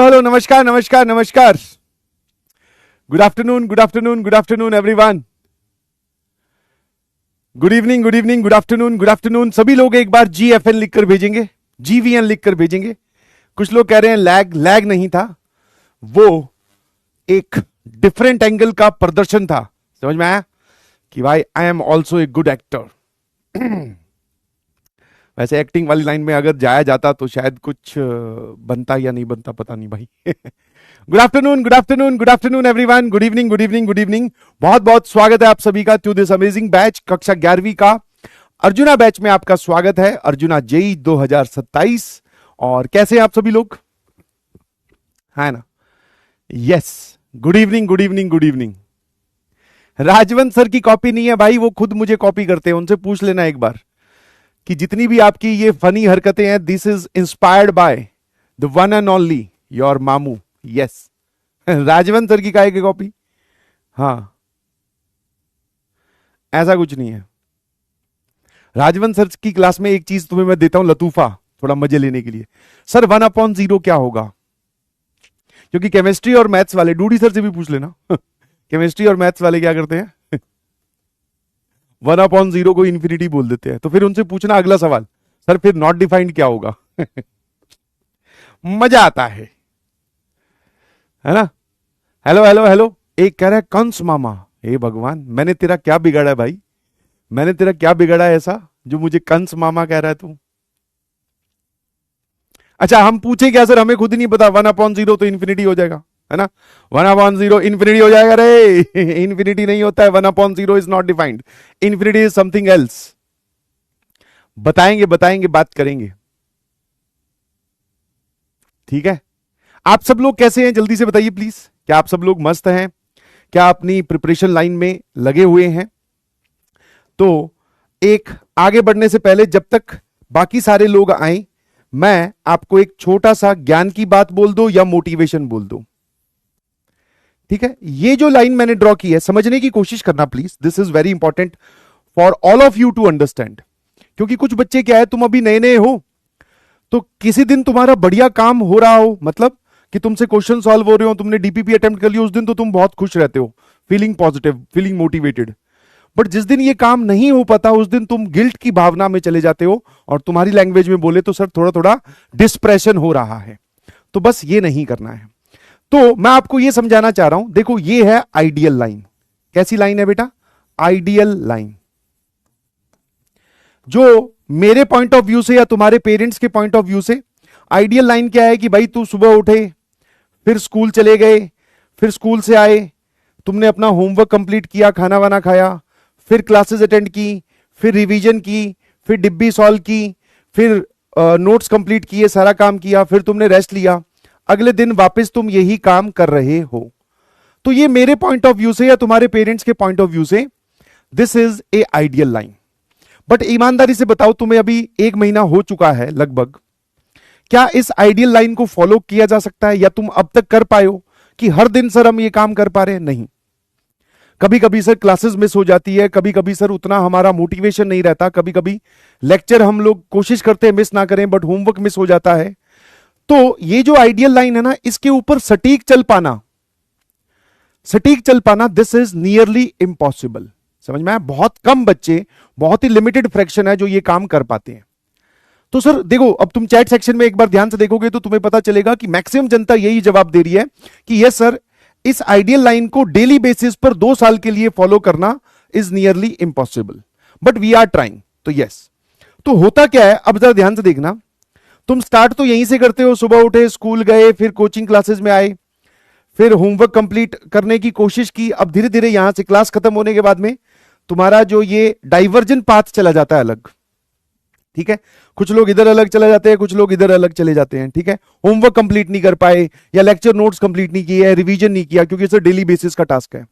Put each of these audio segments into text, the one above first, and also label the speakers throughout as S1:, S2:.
S1: Hello, नमस्कार नमस्कार नमस्कार। Good afternoon, good afternoon, good afternoon everyone. Good evening, good evening, good afternoon, good afternoon. सभी लोग एक बार GFN लिखकर भेजेंगे, GVN लिखकर भेजेंगे। कुछ लोग कह रहे हैं लैग नहीं था, वो एक डिफरेंट एंगल का प्रदर्शन था। समझ में आया कि भाई I am also a good actor. वैसे एक्टिंग वाली लाइन में अगर जाया जाता तो शायद कुछ बनता या नहीं बनता, पता नहीं भाई। Good afternoon, good afternoon, good afternoon everyone. Good evening, good evening, good evening. बहुत बहुत स्वागत है आप सभी का टू दिस अमेजिंग बैच, कक्षा 11वीं का अर्जुना बैच में आपका स्वागत है। अर्जुना जेई 2027। और कैसे हैं आप सभी लोग, है ना? Yes, good evening, good evening, good evening. Rajwant sir की कॉपी नहीं है भाई, वो खुद मुझे कॉपी करते हैं। उनसे पूछ लेना एक बार कि जितनी भी आपकी ये फनी हरकतें हैं, this is inspired by the one and only your मामू। यस, राजवंत सर की काहे की कॉपी? हाँ, ऐसा कुछ नहीं है। राजवंत सर की क्लास में एक चीज तुम्हें मैं देता हूं लतूफा, थोड़ा मजे लेने के लिए। सर 1/0 क्या होगा? क्योंकि केमिस्ट्री और मैथ्स वाले, डूडी सर से भी पूछ लेना। केमिस्ट्री और मैथ्स वाले क्या करते हैं? 1/0 को इंफिनिटी बोल देते हैं। तो फिर उनसे पूछना अगला सवाल, सर फिर नॉट डिफाइंड क्या होगा? मजा आता है ना? Hello hello hello. एक कह रहा है कंस मामा। हे भगवान, मैंने तेरा क्या बिगाड़ा है भाई? मैंने तेरा क्या बिगाड़ा है ऐसा जो मुझे कंस मामा कह रहा है तू? अच्छा, हम पूछे क्या सर? हमें खुद नहीं पता। 1/0 तो इंफिनिटी हो जाएगा, है ना? 1/0 इंफिनिटी हो जाएगा रे। इंफिनिटी नहीं होता है। 1/0 is not defined. Infinity is something else. बताएंगे बताएंगे, बात करेंगे, ठीक है? आप सब लोग कैसे हैं जल्दी से बताइए प्लीज। क्या आप सब लोग मस्त हैं? क्या अपनी प्रिपरेशन लाइन में लगे हुए हैं? तो एक आगे बढ़ने से पहले, जब तक बाकी सारे लोग आए, मैं आपको एक छोटा सा ज्ञान की बात बोल दो या मोटिवेशन बोल दो, ठीक है? ये जो लाइन मैंने ड्रॉ की है, समझने की कोशिश करना please. This is very important for all of you to understand. क्योंकि कुछ बच्चे क्या है, तुम अभी नए नए हो, तो किसी दिन तुम्हारा बढ़िया काम हो रहा हो, मतलब कि तुमसे क्वेश्चन सॉल्व हो रहे हो, तुमने डीपीपी अटेम्प्ट कर लिया, उस दिन तो तुम बहुत खुश रहते हो, feeling positive, feeling motivated. But जिस दिन ये काम नहीं हो पाता, उस दिन तुम गिल्ट की भावना में चले जाते हो, और तुम्हारी लैंग्वेज में बोले तो सर थोड़ा थोड़ा डिस्प्रेशन हो रहा है। तो बस ये नहीं करना है। तो मैं आपको ये समझाना चाह रहा हूं। देखो, ये है आइडियल लाइन। कैसी लाइन है बेटा? Ideal line. जो मेरे पॉइंट ऑफ व्यू से या तुम्हारे पेरेंट्स के पॉइंट ऑफ व्यू से आइडियल लाइन क्या है कि भाई तू सुबह उठे, फिर स्कूल चले गए, फिर स्कूल से आए, तुमने अपना होमवर्क कंप्लीट किया, खाना वाना खाया, फिर क्लासेस अटेंड की, फिर रिवीजन की, फिर डिब्बी सॉल्व की, फिर नोट्स कंप्लीट किए, सारा काम किया, फिर तुमने रेस्ट लिया, अगले दिन वापस तुम यही काम कर रहे हो। तो ये मेरे पॉइंट ऑफ व्यू से या तुम्हारे पेरेंट्स के पॉइंट ऑफ व्यू से this is a ideal line. But ईमानदारी से बताओ, तुम्हें अभी 1 महीना हो चुका है लगभग, क्या इस आइडियल लाइन को फॉलो किया जा सकता है? या तुम अब तक कर पाए हो कि हर दिन सर हम ये काम कर पा रहे हैं? नहीं। कभी कभी सर क्लासेस मिस हो जाती है, कभी कभी सर उतना हमारा मोटिवेशन नहीं रहता, कभी कभी लेक्चर हम लोग कोशिश करते हैं मिस ना करें, बट होमवर्क मिस हो जाता है। तो ये जो आइडियल लाइन है ना, इसके ऊपर सटीक चल पाना, दिस इज नियरली इम्पॉसिबल। समझ में आया? बहुत कम बच्चे, बहुत ही लिमिटेड फ्रैक्शन है जो ये काम कर पाते हैं। तो सर देखो, अब तुम चैट सेक्शन में एक बार ध्यान से देखोगे तो तुम्हें पता चलेगा कि मैक्सिमम जनता यही जवाब दे रही है कि यस सर, इस आइडियल लाइन को डेली बेसिस पर 2 साल के लिए फॉलो करना is nearly impossible, but we are trying. तो यस, तो होता क्या है, अब जरा ध्यान से देखना। तुम स्टार्ट तो यहीं से करते हो, सुबह उठे, स्कूल गए, फिर कोचिंग क्लासेस में आए, फिर होमवर्क कंप्लीट करने की कोशिश की। अब धीरे धीरे यहां से क्लास खत्म होने के बाद में तुम्हारा जो ये डाइवर्जन पाथ चला जाता है अलग, ठीक है? कुछ लोग इधर अलग चले जाते हैं, कुछ लोग इधर अलग चले जाते हैं, ठीक है? होमवर्क कंप्लीट नहीं कर पाए, या लेक्चर नोट्स कंप्लीट नहीं किए, रिवीजन नहीं किया, क्योंकि इसे डेली बेसिस का टास्क है।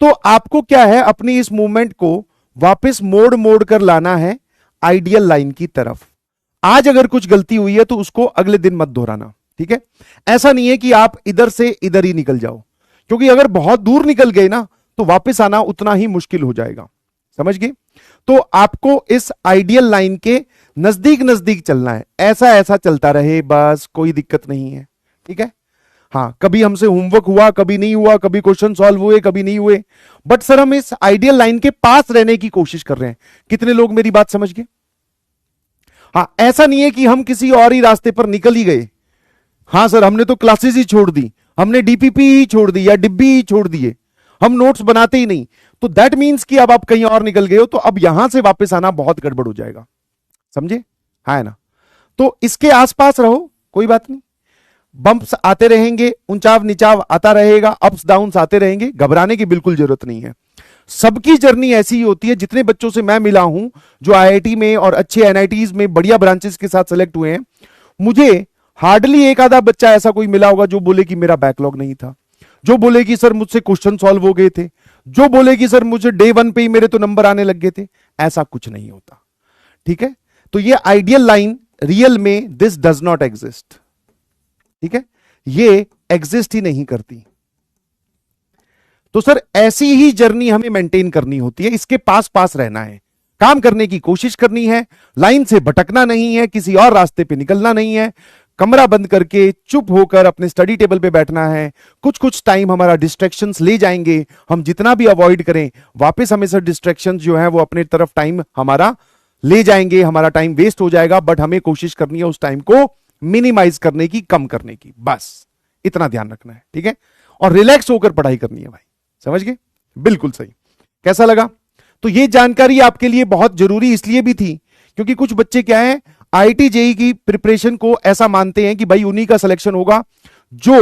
S1: तो आपको क्या है, अपनी इस मूवमेंट को वापस मोड़ मोड़ कर लाना है आइडियल लाइन की तरफ। आज अगर कुछ गलती हुई है तो उसको अगले दिन मत दोहराना, ठीक है? ऐसा नहीं है कि आप इधर से इधर ही निकल जाओ, क्योंकि अगर बहुत दूर निकल गए ना तो वापस आना उतना ही मुश्किल हो जाएगा। समझ गए? तो आपको इस आइडियल लाइन के नजदीक नजदीक चलना है, ऐसा ऐसा चलता रहे बस, कोई दिक्कत नहीं है, ठीक है? हाँ, कभी हमसे होमवर्क हुआ, कभी नहीं हुआ, कभी क्वेश्चन सॉल्व हुए, कभी नहीं हुए, बट सर हम इस आइडियल लाइन के पास रहने की कोशिश कर रहे हैं। कितने लोग मेरी बात समझ गए? हाँ, ऐसा नहीं है कि हम किसी और ही रास्ते पर निकल ही गए। हाँ सर, हमने तो क्लासेस ही छोड़ दी, हमने डीपीपी ही छोड़ दी या डिब्बी ही छोड़ दिए, हम नोट्स बनाते ही नहीं, तो दैट मीन्स कि अब आप कहीं और निकल गए हो, तो अब यहां से वापस आना बहुत गड़बड़ हो जाएगा। समझे? हाँ है ना? तो इसके आसपास रहो, कोई बात नहीं। बम्प्स आते रहेंगे, ऊंचाव निचाव आता रहेगा, अप्स डाउन्स आते रहेंगे, घबराने की बिल्कुल जरूरत नहीं है। सबकी जर्नी ऐसी ही होती है। जितने बच्चों से मैं मिला हूं जो आईआईटी में और अच्छे एनआईटीज में बढ़िया ब्रांचेस के साथ सेलेक्ट हुए हैं, मुझे हार्डली एक आधा बच्चा ऐसा कोई मिला होगा जो बोले कि मेरा बैकलॉग नहीं था, जो बोले कि सर मुझसे क्वेश्चन सॉल्व हो गए थे, जो बोले कि सर मुझे डे 1 पे ही मेरे तो नंबर आने लग गए थे। ऐसा कुछ नहीं होता। ठीक है? तो ये आइडियल लाइन रियल में दिस डज नॉट एग्जिस्ट। ठीक है? ये एग्जिस्ट ही नहीं करती। तो सर ऐसी ही जर्नी हमें मेंटेन करनी होती है, इसके पास पास रहना है, काम करने की कोशिश करनी है, लाइन से भटकना नहीं है, किसी और रास्ते पे निकलना नहीं है, कमरा बंद करके चुप होकर अपने स्टडी टेबल पे बैठना है। कुछ कुछ टाइम हमारा डिस्ट्रैक्शंस ले जाएंगे, हम जितना भी अवॉइड करें वापस हमें सर डिस्ट्रैक्शंस जो है वो अपने तरफ टाइम हमारा ले जाएंगे, हमारा टाइम वेस्ट हो जाएगा, बट हमें कोशिश करनी है उस टाइम को मिनिमाइज करने की, कम करने की, बस इतना ध्यान रखना है। ठीक है? और रिलैक्स होकर पढ़ाई करनी है भाई। समझ गए? बिल्कुल सही। कैसा लगा? तो ये जानकारी आपके लिए बहुत जरूरी इसलिए भी थी क्योंकि कुछ बच्चे क्या है, आईआईटी जेईई की प्रिपरेशन को ऐसा मानते हैं कि भाई उन्हीं का सिलेक्शन होगा जो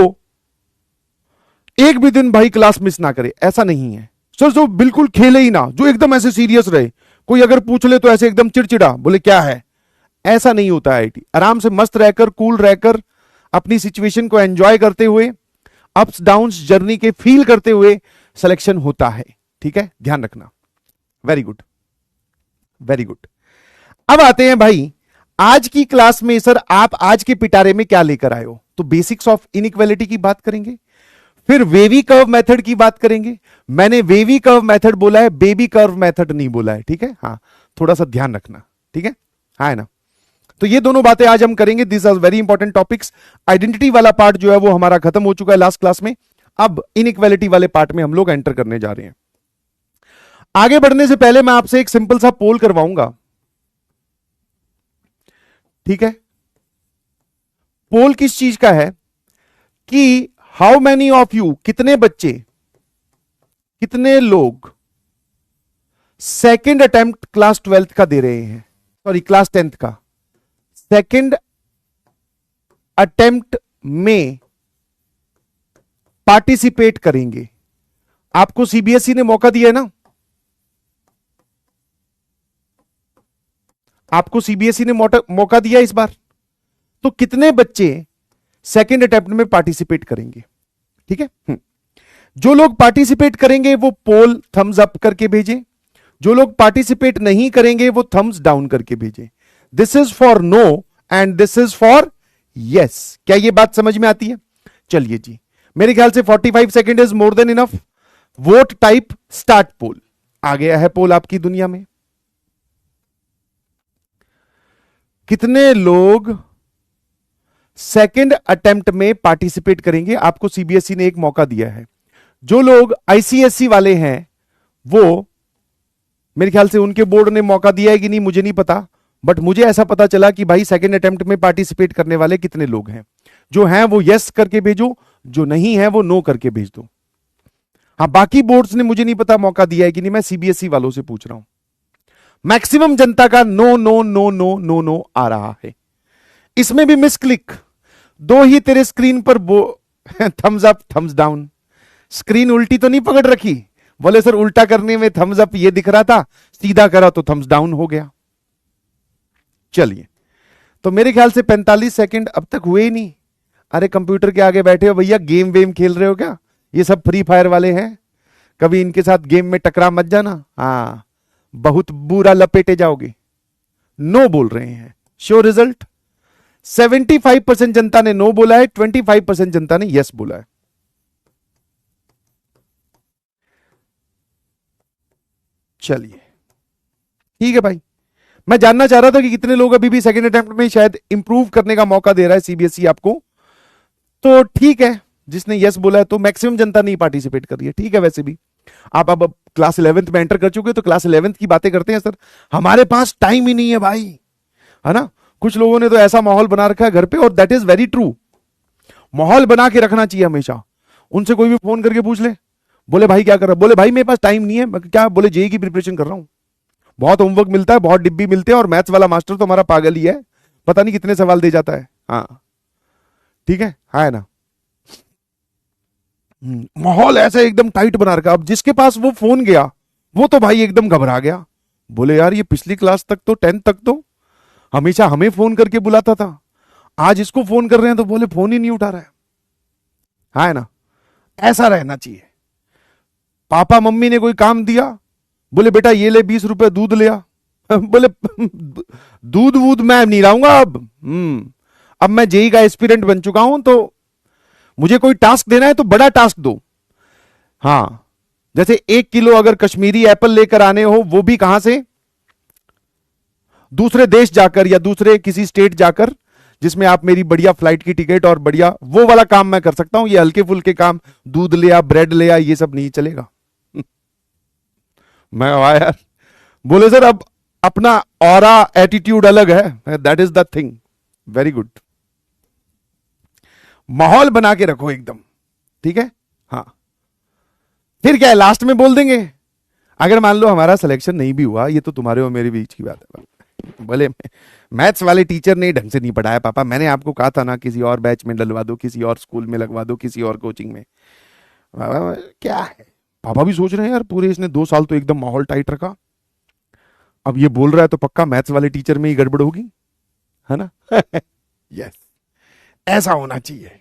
S1: एक भी दिन भाई क्लास मिस ना करे। ऐसा नहीं है सर, जो बिल्कुल खेले ही ना, जो एकदम ऐसे सीरियस रहे, कोई अगर पूछ ले तो ऐसे एकदम चिड़चिड़ा बोले क्या है, ऐसा नहीं होता है। आईआईटी आराम से मस्त रहकर, कूल रहकर, अपनी सिचुएशन को एंजॉय करते हुए, अप्स डाउन्स जर्नी के फील करते हुए सिलेक्शन होता है। ठीक है? ध्यान रखना। Very good, very good. अब आते हैं भाई आज की क्लास में। सर आप आज के पिटारे में क्या लेकर आए हो? तो बेसिक्स ऑफ इनइक्वालिटी की बात करेंगे, फिर वेवी कर्व मेथड की बात करेंगे। मैंने वेवी कर्व मेथड बोला है, बेबी कर्व मेथड नहीं बोला है। ठीक है? हाँ, थोड़ा सा ध्यान रखना। ठीक है? हाँ है ना? तो ये दोनों बातें आज हम करेंगे। This are very important topics. Identity वाला पार्ट जो है वो हमारा खत्म हो चुका है लास्ट क्लास में। अब इनइक्वालिटी वाले पार्ट में हम लोग एंटर करने जा रहे हैं। आगे बढ़ने से पहले मैं आपसे एक सिंपल सा पोल करवाऊंगा। ठीक है? पोल किस चीज का है कि हाउ मैनी ऑफ यू, कितने बच्चे, कितने लोग सेकेंड अटेम्प्ट क्लास 12th का दे रहे हैं, सॉरी क्लास 10th का सेकेंड अटेम्प्ट में पार्टिसिपेट करेंगे। आपको सीबीएसई ने मौका दिया है ना, आपको सीबीएसई ने मौका दिया इस बार, तो कितने बच्चे सेकेंड अटेम्प्ट में पार्टिसिपेट करेंगे? ठीक है? जो लोग पार्टिसिपेट करेंगे वो पोल थम्स अप करके भेजें, जो लोग पार्टिसिपेट नहीं करेंगे वो थम्स डाउन करके भेजें। This is for no and this is for yes. क्या ये बात समझ में आती है? चलिए जी, मेरे ख्याल से 45 second is more than enough. Vote type start poll. आ गया है पोल आपकी दुनिया में। कितने लोग सेकेंड अटेम्प्ट में पार्टिसिपेट करेंगे? आपको सीबीएसई ने एक मौका दिया है। जो लोग आईसीएसई वाले हैं वो, मेरे ख्याल से उनके बोर्ड ने मौका दिया है कि नहीं मुझे नहीं पता, बट मुझे ऐसा पता चला कि भाई सेकेंड अटेम्प्ट में पार्टिसिपेट करने वाले कितने लोग हैं। जो हैं वो यस करके भेजो, जो नहीं है वो नो करके भेज दो। हाँ, बाकी बोर्ड्स ने मुझे नहीं पता मौका दिया है कि नहीं, मैं सीबीएसई वालों से पूछ रहा हूं। मैक्सिमम जनता का no no no no no no आ रहा है। इसमें भी मिस क्लिक, दो ही तेरे स्क्रीन पर thumbs up thumbs down. Screen उल्टी तो नहीं पकड़ रखी? बोले सर उल्टा करने में थम्स अप ये दिख रहा था, सीधा करा तो थम्स डाउन हो गया। चलिए, तो मेरे ख्याल से 45 सेकंड अब तक हुए ही नहीं। अरे कंप्यूटर के आगे बैठे हो भैया, गेम वेम खेल रहे हो क्या? ये सब फ्री फायर वाले हैं, कभी इनके साथ गेम में टकरा मत जाना। हाँ, बहुत बुरा लपेटे जाओगे। नो बोल रहे हैं। Show result. 75% जनता ने नो बोला है, 25% जनता ने यस बोला है। चलिए ठीक है भाई, मैं जानना चाह रहा था कि कितने लोग अभी भी सेकेंड अटेम्प्ट में शायद इंप्रूव करने का मौका दे रहा है सीबीएसई आपको। तो ठीक है, जिसने यस बोला है, तो मैक्सिमम जनता नहीं पार्टिसिपेट कर रही है। ठीक है, वैसे भी आप अब क्लास 11th में एंटर कर चुके हो, तो क्लास 11th की बातें करते हैं सर, हमारे पास टाइम ही नहीं है भाई, है ना। कुछ लोगों ने तो ऐसा माहौल बना रखा है घर पे, और दैट इज वेरी ट्रू। माहौल बना के रखना चाहिए हमेशा। उनसे कोई भी फोन करके पूछ ले, बोले भाई क्या कर रहा है, बोले भाई मेरे पास टाइम नहीं है। क्या, बोले जेई की प्रिपरेशन कर रहा हूं, बहुत होमवर्क मिलता है, बहुत डिब्बी मिलते हैं, और मैथ्स वाला मास्टर तो हमारा पागल ही है, पता नहीं कितने सवाल दे जाता है। हाँ ठीक है ना। माहौल ऐसा एकदम टाइट बना रखा। अब जिसके पास वो फोन गया, वो तो भाई एकदम घबरा गया, बोले यार ये पिछली क्लास तक तो 10th तक तो हमेशा हमें फोन करके बुलाता था, आज इसको फोन कर रहे हैं तो बोले फोन ही नहीं उठा रहा है ना। ऐसा रहना चाहिए। पापा मम्मी ने कोई काम दिया, बोले बेटा ये ले 20 रुपए दूध ले आ, बोले दूध वूध मैं नहीं लाऊंगा अब मैं जेई का एस्पिरेंट बन चुका हूं, तो मुझे कोई टास्क देना है तो बड़ा टास्क दो। हाँ, जैसे 1 किलो अगर कश्मीरी एप्पल लेकर आने हो, वो भी कहां से, दूसरे देश जाकर या दूसरे किसी स्टेट जाकर, जिसमें आप मेरी बढ़िया फ्लाइट की टिकट और बढ़िया वो वाला काम मैं कर सकता हूं। ये हल्के फुल्के काम, दूध ले आ, ब्रेड ले आ, ये सब नहीं चलेगा। मैं यार, बोले सर अब अपना ऑरा एटीट्यूड अलग है, that is the thing. Very good, माहौल बना के रखो एकदम, ठीक है। हाँ, फिर क्या है, लास्ट में बोल देंगे अगर मान लो हमारा सिलेक्शन नहीं भी हुआ, ये तो तुम्हारे और मेरे बीच की बात है। बोले मैथ्स वाले टीचर ने ढंग से नहीं पढ़ाया पापा, मैंने आपको कहा था ना किसी और बैच में डलवा दो, किसी और स्कूल में लगवा दो, किसी और कोचिंग में। क्या है, पापा भी सोच रहे हैं यार पूरे इसने 2 साल तो एकदम माहौल टाइट रखा, अब ये बोल रहा है तो पक्का मैथ्स वाले टीचर में ही गड़बड़ होगी, है ना। यस, ऐसा होना चाहिए।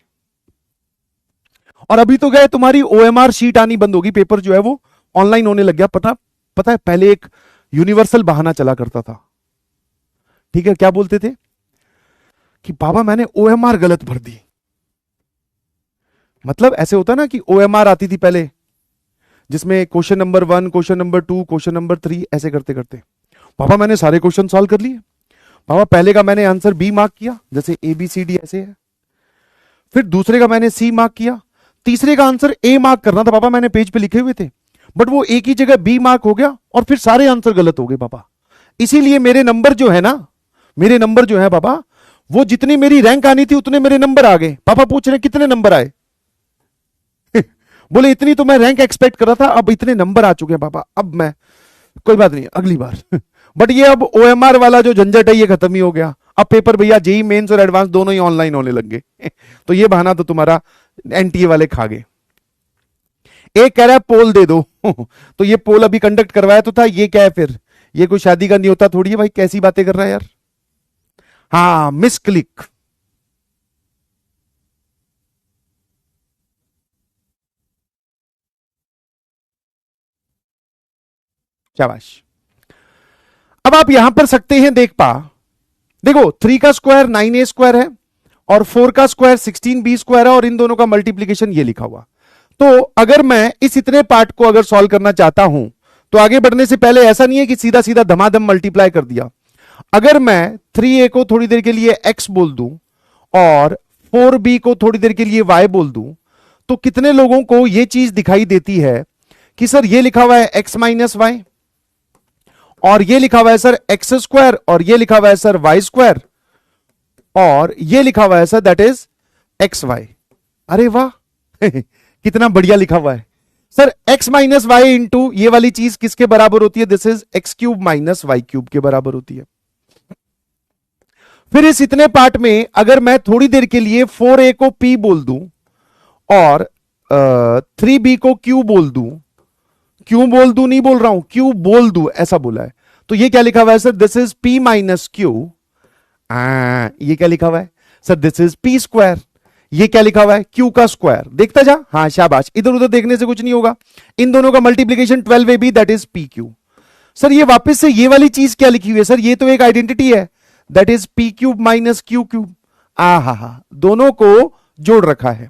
S1: और अभी तो गए तुम्हारी ओएमआर शीट आनी बंद होगी, पेपर जो है वो ऑनलाइन होने लग गया। पता है पहले एक यूनिवर्सल बहाना चला करता था, ठीक है, क्या बोलते थे कि बाबा मैंने ओएमआर गलत भर दी। मतलब ऐसे होता ना कि ओएमआर आती थी पहले, जिसमें question number 1, question number 2, question number 3, ऐसे करते करते पापा मैंने सारे क्वेश्चन सॉल्व कर लिए। पापा पहले का मैंने आंसर बी मार्क किया, जैसे ABCD ऐसे है, फिर दूसरे का मैंने सी मार्क किया, तीसरे का आंसर ए मार्क करना था पापा, मैंने पेज पे लिखे हुए थे, बट वो एक ही जगह बी मार्क हो गया, और फिर सारे आंसर गलत हो गए पापा। इसीलिए मेरे नंबर जो है ना, मेरे नंबर जो है पापा, वो जितनी मेरी रैंक आनी थी उतने मेरे नंबर आ गए। पापा पूछ रहे कितने नंबर आए, बोले इतनी तो मैं रैंक एक्सपेक्ट कर रहा था, अब इतने नंबर आ चुके हैं पापा, अब मैं कोई बात नहीं अगली बार। बट ये अब ओएमआर वाला जो झंझट है ये खत्म ही हो गया। अब पेपर भैया जेई मेंस और एडवांस दोनों ही ऑनलाइन होने लग गए। तो ये बहाना तो तुम्हारा एनटीए वाले खा गए। एक कह रहा है पोल दे दो। तो ये पोल अभी कंडक्ट करवाया तो था, ये क्या है फिर, ये कोई शादी का न्योता थोड़ी है भाई, कैसी बातें कर रहा है यार। हाँ, मिस क्लिक, शाबाश। अब आप यहां पर सकते हैं देखो 3 का स्क्वायर 9A स्क्वायर है, और 4 का स्क्वायर 16B स्क्वायर है, और इन दोनों का मल्टीप्लीकेशन ये लिखा हुआ। तो अगर मैं इस इतने पार्ट को अगर सॉल्व करना चाहता हूं, तो आगे बढ़ने से पहले ऐसा नहीं है कि सीधा सीधा धमाधम मल्टीप्लाई कर दिया। अगर मैं 3A को थोड़ी देर के लिए x बोल दूं और 4B को थोड़ी देर के लिए y बोल दूं, तो कितने लोगों को यह चीज दिखाई देती है कि सर ये लिखा हुआ है x माइनस वाई, और ये लिखा हुआ है सर एक्स स्क्वायर, और ये लिखा हुआ है सर वाई स्क्वायर, और ये लिखा हुआ है sir that is X Y. अरे वाह, कितना बढ़िया लिखा हुआ है sir. X minus Y into ये वाली चीज किसके बराबर होती है, this is X cube minus Y cube के बराबर होती है। फिर इस इतने पार्ट में अगर मैं थोड़ी देर के लिए 4A को P बोल दूं और 3B को Q बोल दूं, क्यों बोल दूं नहीं बोल रहा हूं, क्यों बोल दूं ऐसा बोला है, तो ये क्या लिखा हुआ है sir, this is P minus Q. ये क्या लिखा हुआ है sir, this is P square. ये क्या लिखा हुआ है, Q का स्क्वायर। देखता जा, हाँ शाबाश, इधर उधर देखने से कुछ नहीं होगा। इन दोनों का multiplication 12AB that is PQ। Sir ये वापस से ये वाली चीज क्या लिखी हुई है सर, ये तो एक आइडेंटिटी है, that is P cube minus Q cube. दोनों को जोड़ रखा है।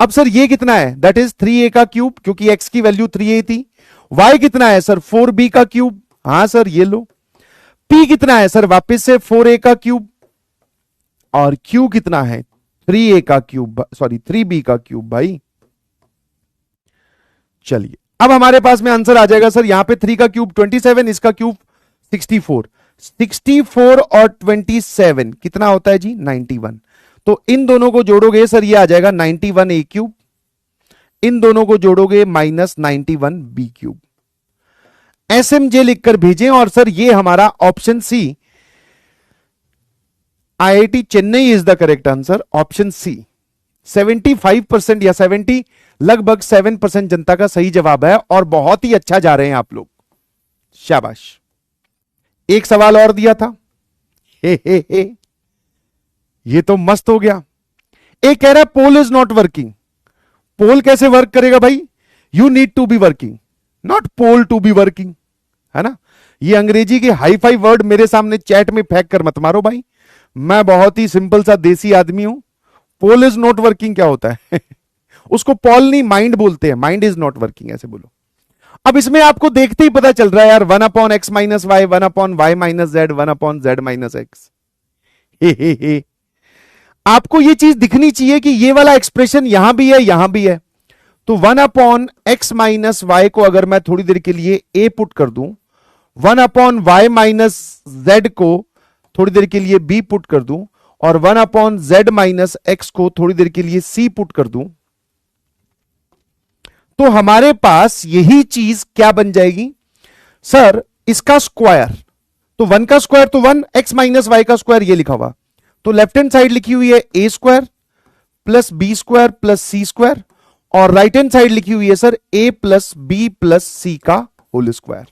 S1: अब सर ये कितना है, दैट इज 3A का क्यूब, क्योंकि x की वैल्यू 3A थी। y कितना है सर, 4B का क्यूब। हाँ सर ये लो। p कितना है सर, वापस से 4A का क्यूब, और q कितना है 3a का क्यूब, सॉरी 3b का क्यूब भाई। चलिए अब हमारे पास में आंसर आ जाएगा सर, यहां पे 3 का क्यूब 27, इसका क्यूब 64। 64 और 27 कितना होता है जी? 91। तो इन दोनों को जोड़ोगे सर, ये आ जाएगा 91a क्यूब, इन दोनों को जोड़ोगे -91b क्यूब। एसएमजे लिखकर भेजें। और सर ये हमारा option C, IIT Chennai is the correct answer, option C. 75% या 70 लगभग 7% जनता का सही जवाब है, और बहुत ही अच्छा जा रहे हैं आप लोग, शाबाश। एक सवाल और दिया था, हे। ये तो मस्त हो गया। एक कह रहा है pole is not working. Pole कैसे वर्क करेगा भाई? You need to be working, not pole to be working, है ना। ये अंग्रेजी के हाई फाई वर्ड मेरे सामने चैट में फेंक कर मत मारो भाई, मैं बहुत ही सिंपल सा देसी आदमी हूं। पोल इज नॉट वर्किंग क्या होता है? उसको पॉल नहीं माइंड बोलते हैं, माइंड इज नॉट वर्किंग ऐसे बोलो। अब इसमें आपको देखते ही पता चल रहा है यार, 1/x minus Y, 1/y minus Z, 1/z minus X. आपको ये चीज दिखनी चाहिए कि ये वाला एक्सप्रेशन यहां भी है, यहां भी है। तो 1/x माइनस वाई को अगर मैं थोड़ी देर के लिए a पुट कर दूं, 1/y माइनस जेड को थोड़ी देर के लिए b पुट कर दूं, और 1/z माइनस एक्स को थोड़ी देर के लिए c पुट कर दूं, तो हमारे पास यही चीज क्या बन जाएगी सर? इसका स्क्वायर, तो 1 का स्क्वायर तो 1, x माइनस वाई का स्क्वायर ये लिखा हुआ, तो लेफ्ट हैंड साइड लिखी हुई है a square plus B square plus C square, और राइट हैंड साइड लिखी हुई है sir a plus B plus C का होल स्क्वायर।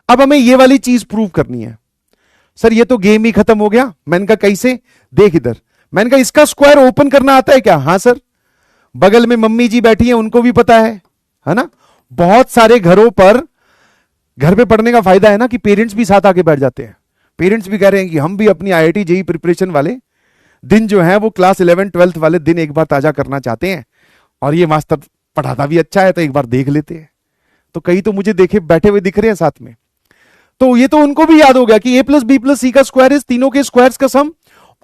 S1: अब हमें ये वाली चीज प्रूव करनी है। सर ये तो गेम ही खत्म हो गया। मैंने कहा कैसे? देख इधर, मैंने कहा इसका स्क्वायर ओपन करना आता है क्या? हां सर। बगल में मम्मी जी बैठी हैं, उनको भी पता है ना। बहुत सारे घरों पर, घर पे पढ़ने का फायदा है ना कि पेरेंट्स भी साथ आके बैठ जाते हैं। पेरेंट्स भी कह रहे हैं कि हम भी अपनी आईआईटी जेईई प्रिपरेशन वाले दिन जो है वो क्लास 11 12 वाले दिन एक बार ताजा करना चाहते हैं, और ये मास्टर पढ़ाता भी अच्छा है तो एक बार देख लेते हैं। तो कई तो मुझे देखे बैठे हुए दिख रहे हैं साथ में, तो ये तो उनको भी याद हो गया कि a plus B plus C का स्क्वायर इज तीनों के स्क्वायर्स का सम,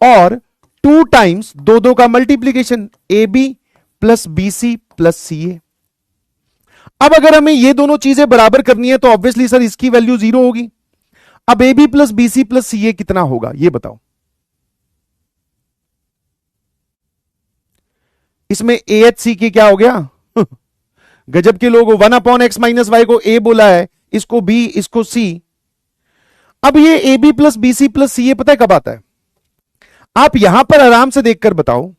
S1: और 2 टाइम्स 2 का multiplication, A B plus B C plus C A. अब अगर हमें ये दोनों चीजें बराबर करनी है तो ऑब्वियसली सर इसकी वैल्यू 0 होगी। अब A B plus B C plus C A कितना होगा ये बताओ? इसमें ए एच सी के क्या हो गया? गजब के लोग, 1/x माइनस वाई को a बोला है, इसको b, इसको c। अब ये A B plus B C plus C A पता है कब आता है? आप यहां पर आराम से देखकर बताओ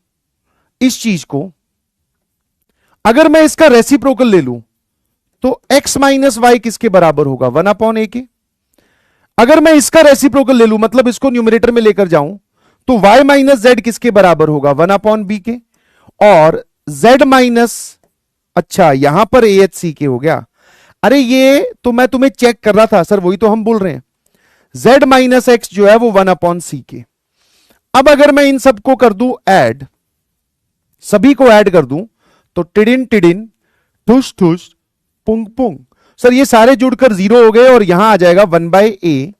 S1: इस चीज को। अगर मैं इसका रेसिप्रोकल ले लूं तो x माइनस वाई किसके बराबर होगा? 1/a के। अगर मैं इसका रेसिप्रोकल ले लूं, मतलब इसको न्यूमरेटर में लेकर जाऊं, तो y माइनस जेड किसके बराबर होगा? 1/b के। और z माइनस, अच्छा यहां पर ए एच सी के हो गया। अरे ये तो मैं तुम्हें चेक कर रहा था सर, वही तो हम बोल रहे हैं। z माइनस एक्स जो है वो 1/c के। अब अगर मैं इन सबको कर दूं ऐड, सभी को ऐड कर दूं, तो टिडिन टिडिन ठुस ठुस पुंग पुंग, सर ये सारे जुड़कर 0 हो गए, और यहां आ जाएगा 1/a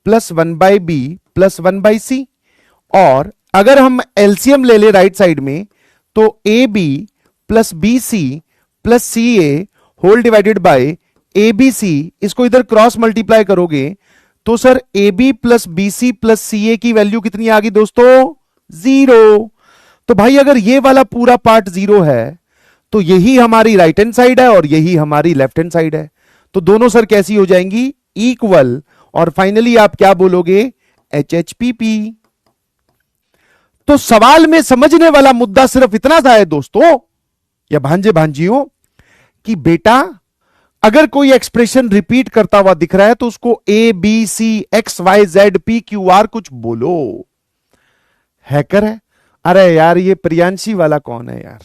S1: plus 1/b plus 1/c। और अगर हम एलसीएम ले ले राइट साइड में, तो A B plus B C plus C A whole divided by A B C, इसको इधर क्रॉस मल्टीप्लाई करोगे तो sir A B plus B C plus C A की वैल्यू कितनी आ गई दोस्तों? 0। तो भाई अगर ये वाला पूरा पार्ट 0 है तो यही हमारी राइट हैंड साइड है और यही हमारी लेफ्ट हैंड साइड है, तो दोनों सर कैसी हो जाएंगी? इक्वल। और फाइनली आप क्या बोलोगे? H H P P. तो सवाल में समझने वाला मुद्दा सिर्फ इतना सा है दोस्तों या भांजे भांजियों, कि बेटा अगर कोई एक्सप्रेशन रिपीट करता हुआ दिख रहा है तो उसको A B C X Y Z P Q R कुछ बोलो। हैकर है? अरे यार ये प्रियांशी वाला कौन है यार?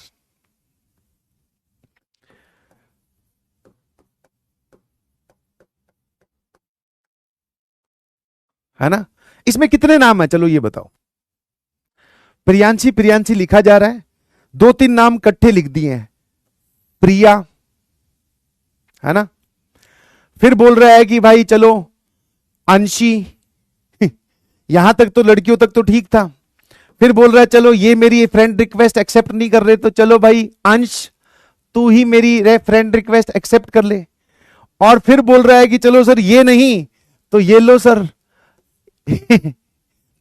S1: है ना, इसमें कितने नाम है चलो ये बताओ? प्रियांशी प्रियांशी लिखा जा रहा है, 2-3 नाम इकट्ठे लिख दिए हैं, प्रिया, है ना। फिर बोल रहा है कि भाई चलो अंशी, यहां तक तो लड़कियों तक तो ठीक था। फिर बोल रहा है चलो ये मेरी फ्रेंड रिक्वेस्ट एक्सेप्ट नहीं कर रहे तो चलो भाई अंश तू ही मेरी फ्रेंड रिक्वेस्ट एक्सेप्ट कर ले। और फिर बोल रहा है कि चलो सर ये नहीं तो ये लो सर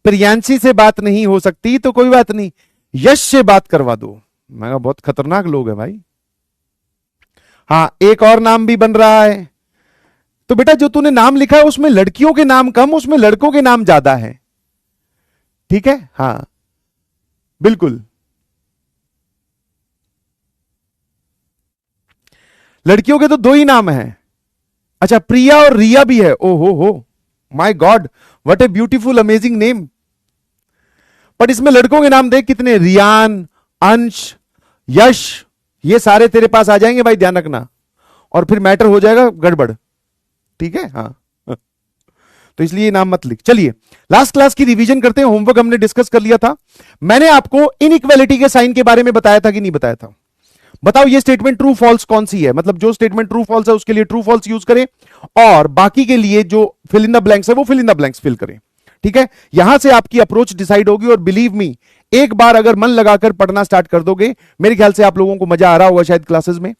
S1: प्रियांशी से बात नहीं हो सकती तो कोई बात नहीं यश से बात करवा दो। मैं कहा बहुत खतरनाक लोग है भाई। हाँ एक और नाम भी बन रहा है। तो बेटा जो तूने नाम लिखा है उसमें लड़कियों के नाम कम उसमें लड़कों के नाम ज्यादा है। ठीक है हाँ बिल्कुल। लड़कियों के तो दो ही नाम हैं। अच्छा प्रिया और रिया भी है। ओ हो my God what a beautiful amazing name. But इसमें लड़कों के नाम देख कितने रियान अंश यश ये सारे तेरे पास आ जाएंगे भाई ध्यान रखना और फिर मैटर हो जाएगा गड़बड़। ठीक है हाँ तो इसलिए नाम मत लिख। चलिए लास्ट क्लास की रिवीजन करते हैं। होमवर्क हमने डिस्कस कर लिया था। मैंने आपको इनइक्वालिटी के साइन के बारे में बताया था कि नहीं बताया था? बताओ ये स्टेटमेंट ट्रू फॉल्स कौन सी है? मतलब जो स्टेटमेंट ट्रू फॉल्स है उसके लिए ट्रू फॉल्स यूज करें और बाकी के लिए जो फिल इन द ब्लैंक्स है वो fill in the blanks fill करें। ठीक है यहां से आपकी अप्रोच डिसाइड होगी और बिलीव मी एक बार अगर मन लगाकर पढ़ना स्टार्ट कर दोगे मेरे ख्याल से आप लोगों को मजा आ रहा होगा शायद क्लासेस में।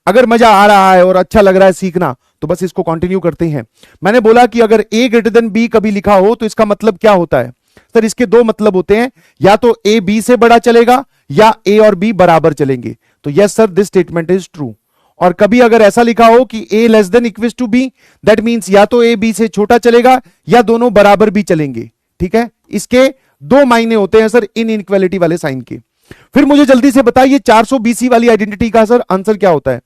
S1: अगर मजा आ रहा है और अच्छा लग रहा है सीखना तो बस इसको कंटिन्यू करते हैं। मैंने बोला कि अगर ए ग्रेटर देन बी कभी लिखा हो तो इसका मतलब क्या होता है? सर इसके दो मतलब होते हैं या तो ए बी से बड़ा चलेगा या ए और बी बराबर चलेंगे। तो yes sir this statement is true. और कभी अगर ऐसा लिखा हो कि A less than equals to B that means या तो ए बी से छोटा चलेगा या दोनों बराबर भी चलेंगे। ठीक है इसके दो मायने होते हैं सर इन इनइक्वालिटी वाले साइन के। फिर मुझे जल्दी से बताइए 400 बीसी वाली आइडेंटिटी का सर आंसर क्या होता है?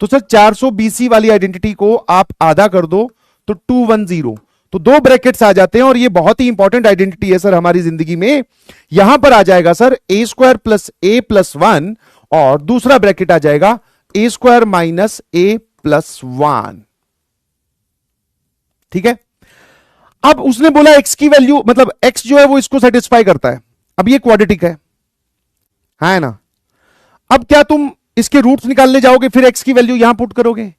S1: तो सर 400 बीसी वाली आइडेंटिटी को आप आधा कर दो तो 210 तो दो ब्रैकेट्स आ जाते हैं और ये बहुत ही इंपॉर्टेंट आइडेंटिटी है सर हमारी जिंदगी में। यहां पर आ जाएगा सर ए स्क्वायर प्लस ए प्लस 1 और दूसरा ब्रैकेट आ जाएगा ए स्क्वायर माइनस ए प्लस 1। ठीक है अब उसने बोला एक्स की वैल्यू मतलब एक्स जो है वो इसको सेटिस्फाई करता है। अब ये क्वाड्रेटिक है ना? अब क्या तुम इसके रूट्स निकालने जाओगे फिर एक्स की वैल्यू यहां पुट करोगे?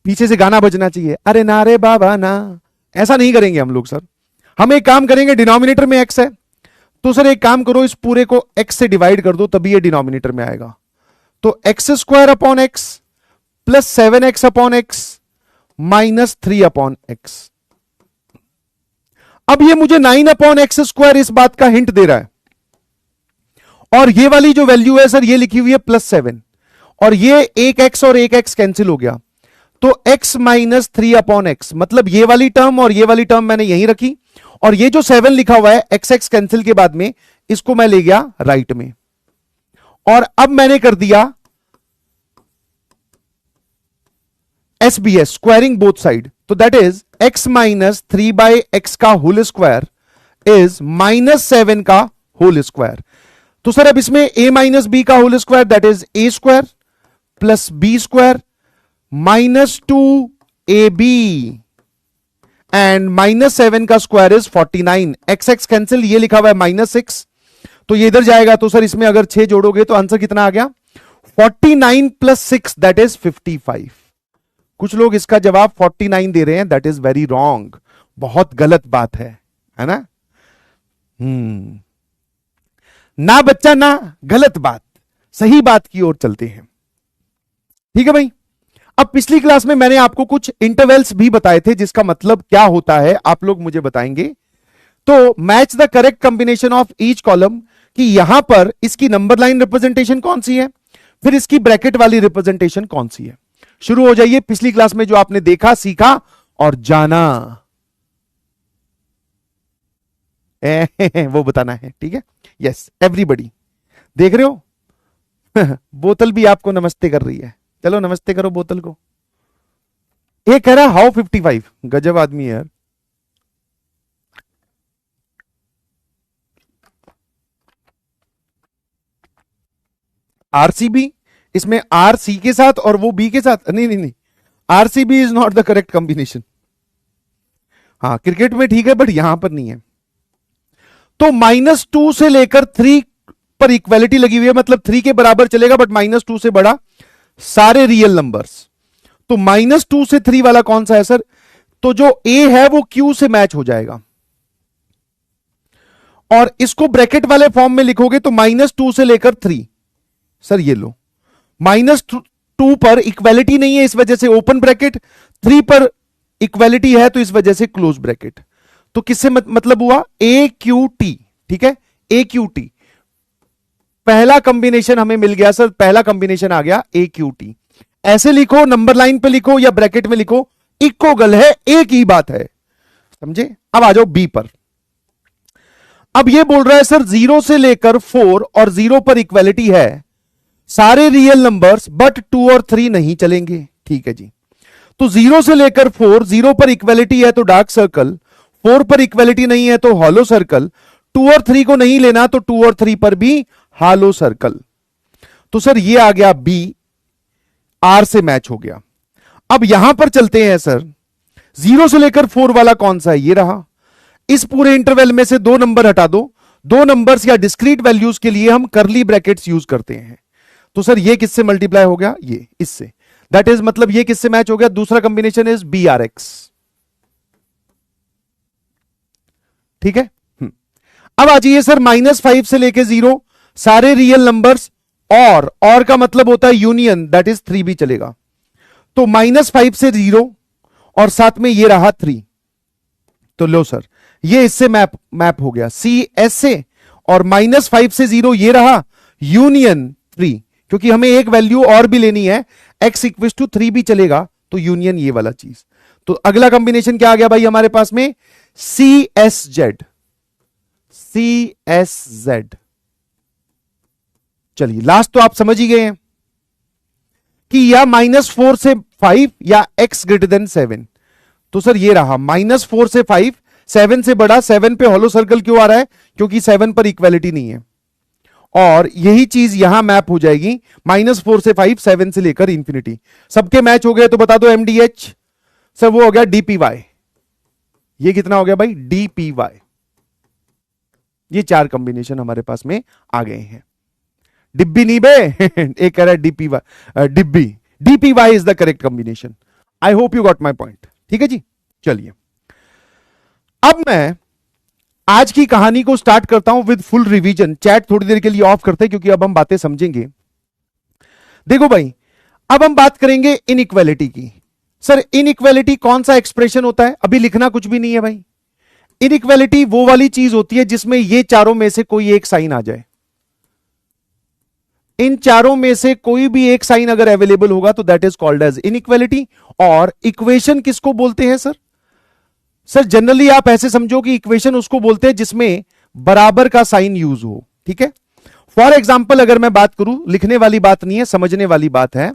S1: पीछे से गाना बजना चाहिए अरे ना रे बाबा ना। ऐसा नहीं करेंगे हम लोग सर। हम एक काम करेंगे डिनोमिनेटर में एक्स है तो सर एक काम करो इस पूरे को एक्स से डिवाइड कर दो तभी ये डिनोमिनेटर में आएगा। तो x square upon x plus 7x upon x minus 3 upon x. अब ये मुझे 9 अपॉन एक्स स्क्वायर इस बात का हिंट दे रहा है और ये वाली जो वैल्यू है सर ये लिखी हुई है +7 और ये एक एक्स और एक एक्स कैंसिल हो गया तो x माइनस 3 अपॉन एक्स मतलब ये वाली टर्म और ये वाली टर्म मैंने यहीं रखी और ये जो 7 लिखा हुआ है एक्स एक्स कैंसिल के बाद में इसको मैं ले गया राइट में और अब मैंने कर दिया SBS स्क्वायरिंग बोथ साइड तो that is x minus 3 by X का होल स्क्वायर इज -7 का होल स्क्वायर। तो सर अब इसमें a माइनस बी का whole square that is a square plus B square -2ab and -7 का square is 49। X X cancel ये लिखा हुआ है -6 तो ये इधर जाएगा तो सर इसमें अगर 6 जोड़ोगे तो आंसर कितना आ गया 49 प्लस 6 दैट इज 55। कुछ लोग इसका जवाब 49 दे रहे हैं दैट इज वेरी रॉन्ग। बहुत गलत बात है ना? ना बच्चा ना गलत बात सही बात की ओर चलते हैं। ठीक है भाई। अब पिछली क्लास में मैंने आपको कुछ इंटरवल्स भी बताए थे जिसका मतलब क्या होता है आप लोग मुझे बताएंगे। तो match the correct combination of each column कि यहां पर इसकी नंबर लाइन रिप्रेजेंटेशन कौन सी है फिर इसकी ब्रैकेट वाली रिप्रेजेंटेशन कौन सी है। शुरू हो जाइए पिछली क्लास में जो आपने देखा सीखा और जाना वो बताना है। ठीक है यस एवरीबडी देख रहे हो बोतल भी आपको नमस्ते कर रही है। चलो नमस्ते करो बोतल को। ये कह रहा हाउ 55 गजब आदमी है यार। आरसीबी इसमें आर सी के साथ और वो बी के साथ नहीं RCB is not the correct combination. हाँ क्रिकेट में ठीक है बट यहां पर नहीं है। तो -2 से लेकर 3 पर इक्वालिटी लगी हुई है मतलब 3 के बराबर चलेगा बट -2 से बड़ा सारे रियल नंबर्स। तो -2 से 3 वाला कौन सा है सर? तो जो ए है वो क्यू से मैच हो जाएगा और इसको ब्रैकेट वाले फॉर्म में लिखोगे तो -2 से लेकर 3। सर ये लो, -2 पर इक्वालिटी नहीं है इस वजह से ओपन ब्रैकेट, 3 पर इक्वालिटी है तो इस वजह से क्लोज ब्रैकेट। तो किससे मतलब हुआ, ए क्यू टी। ठीक है, ए क्यू टी पहला कॉम्बिनेशन हमें मिल गया सर, पहला कॉम्बिनेशन आ गया ए क्यू टी। ऐसे लिखो, नंबर लाइन पे लिखो या ब्रैकेट में लिखो, इक्वल है, एक ही बात है, समझे। अब आ जाओ बी पर। अब ये बोल रहा है सर 0 से लेकर 4 और 0 पर इक्वालिटी है, सारे रियल नंबर्स बट 2 और 3 नहीं चलेंगे। ठीक है जी, तो 0 से लेकर 4, 0 पर इक्वालिटी है तो डार्क सर्कल, 4 पर इक्वालिटी नहीं है तो हॉलो सर्कल, 2 और 3 को नहीं लेना तो 2 और 3 पर भी हालो सर्कल। तो सर ये आ गया बी, आर से मैच हो गया। अब यहां पर चलते हैं सर, 0 से लेकर 4 वाला कौन सा है, ये रहा। इस पूरे इंटरवल में से 2 नंबर हटा दो, 2 नंबर्स या डिस्क्रीट वैल्यूज के लिए हम करली ब्रैकेट्स यूज करते हैं। तो सर ये किससे मल्टीप्लाई हो गया, ये इससे, दैट इज मतलब ये किससे मैच हो गया, दूसरा combination is B R X. ठीक है, अब आ जाइए सर -5 से लेके 0 सारे रियल नंबर्स, और का मतलब होता है यूनियन, दैट इज 3 भी चलेगा। तो -5 से 0 और साथ में ये रहा 3। तो लो सर ये इससे मैप हो गया सी एस से, और -5 से 0 ये रहा यूनियन 3, क्योंकि हमें एक वैल्यू और भी लेनी है, x = 3 भी चलेगा, तो यूनियन ये वाला चीज। तो अगला कॉम्बिनेशन क्या आ गया भाई हमारे पास में, सी एस जेड। चलिए लास्ट तो आप समझ ही गए हैं कि या -4 से 5 या x > 7। तो सर ये रहा -4 से 5, 7 से बड़ा, 7 पे हॉलो सर्कल क्यों आ रहा है, क्योंकि 7 पर इक्वालिटी नहीं है। और यही चीज यहां मैप हो जाएगी, -4 से 5, 7 से लेकर इंफिनिटी। सबके मैच हो गए तो बता दो MDH। सर वो हो गया DPY। ये कितना हो गया भाई, DPY। ये 4 कॉम्बिनेशन हमारे पास में आ गए हैं। डिब्बी नहीं बे एक कह रहा है DPY, डिब्बी, DPY is the correct combination. I hope you got my point. ठीक है जी, चलिए अब मैं आज की कहानी को स्टार्ट करता हूं विद फुल रिवीजन। चैट थोड़ी देर के लिए ऑफ करते हैं क्योंकि अब हम बातें समझेंगे। देखो भाई, अब हम बात करेंगे इनइक्वालिटी की। सर इनइक्वालिटी कौन सा एक्सप्रेशन होता है, अभी लिखना कुछ भी नहीं है भाई। इनइक्वालिटी वो वाली चीज होती है जिसमें ये चारों में से कोई एक साइन आ जाए। इन चारों में से कोई भी एक साइन अगर अवेलेबल होगा तो that is called as inequality. और इक्वेशन किसको बोलते हैं सर, सर जनरली आप ऐसे समझो कि इक्वेशन उसको बोलते हैं जिसमें बराबर का साइन यूज हो। ठीक है, फॉर एग्जाम्पल अगर मैं बात करूं, लिखने वाली बात नहीं है, समझने वाली बात है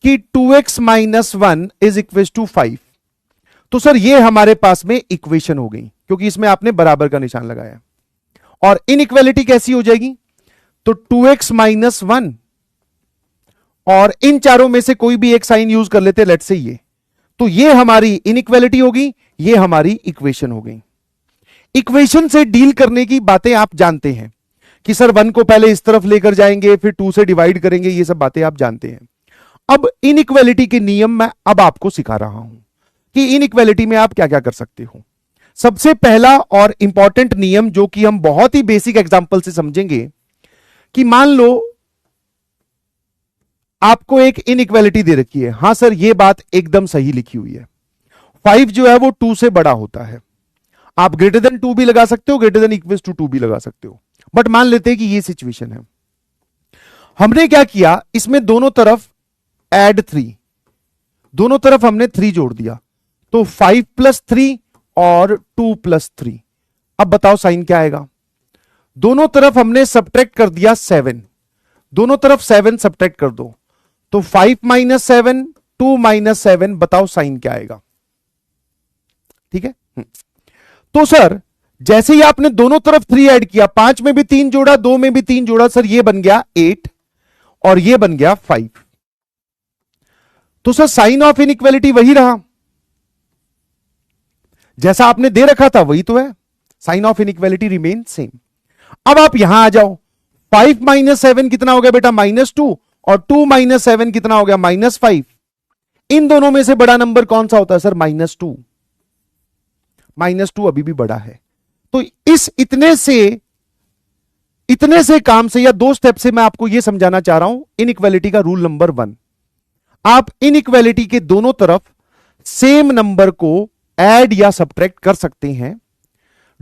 S1: कि 2x - 1 = 5। तो सर ये हमारे पास में इक्वेशन हो गई, क्योंकि इसमें आपने बराबर का निशान लगाया। और इनइक्वालिटी कैसी हो जाएगी, तो 2x - 1, और इन चारों में से कोई भी एक साइन यूज कर लेते, लेट्स से ये, तो ये हमारी इनइक्वालिटी होगी, ये हमारी इक्वेशन हो गई। इक्वेशन से डील करने की बातें आप जानते हैं कि सर 1 को पहले इस तरफ लेकर जाएंगे, फिर 2 से डिवाइड करेंगे, ये सब बातें आप जानते हैं। अब इनइक्वालिटी के नियम मैं अब आपको सिखा रहा हूं कि इनइक्वालिटी में आप क्या क्या कर सकते हो। सबसे पहला और इंपॉर्टेंट नियम, जो कि हम बहुत ही बेसिक एग्जांपल से समझेंगे, कि मान लो आपको एक इनइक्वालिटी दे रखी है। हां सर ये बात एकदम सही लिखी हुई है, 5 जो है वो 2 से बड़ा होता है। आप >2 भी लगा सकते हो, >= 2 भी लगा सकते हो, बट मान लेते हैं कि ये सिचुएशन है। हमने क्या किया, इसमें दोनों तरफ ऐड 3, दोनों तरफ हमने 3 जोड़ दिया, तो 5 + 3 और 2 + 3। अब बताओ साइन क्या आएगा। दोनों तरफ हमने सब्ट्रैक्ट कर दिया 7, दोनों तरफ 7 सब्ट्रैक्ट कर दो, तो 5 - 7, 2 - 7, बताओ साइन क्या आएगा। ठीक है, तो सर जैसे ही आपने दोनों तरफ 3 ऐड किया, 5 में भी 3 जोड़ा, 2 में भी 3 जोड़ा, सर ये बन गया 8 और ये बन गया 5। तो सर साइन ऑफ इनइक्वालिटी वही रहा, जैसा आपने दे रखा था वही तो है, sign of inequality remain same. अब आप यहां आ जाओ, 5 - 7 कितना हो गया बेटा, -2, और 2 - 7 कितना हो गया, -5। इन दोनों में से बड़ा नंबर कौन सा होता है सर, -2। -2 अभी भी बड़ा है, तो इस इतने से काम से या 2 स्टेप से मैं आपको यह समझाना चाह रहा हूं इनइक्वालिटी का रूल नंबर 1। आप इनइक्वालिटी के दोनों तरफ सेम नंबर को ऐड या सब्ट्रैक्ट कर सकते हैं।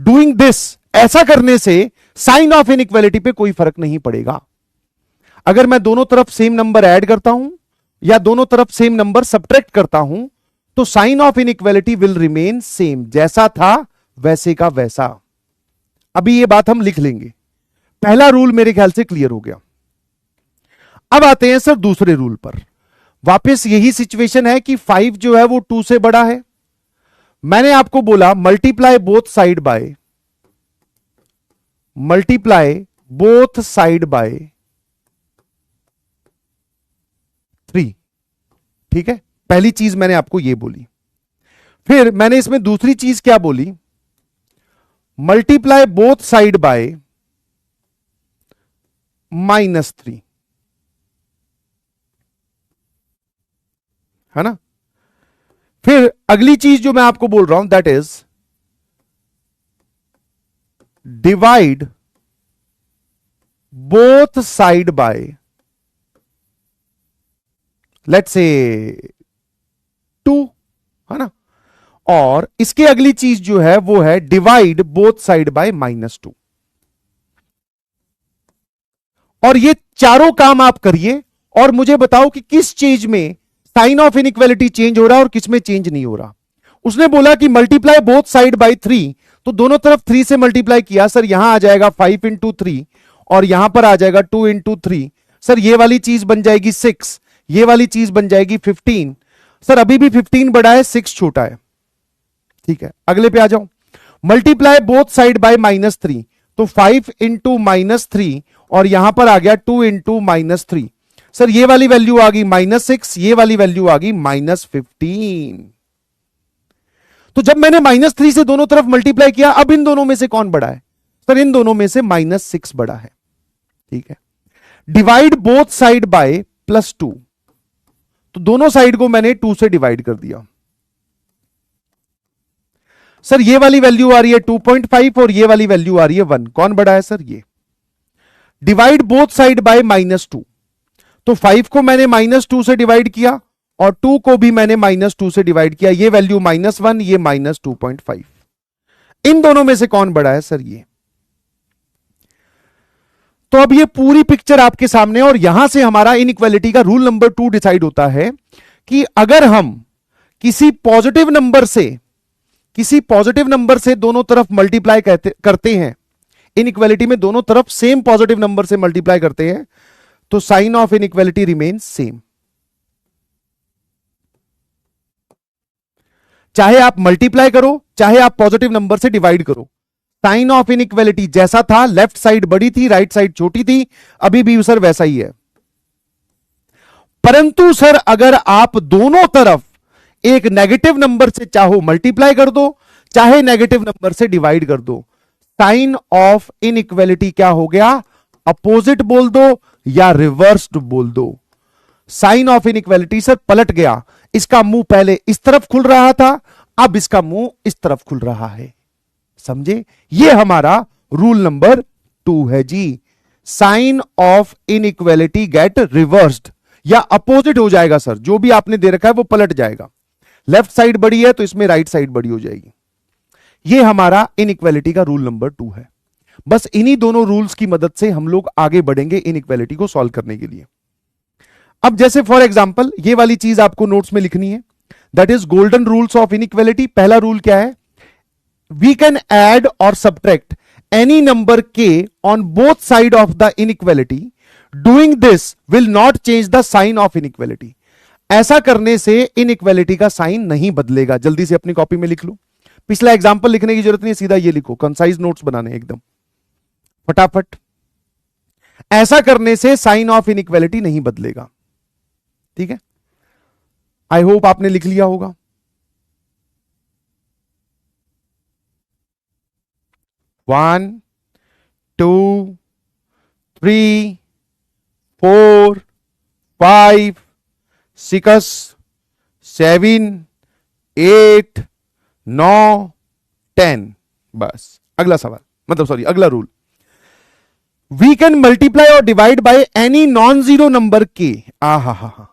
S1: डूइंग दिस, ऐसा करने से साइन ऑफ इनइक्वालिटी पे कोई फर्क नहीं पड़ेगा। अगर मैं दोनों तरफ सेम नंबर ऐड करता हूं या दोनों तरफ सेम नंबर सब्ट्रैक्ट करता हूं तो sign of inequality will remain same, जैसा था वैसे का वैसा। अभी ये बात हम लिख लेंगे। पहला रूल मेरे ख्याल से क्लियर हो गया। अब आते हैं सर दूसरे रूल पर। वापस यही सिचुएशन है कि 5 जो है वो 2 से बड़ा है। मैंने आपको बोला मल्टीप्लाई बोथ साइड बाय 3। ठीक है, पहली चीज मैंने आपको यह बोली। फिर मैंने इसमें दूसरी चीज क्या बोली, मल्टीप्लाई बोथ साइड बाय -3, है ना। फिर अगली चीज जो मैं आपको बोल रहा हूं that is divide both side by let's say 2, है ना। और इसके अगली चीज जो है वो है डिवाइड बोथ साइड बाय -2। और ये चारों काम आप करिए और मुझे बताओ कि किस चीज में साइन ऑफ इनइक्वालिटी चेंज हो रहा है और किस में चेंज नहीं हो रहा। उसने बोला कि मल्टीप्लाई बोथ साइड बाय 3, तो दोनों तरफ 3 से मल्टीप्लाई किया। सर यहां आ जाएगा 5 इंटू 3 और यहां पर आ जाएगा 2 इंटू 3। सर ये वाली चीज बन जाएगी 6, ये वाली चीज बन जाएगी 15। सर अभी भी 15 बड़ा है, 6 छोटा है। ठीक है, अगले पे आ जाओ। मल्टीप्लाई बोथ साइड बाय -3, तो 5 इंटू -3 और यहां पर आ गया 2 इंटू -3। सर ये वाली वैल्यू आ गई -6, ये वाली वैल्यू आ गई -15। तो जब मैंने -3 से दोनों तरफ मल्टीप्लाई किया, अब इन दोनों में से कौन बड़ा है? सर इन दोनों में से -6 बड़ा है। ठीक है, डिवाइड बोथ साइड बाय +2, तो दोनों साइड को मैंने 2 से डिवाइड कर दिया। सर ये वाली वैल्यू आ रही है 2.5 और ये वाली वैल्यू आ रही है 1, कौन बड़ा है? सर ये। डिवाइड बोथ साइड बाय -2, तो 5 को मैंने -2 से डिवाइड किया और 2 को भी मैंने -2 से डिवाइड किया। ये वैल्यू -1, ये -2.5। इन दोनों में से कौन बड़ा है? सर ये। तो अब ये पूरी पिक्चर आपके सामने, और यहां से हमारा इनइक्वालिटी का रूल नंबर 2 डिसाइड होता है कि अगर हम किसी पॉजिटिव नंबर से दोनों तरफ मल्टीप्लाई करते हैं, इनइक्वालिटी में दोनों तरफ सेम पॉजिटिव नंबर से मल्टीप्लाई करते हैं, तो sign of inequality remains same. चाहे आप मल्टीप्लाई करो, चाहे आप पॉजिटिव नंबर से डिवाइड करो, साइन ऑफ इनइक्वालिटी जैसा था, लेफ्ट साइड बड़ी थी, राइट साइड छोटी थी, अभी भी सर वैसा ही है। परंतु सर अगर आप दोनों तरफ एक नेगेटिव नंबर से चाहो मल्टीप्लाई कर दो, चाहे नेगेटिव नंबर से डिवाइड कर दो, साइन ऑफ इनइक्वालिटी क्या हो गया? अपोजिट बोल दो या रिवर्स्ड बोल दो। साइन ऑफ इनइक्वालिटी सर पलट गया। इसका मुंह पहले इस तरफ खुल रहा था, अब इसका मुंह इस तरफ खुल रहा है। समझे? ये हमारा रूल नंबर 2 है जी। Sign of inequality get reversed, या अपोजिट हो जाएगा सर। जो भी आपने दे रखा है वो पलट जाएगा। लेफ्ट साइड बड़ी है तो इसमें राइट साइड बड़ी हो जाएगी। ये हमारा इनइक्वालिटी का रूल नंबर 2 है। बस इन्हीं दोनों रूल्स की मदद से हम लोग आगे बढ़ेंगे इनइक्वालिटी को सॉल्व करने के लिए। अब जैसे फॉर एग्जांपल ये वाली चीज आपको नोट्स में लिखनी है, that is golden rules of inequality. पहला रूल क्या है? वी कैन ऐड और subtract any number k on both side of the inequality. Doing this will not change the sign of inequality. ऐसा करने से इनइक्वालिटी का साइन नहीं बदलेगा। जल्दी से अपनी कॉपी में लिख लो। पिछला एग्जांपल लिखने की जरूरत नहीं, सीधा ये लिखो। कंसाइज नोट्स बनाने एकदम फटाफट। ऐसा करने से साइन ऑफ इनइक्वालिटी नहीं बदलेगा। ठीक है, आई होप आपने लिख लिया होगा। वन, 2, 3, 4, 5, 6, 7, 8, 9, 10। बस अगला सवाल, मतलब सॉरी अगला रूल, वी कैन मल्टीप्लाई और divide by any non zero number के। हा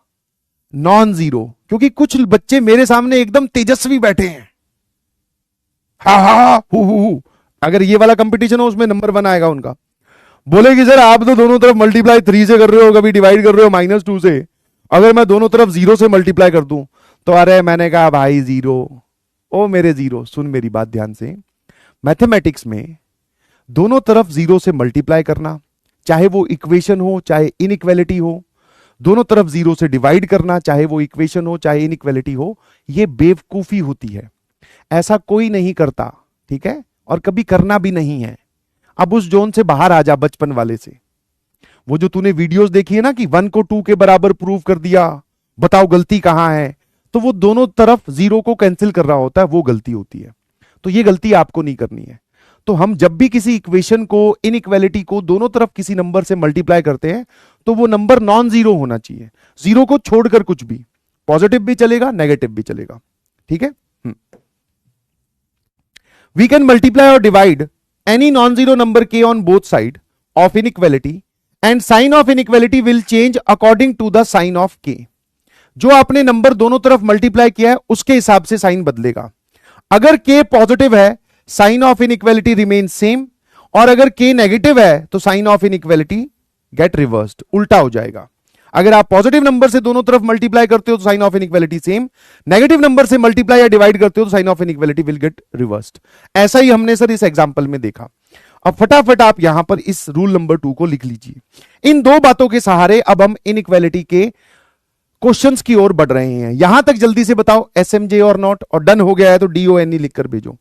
S1: नॉन जीरो, क्योंकि कुछ बच्चे मेरे सामने एकदम तेजस्वी बैठे हैं, हा हु। अगर ये वाला कंपटीशन हो उसमें नंबर 1 आएगा उनका। बोले कि सर आप तो दोनों तरफ मल्टीप्लाई 3 से कर रहे हो, कभी डिवाइड कर रहे हो -2 से, अगर मैं दोनों तरफ 0 से मल्टीप्लाई कर दूं तो अरे मैंने कहा भाई 0, ओ मेरे 0, सुन मेरी बात ध्यान से, मैथमेटिक्स में दोनों तरफ 0 से मल्टीप्लाई करना, चाहे वो इक्वेशन हो चाहे इनइक्वालिटी हो, दोनों तरफ 0 से डिवाइड करना, चाहे वो इक्वेशन हो चाहे इनइक्वालिटी हो, ये बेवकूफी होती है, ऐसा कोई नहीं करता, ठीक है, और कभी करना भी नहीं है। अब उस जोन से बाहर आ जा, बचपन वाले से। वो जो तूने वीडियोस देखी है ना कि 1 को 2 के बराबर प्रूव कर दिया, बताओ गलती कहां है, तो वो दोनों तरफ 0 को कैंसिल कर रहा होता है, वो गलती होती है। तो ये गलती आपको नहीं करनी है। तो हम जब भी किसी इक्वेशन को, इनइक्वालिटी को दोनों तरफ किसी नंबर से मल्टीप्लाई करते हैं तो वो नंबर नॉन जीरो होना चाहिए, 0 को छोड़कर कुछ भी, पॉजिटिव भी चलेगा नेगेटिव भी चलेगा, ठीक है। वी कैन मल्टीप्लाई और divide any non-zero number k on both side of inequality and sign of inequality will change according to the sign of k। जो आपने नंबर दोनों तरफ मल्टीप्लाई किया है उसके हिसाब से साइन बदलेगा। अगर k पॉजिटिव है sign of inequality remain same, और अगर k नेगेटिव है तो sign of inequality get reversed, उल्टा हो जाएगा। अगर आप पॉजिटिव नंबर से दोनों तरफ मल्टीप्लाई करते हो तो sign of inequality same, negative number से मल्टीप्लाई या डिवाइड करते हो तो sign of inequality will get reversed. ऐसा ही हमने सर इस एग्जांपल में देखा। अब फटाफट आप यहां पर इस रूल नंबर 2 को लिख लीजिए। इन दो बातों के सहारे अब हम इनइक्वालिटी के क्वेश्चंस की ओर बढ़ रहे हैं। यहां तक जल्दी से बताओ एसएमजे और नॉट, और डन हो गया है तो DONE लिखकर भेजो,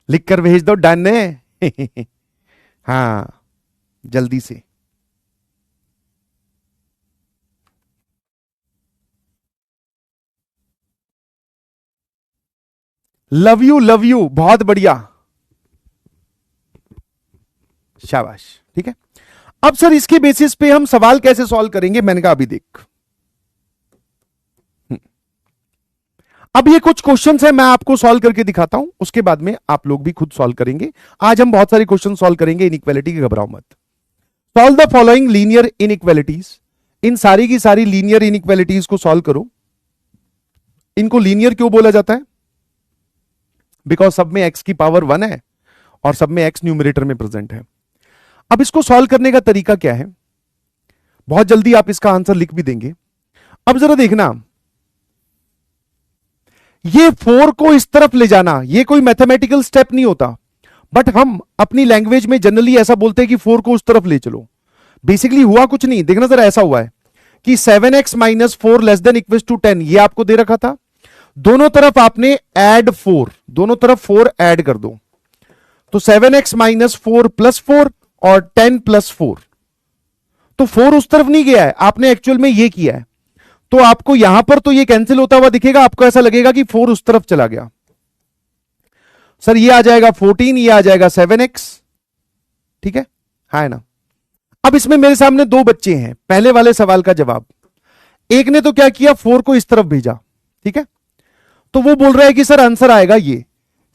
S1: लिखकर भेज दो, डन है। हाँ जल्दी से। लव यू, बहुत बढ़िया, शाबाश, ठीक है। अब सर इसके बेसिस पे हम सवाल कैसे सॉल्व करेंगे, मैंने कहा अभी देख। अब ये कुछ क्वेश्चंस है, मैं आपको सॉल्व करके दिखाता हूं, उसके बाद में आप लोग भी खुद सॉल्व करेंगे। आज हम बहुत सारे क्वेश्चन सॉल्व करेंगे इनइक्वालिटी की, घबराओ मत। Solve the following linear inequalities, इन सारी की सारी लीनियर इनइक्वालिटीज को सॉल्व करो। इनको लीनियर क्यों बोला जाता है? बिकॉज सब में x की पावर 1 है और सब में x न्यूमरेटर में प्रेजेंट है। अब इसको सॉल्व करने का तरीका क्या है, बहुत जल्दी आप इसका आंसर लिख भी देंगे। अब जरा देखना, ये 4 को इस तरफ ले जाना, ये कोई मैथमेटिकल स्टेप नहीं होता, बट हम अपनी लैंग्वेज में जनरली ऐसा बोलते हैं कि 4 को उस तरफ ले चलो। बेसिकली हुआ कुछ नहीं, देखना जरा, ऐसा हुआ है कि 7x - 4 less than equals to 10, ये आपको दे रखा था। दोनों तरफ आपने ऐड 4, दोनों तरफ 4 ऐड कर दो, तो 7x - 4 + 4 और 10 + 4, तो 4 उस तरफ नहीं गया है, आपने एक्चुअल में ये किया है। तो आपको यहां पर तो ये कैंसिल होता हुआ दिखेगा, आपको ऐसा लगेगा कि 4 उस तरफ चला गया। सर ये आ जाएगा 14, ये आ जाएगा 7x, ठीक है, है ना। अब इसमें मेरे सामने दो बच्चे हैं, पहले वाले सवाल का जवाब, एक ने तो क्या किया, 4 को इस तरफ भेजा, ठीक है, तो वो बोल रहा है कि सर आंसर आएगा ये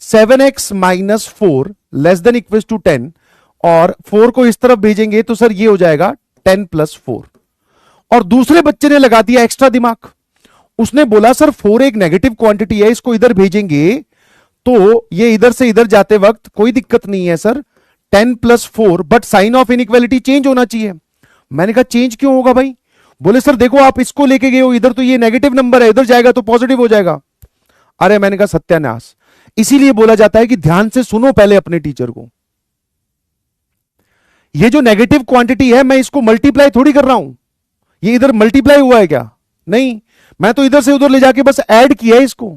S1: 7x - 4 less than equals to 10, और 4 को इस तरफ भेजेंगे तो सर ये हो जाएगा 10 + 4। और दूसरे बच्चे ने लगा दिया एक्स्ट्रा दिमाग, उसने बोला सर 4 एक नेगेटिव क्वांटिटी है, इसको इधर भेजेंगे तो ये इधर से इधर जाते वक्त कोई दिक्कत नहीं है sir, 10 + 4, but sign of inequality change होना चाहिए। मैंने कहा चेंज क्यों होगा भाई? बोले सर देखो आप इसको लेके गए हो इधर, तो ये नेगेटिव नंबर है, इधर जाएगा तो पॉजिटिव हो जाएगा। अरे मैंने कहा सत्यानाश, इसीलिए बोला जाता है कि ध्यान से सुनो पहले अपने टीचर को। ये जो नेगेटिव क्वांटिटी है मैं इसको मल्टीप्लाई थोड़ी कर रहा हूं, ये इधर मल्टीप्लाई हुआ है क्या? नहीं, मैं तो इधर से उधर ले जाके बस ऐड किया है इसको।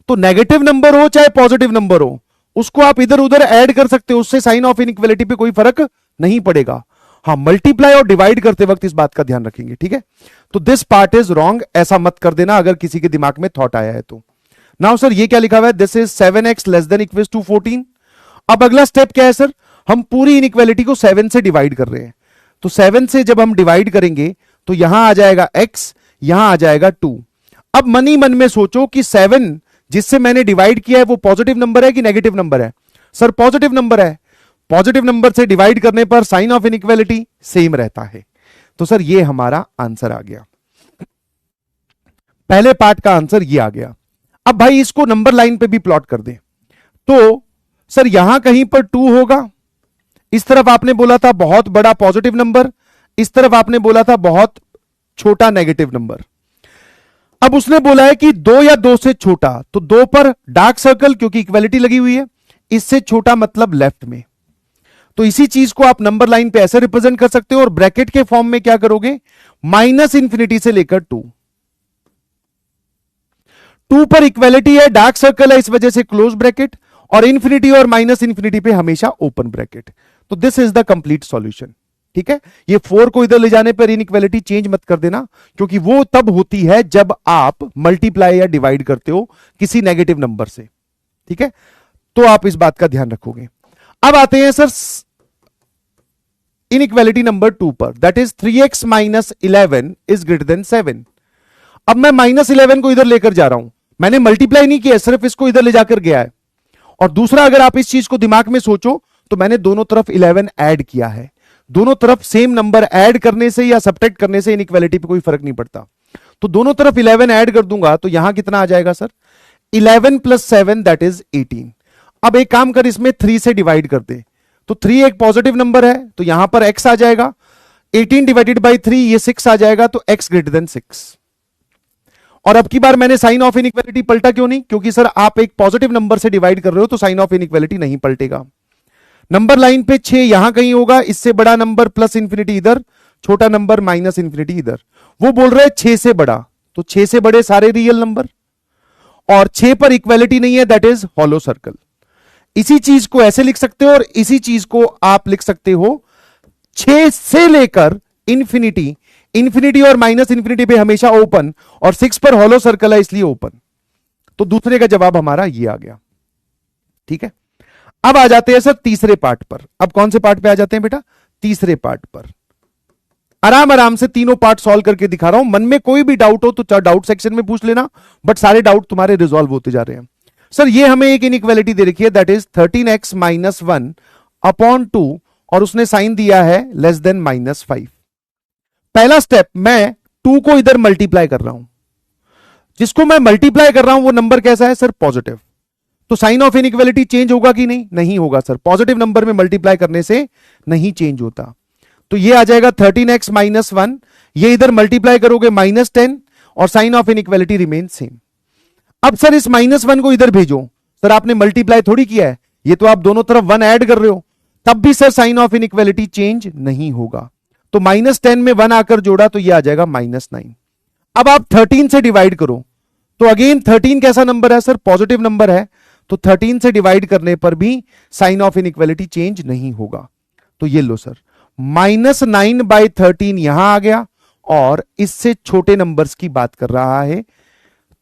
S1: तो नेगेटिव नंबर हो चाहे पॉजिटिव नंबर हो, उसको आप इधर उधर ऐड कर सकते हो, उससे साइन ऑफ इनइक्वालिटी पे कोई फर्क नहीं पड़ेगा। हाँ, मल्टीप्लाई और डिवाइड करते वक्त इस बात का ध्यान रखेंगे, ठीक है। तो दिस पार्ट इज रॉन्ग, ऐसा मत कर देना अगर किसी के दिमाग में थॉट आया है तो। नाउ सर ये क्या लिखा हुआ है, this is 7x less than equals to 14। अब अगला स्टेप क्या है सर, हम पूरी इनइक्वालिटी को 7 से डिवाइड कर रहे हैं, तो 7 से जब हम डिवाइड करेंगे तो यहां आ जाएगा x, यहां आ जाएगा 2। अब मन ही मन में सोचो कि 7 जिससे मैंने डिवाइड किया है वो पॉजिटिव नंबर है कि नेगेटिव नंबर है? सर पॉजिटिव नंबर है। पॉजिटिव नंबर से डिवाइड करने पर साइन ऑफ इनइक्वालिटी सेम रहता है। तो सर ये हमारा आंसर आ गया, पहले पार्ट का आंसर ये आ गया। अब भाई इसको नंबर लाइन पे भी प्लॉट कर दें तो सर यहां कहीं पर 2 होगा, इस तरफ आपने बोला था बहुत बड़ा पॉजिटिव नंबर, इस तरफ आपने बोला था बहुत छोटा नेगेटिव नंबर। अब उसने बोला है कि 2 या 2 से छोटा, तो 2 पर डार्क सर्कल क्योंकि इक्वलिटी लगी हुई है, इससे छोटा मतलब लेफ्ट में। तो इसी चीज को आप नंबर लाइन पे ऐसे रिप्रेजेंट कर सकते हो और ब्रैकेट के फॉर्म में क्या करोगे, माइनस इंफिनिटी से लेकर 2। 2 पर इक्वलिटी है, डार्क सर्कल है, इस वजह से क्लोज ब्रैकेट, और इंफिनिटी और माइनस इंफिनिटी पे हमेशा ओपन ब्रैकेट। तो this is the complete solution. ठीक है, ये 4 को इधर ले जाने पर इनइक्वालिटी चेंज मत कर देना, क्योंकि वो तब होती है जब आप मल्टीप्लाई या डिवाइड करते हो किसी नेगेटिव नंबर से। ठीक है, तो आप इस बात का ध्यान रखोगे। अब आते हैं सर इनइक्वालिटी नंबर 2 पर, that is 3x minus 11 is greater than 7। अब मैं माइनस 11 को इधर लेकर जा रहा हूं, मैंने मल्टीप्लाई नहीं किया, सिर्फ इसको इधर ले जाकर गया है। और दूसरा, अगर आप इस चीज को दिमाग में सोचो तो मैंने दोनों तरफ 11 ऐड किया है। दोनों तरफ सेम नंबर ऐड करने से या सब्ट्रैक्ट करने से इनइक्वालिटी पे कोई फर्क नहीं पड़ता। तो दोनों तरफ 11 ऐड कर दूंगा तो यहां कितना आ जाएगा सर, 11 प्लस 7 दैट इज 18। अब एक काम कर, इसमें 3 से डिवाइड कर दे, तो 3 एक पॉजिटिव नंबर है तो यहां पर x आ जाएगा, 18 डिवाइडेड बाई 3 ये 6 आ जाएगा, तो x ग्रेटर देन 6। और अब की बार मैंने साइन ऑफ इनइक्वालिटी पलटा क्यों नहीं, क्योंकि सर आप एक पॉजिटिव नंबर से डिवाइड कर रहे हो तो साइन ऑफ इनइक्वालिटी नहीं पलटेगा। नंबर लाइन पे 6 यहां कहीं होगा, इससे बड़ा नंबर प्लस इंफिनिटी इधर, छोटा नंबर माइनस इंफिनिटी इधर। वो बोल रहे हैं 6 से बड़ा, तो 6 से बड़े सारे रियल नंबर, और 6 पर इक्वालिटी नहीं है, दैट इज हॉलो सर्कल। इसी चीज को ऐसे लिख सकते हो और इसी चीज को आप लिख सकते हो 6 से लेकर इंफिनिटी, इंफिनिटी और माइनस इंफिनिटी पे हमेशा ओपन, और 6 पर हॉलो सर्कल है इसलिए ओपन। तो दूसरे का जवाब हमारा ये आ गया। ठीक है, अब आ जाते हैं सर तीसरे पार्ट पर। अब कौन से पार्ट पे आ जाते हैं बेटा, तीसरे पार्ट पर। आराम आराम से तीनों पार्ट सॉल्व करके दिखा रहा हूं, मन में कोई भी डाउट हो तो डाउट सेक्शन में पूछ लेना, बट सारे डाउट तुम्हारे रिजॉल्व होते जा रहे हैं। सर ये हमें एक इनइक्वालिटी दे रखी है, that is 13x minus 1 upon 2, और उसने साइन दिया है लेस देन -5। पहला स्टेप, मैं 2 को इधर मल्टीप्लाई कर रहा हूं, जिसको मैं मल्टीप्लाई कर रहा हूं वो नंबर कैसा है सर, पॉजिटिव। तो साइन ऑफ इनइक्वालिटी चेंज होगा कि नहीं, नहीं होगा सर, पॉजिटिव नंबर में मल्टीप्लाई करने से नहीं चेंज होता। तो ये आ जाएगा 13x माइनस 1, ये इधर मल्टीप्लाई करोगे -10, और sign of inequality remain same. अब सर इस -1 को इधर भेजो, सर आपने मल्टीप्लाई थोड़ी किया है, ये तो आप दोनों तरफ 1 ऐड कर रहे हो, तब भी sir sign of inequality change नहीं होगा। तो -10 में 1 आकर जोड़ा तो ये आ जाएगा -9। अब आप 13 से डिवाइड करो, तो अगेन 13 कैसा नंबर है सर, पॉजिटिव नंबर है, तो 13 से डिवाइड करने पर भी साइन ऑफ इनइक्वालिटी चेंज नहीं होगा। तो ये लो सर, -9/13 यहां आ गया, और इससे छोटे नंबर्स की बात कर रहा है,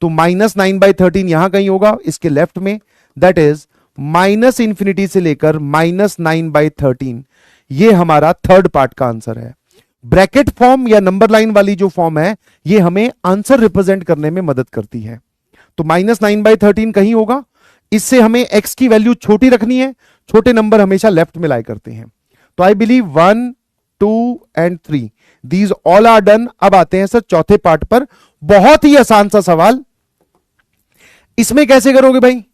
S1: तो -9/13 यहां कहीं होगा इसके लेफ्ट में, दैट इज माइनस इंफिनिटी से लेकर -9/13। ये हमारा थर्ड पार्ट का आंसर है। ब्रैकेट फॉर्म या नंबर लाइन वाली जो फॉर्म है, ये हमें आंसर रिप्रेजेंट करने में मदद करती है। तो -9/13 कहीं होगा, इससे हमें x की वैल्यू छोटी रखनी है, छोटे नंबर हमेशा लेफ्ट में लाई करते हैं। तो I believe 1, 2 and 3 these all are done. अब आते हैं सर चौथे पार्ट पर, बहुत ही आसान सा सवाल। इसमें कैसे करोगे भाई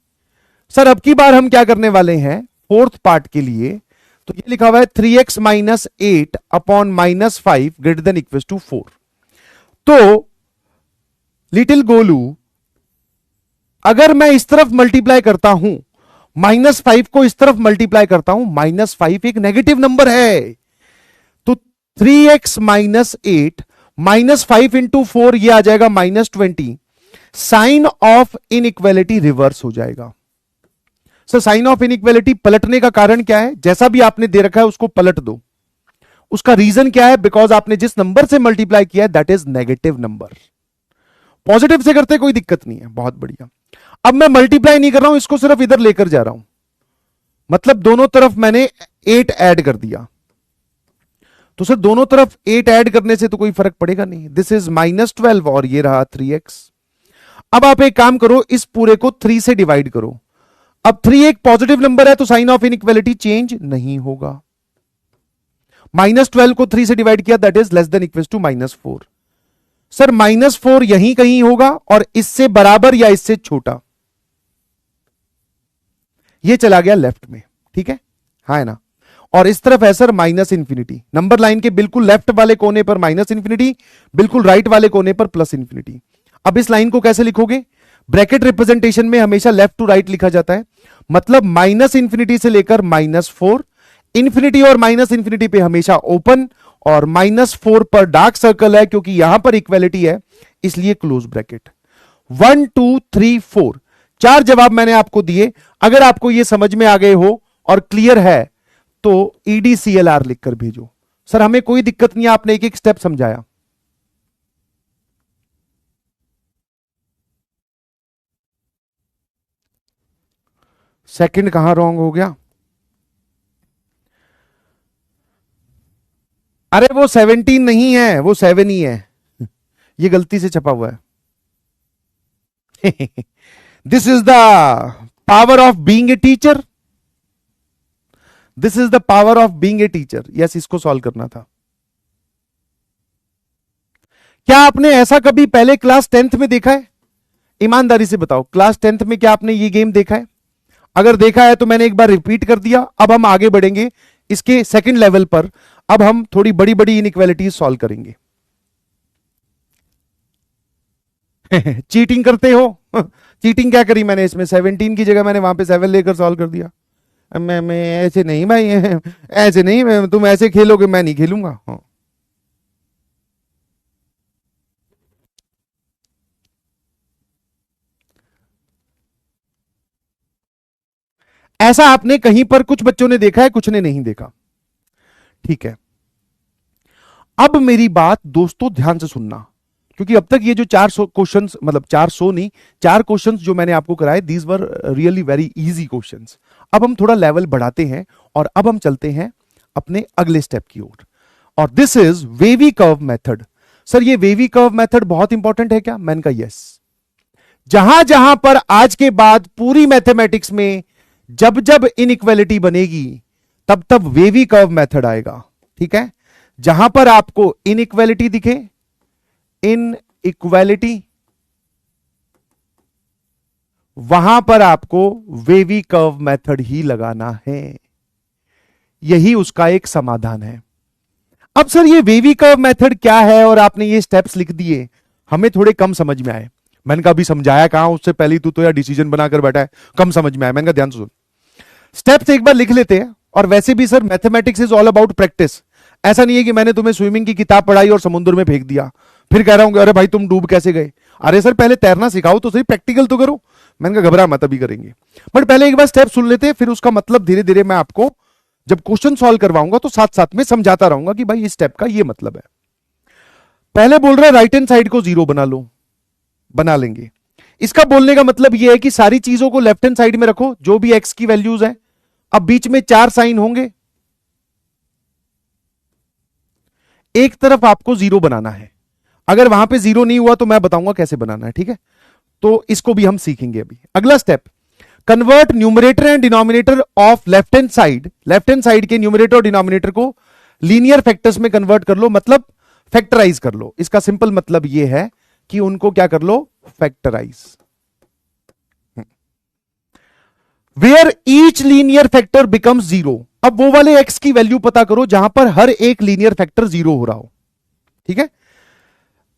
S1: सर, अब की बार हम क्या करने वाले हैं फोर्थ पार्ट के लिए, तो ये लिखा हुआ है 3x minus 8 upon -5 greater than equal to 4। तो लिटिल गोलू, अगर मैं इस तरफ मल्टीप्लाई करता हूं, -5 को इस तरफ मल्टीप्लाई करता हूं, -5 एक नेगेटिव नंबर है, तो 3x माइनस 8 -5 इंटू 4 ये आ जाएगा -20। साइन ऑफ इनइक्वालिटी रिवर्स हो जाएगा। सर साइन ऑफ इनइक्वालिटी पलटने का कारण क्या है, जैसा भी आपने दे रखा है उसको पलट दो। उसका रीजन क्या है, बिकॉज आपने जिस नंबर से मल्टीप्लाई किया है that is negative number. Positive से करते कोई दिक्कत नहीं है, बहुत बढ़िया। अब मैं मल्टीप्लाई नहीं कर रहा हूं, इसको सिर्फ इधर लेकर जा रहा हूं, मतलब दोनों तरफ मैंने 8 ऐड कर दिया। तो सर दोनों तरफ 8 ऐड करने से तो कोई फर्क पड़ेगा नहीं, दिस इज -12 और ये रहा 3x। अब आप एक काम करो, इस पूरे को 3 से डिवाइड करो। अब 3 एक पॉजिटिव नंबर है तो साइन ऑफ इनइक्वालिटी चेंज नहीं होगा। -12 को 3 से डिवाइड किया, that is less than equal to -4। Sir -4 यहीं कहीं होगा और इससे बराबर या इससे छोटा, ये चला गया लेफ्ट में, ठीक है, हाँ है ना। और इस तरफ है सर -∞। नंबर लाइन के बिल्कुल लेफ्ट वाले कोने पर -∞, बिल्कुल राइट वाले कोने पर +∞। अब इस लाइन को कैसे लिखोगे? ब्रैकेट रिप्रेजेंटेशन में हमेशा लेफ्ट टू राइट लिखा जाता है, मतलब -∞ से लेकर -4, इंफिनिटी और -∞ पे हमेशा ओपन, और -4 पर डार्क सर्कल है क्योंकि यहां पर इक्वालिटी है, इसलिए क्लोज ब्रैकेट। 1 2 3 4 4 जवाब मैंने आपको दिए। अगर आपको यह समझ में आ गए हो और क्लियर है तो EDCLR लिखकर भेजो। सर हमें कोई दिक्कत नहीं है, आपने एक एक स्टेप समझाया। सेकंड कहां रॉन्ग हो गया? अरे वो 17 नहीं है, वो 7 ही है, ये गलती से छपा हुआ है। This is the power of being a teacher, this is the power of being a teacher. Yes, इसको सॉल्व करना था। क्या आपने ऐसा कभी पहले क्लास 10th में देखा है? ईमानदारी से बताओ, क्लास 10th में क्या आपने ये गेम देखा है? अगर देखा है तो मैंने एक बार रिपीट कर दिया। अब हम आगे बढ़ेंगे इसके सेकंड लेवल पर। अब हम थोड़ी बड़ी बड़ी इनइक्वालिटीज सॉल्व करेंगे। चीटिंग करते हो? चीटिंग क्या करी मैंने इसमें? 17 की जगह मैंने वहां पे 7 लेकर सॉल्व कर दिया। मैं ऐसे नहीं भाई, ऐसे नहीं, तुम ऐसे खेलोगे, मैं नहीं खेलूंगा। हाँ। ऐसा आपने कहीं पर कुछ बच्चों ने देखा है, कुछ ने नहीं देखा, ठीक है। अब मेरी बात दोस्तों ध्यान से सुनना, क्योंकि अब तक ये जो 400 क्वेश्चंस, मतलब 400 नहीं, 4 क्वेश्चंस जो मैंने आपको कराए, these were really very easy questions. अब हम थोड़ा लेवल बढ़ाते हैं और अब हम चलते हैं अपने अगले स्टेप की ओर, और this is wavy curve method. Sir ये वेवी कर्व मेथड बहुत इंपॉर्टेंट है क्या? मैंने कहा यस। जहां जहां पर आज के बाद पूरी मैथमेटिक्स में जब जब इनइक्वालिटी बनेगी तब तब वेवी कर्व मेथड आएगा, ठीक है। जहां पर आपको इनइक्वालिटी दिखे, इनइक्वालिटी, वहां पर आपको वेवी कर्व मेथड ही लगाना है, यही उसका एक समाधान है। अब सर ये वेवी कर्व मेथड क्या है, और आपने ये स्टेप्स लिख दिए, हमें थोड़े कम समझ में आए। मैंने कहा अभी समझाया कहां, उससे पहले तू तो यार डिसीजन बनाकर बैठा है, कम समझ में आया। मैंने कहा ध्यान से सुन, स्टेप्स एक बार लिख लेते हैं। और वैसे भी sir mathematics is all about practice. ऐसा नहीं है कि मैंने तुम्हें स्विमिंग की किताब पढ़ाई और समुद्र में फेंक दिया, फिर कह रहा हूं अरे भाई तुम डूब कैसे गए। अरे सर पहले तैरना सिखाओ तो सही, प्रैक्टिकल तो करो। मैंने कहा घबरा मत, अभी करेंगे, बट पहले एक बार स्टेप सुन लेते हैं, फिर उसका मतलब धीरे धीरे मैं आपको जब क्वेश्चन सॉल्व करवाऊंगा तो साथ साथ में समझाता रहूंगा कि भाई इस स्टेप का ये मतलब है। पहले बोल रहा है राइट हैंड साइड को 0 बना लो, बना लेंगे। इसका बोलने का मतलब यह है कि सारी चीजों को लेफ्ट हैंड साइड में रखो, जो भी एक्स की वैल्यूज है। अब बीच में 4 साइन होंगे, एक तरफ आपको 0 बनाना है। अगर वहां पे 0 नहीं हुआ तो मैं बताऊंगा कैसे बनाना है, ठीक है। तो इसको भी हम सीखेंगे अभी। अगला step, convert numerator and denominator of left hand side, left hand side के न्यूमरेटर और डिनोमिनेटर को लीनियर फैक्टर्स में कन्वर्ट कर लो, मतलब फैक्टराइज कर लो। इसका सिंपल मतलब यह है कि उनको क्या कर लो, factorise. Where each linear factor becomes 0। अब वो वाले x की वैल्यू पता करो जहां पर हर एक लीनियर फैक्टर 0 हो रहा हो, ठीक है।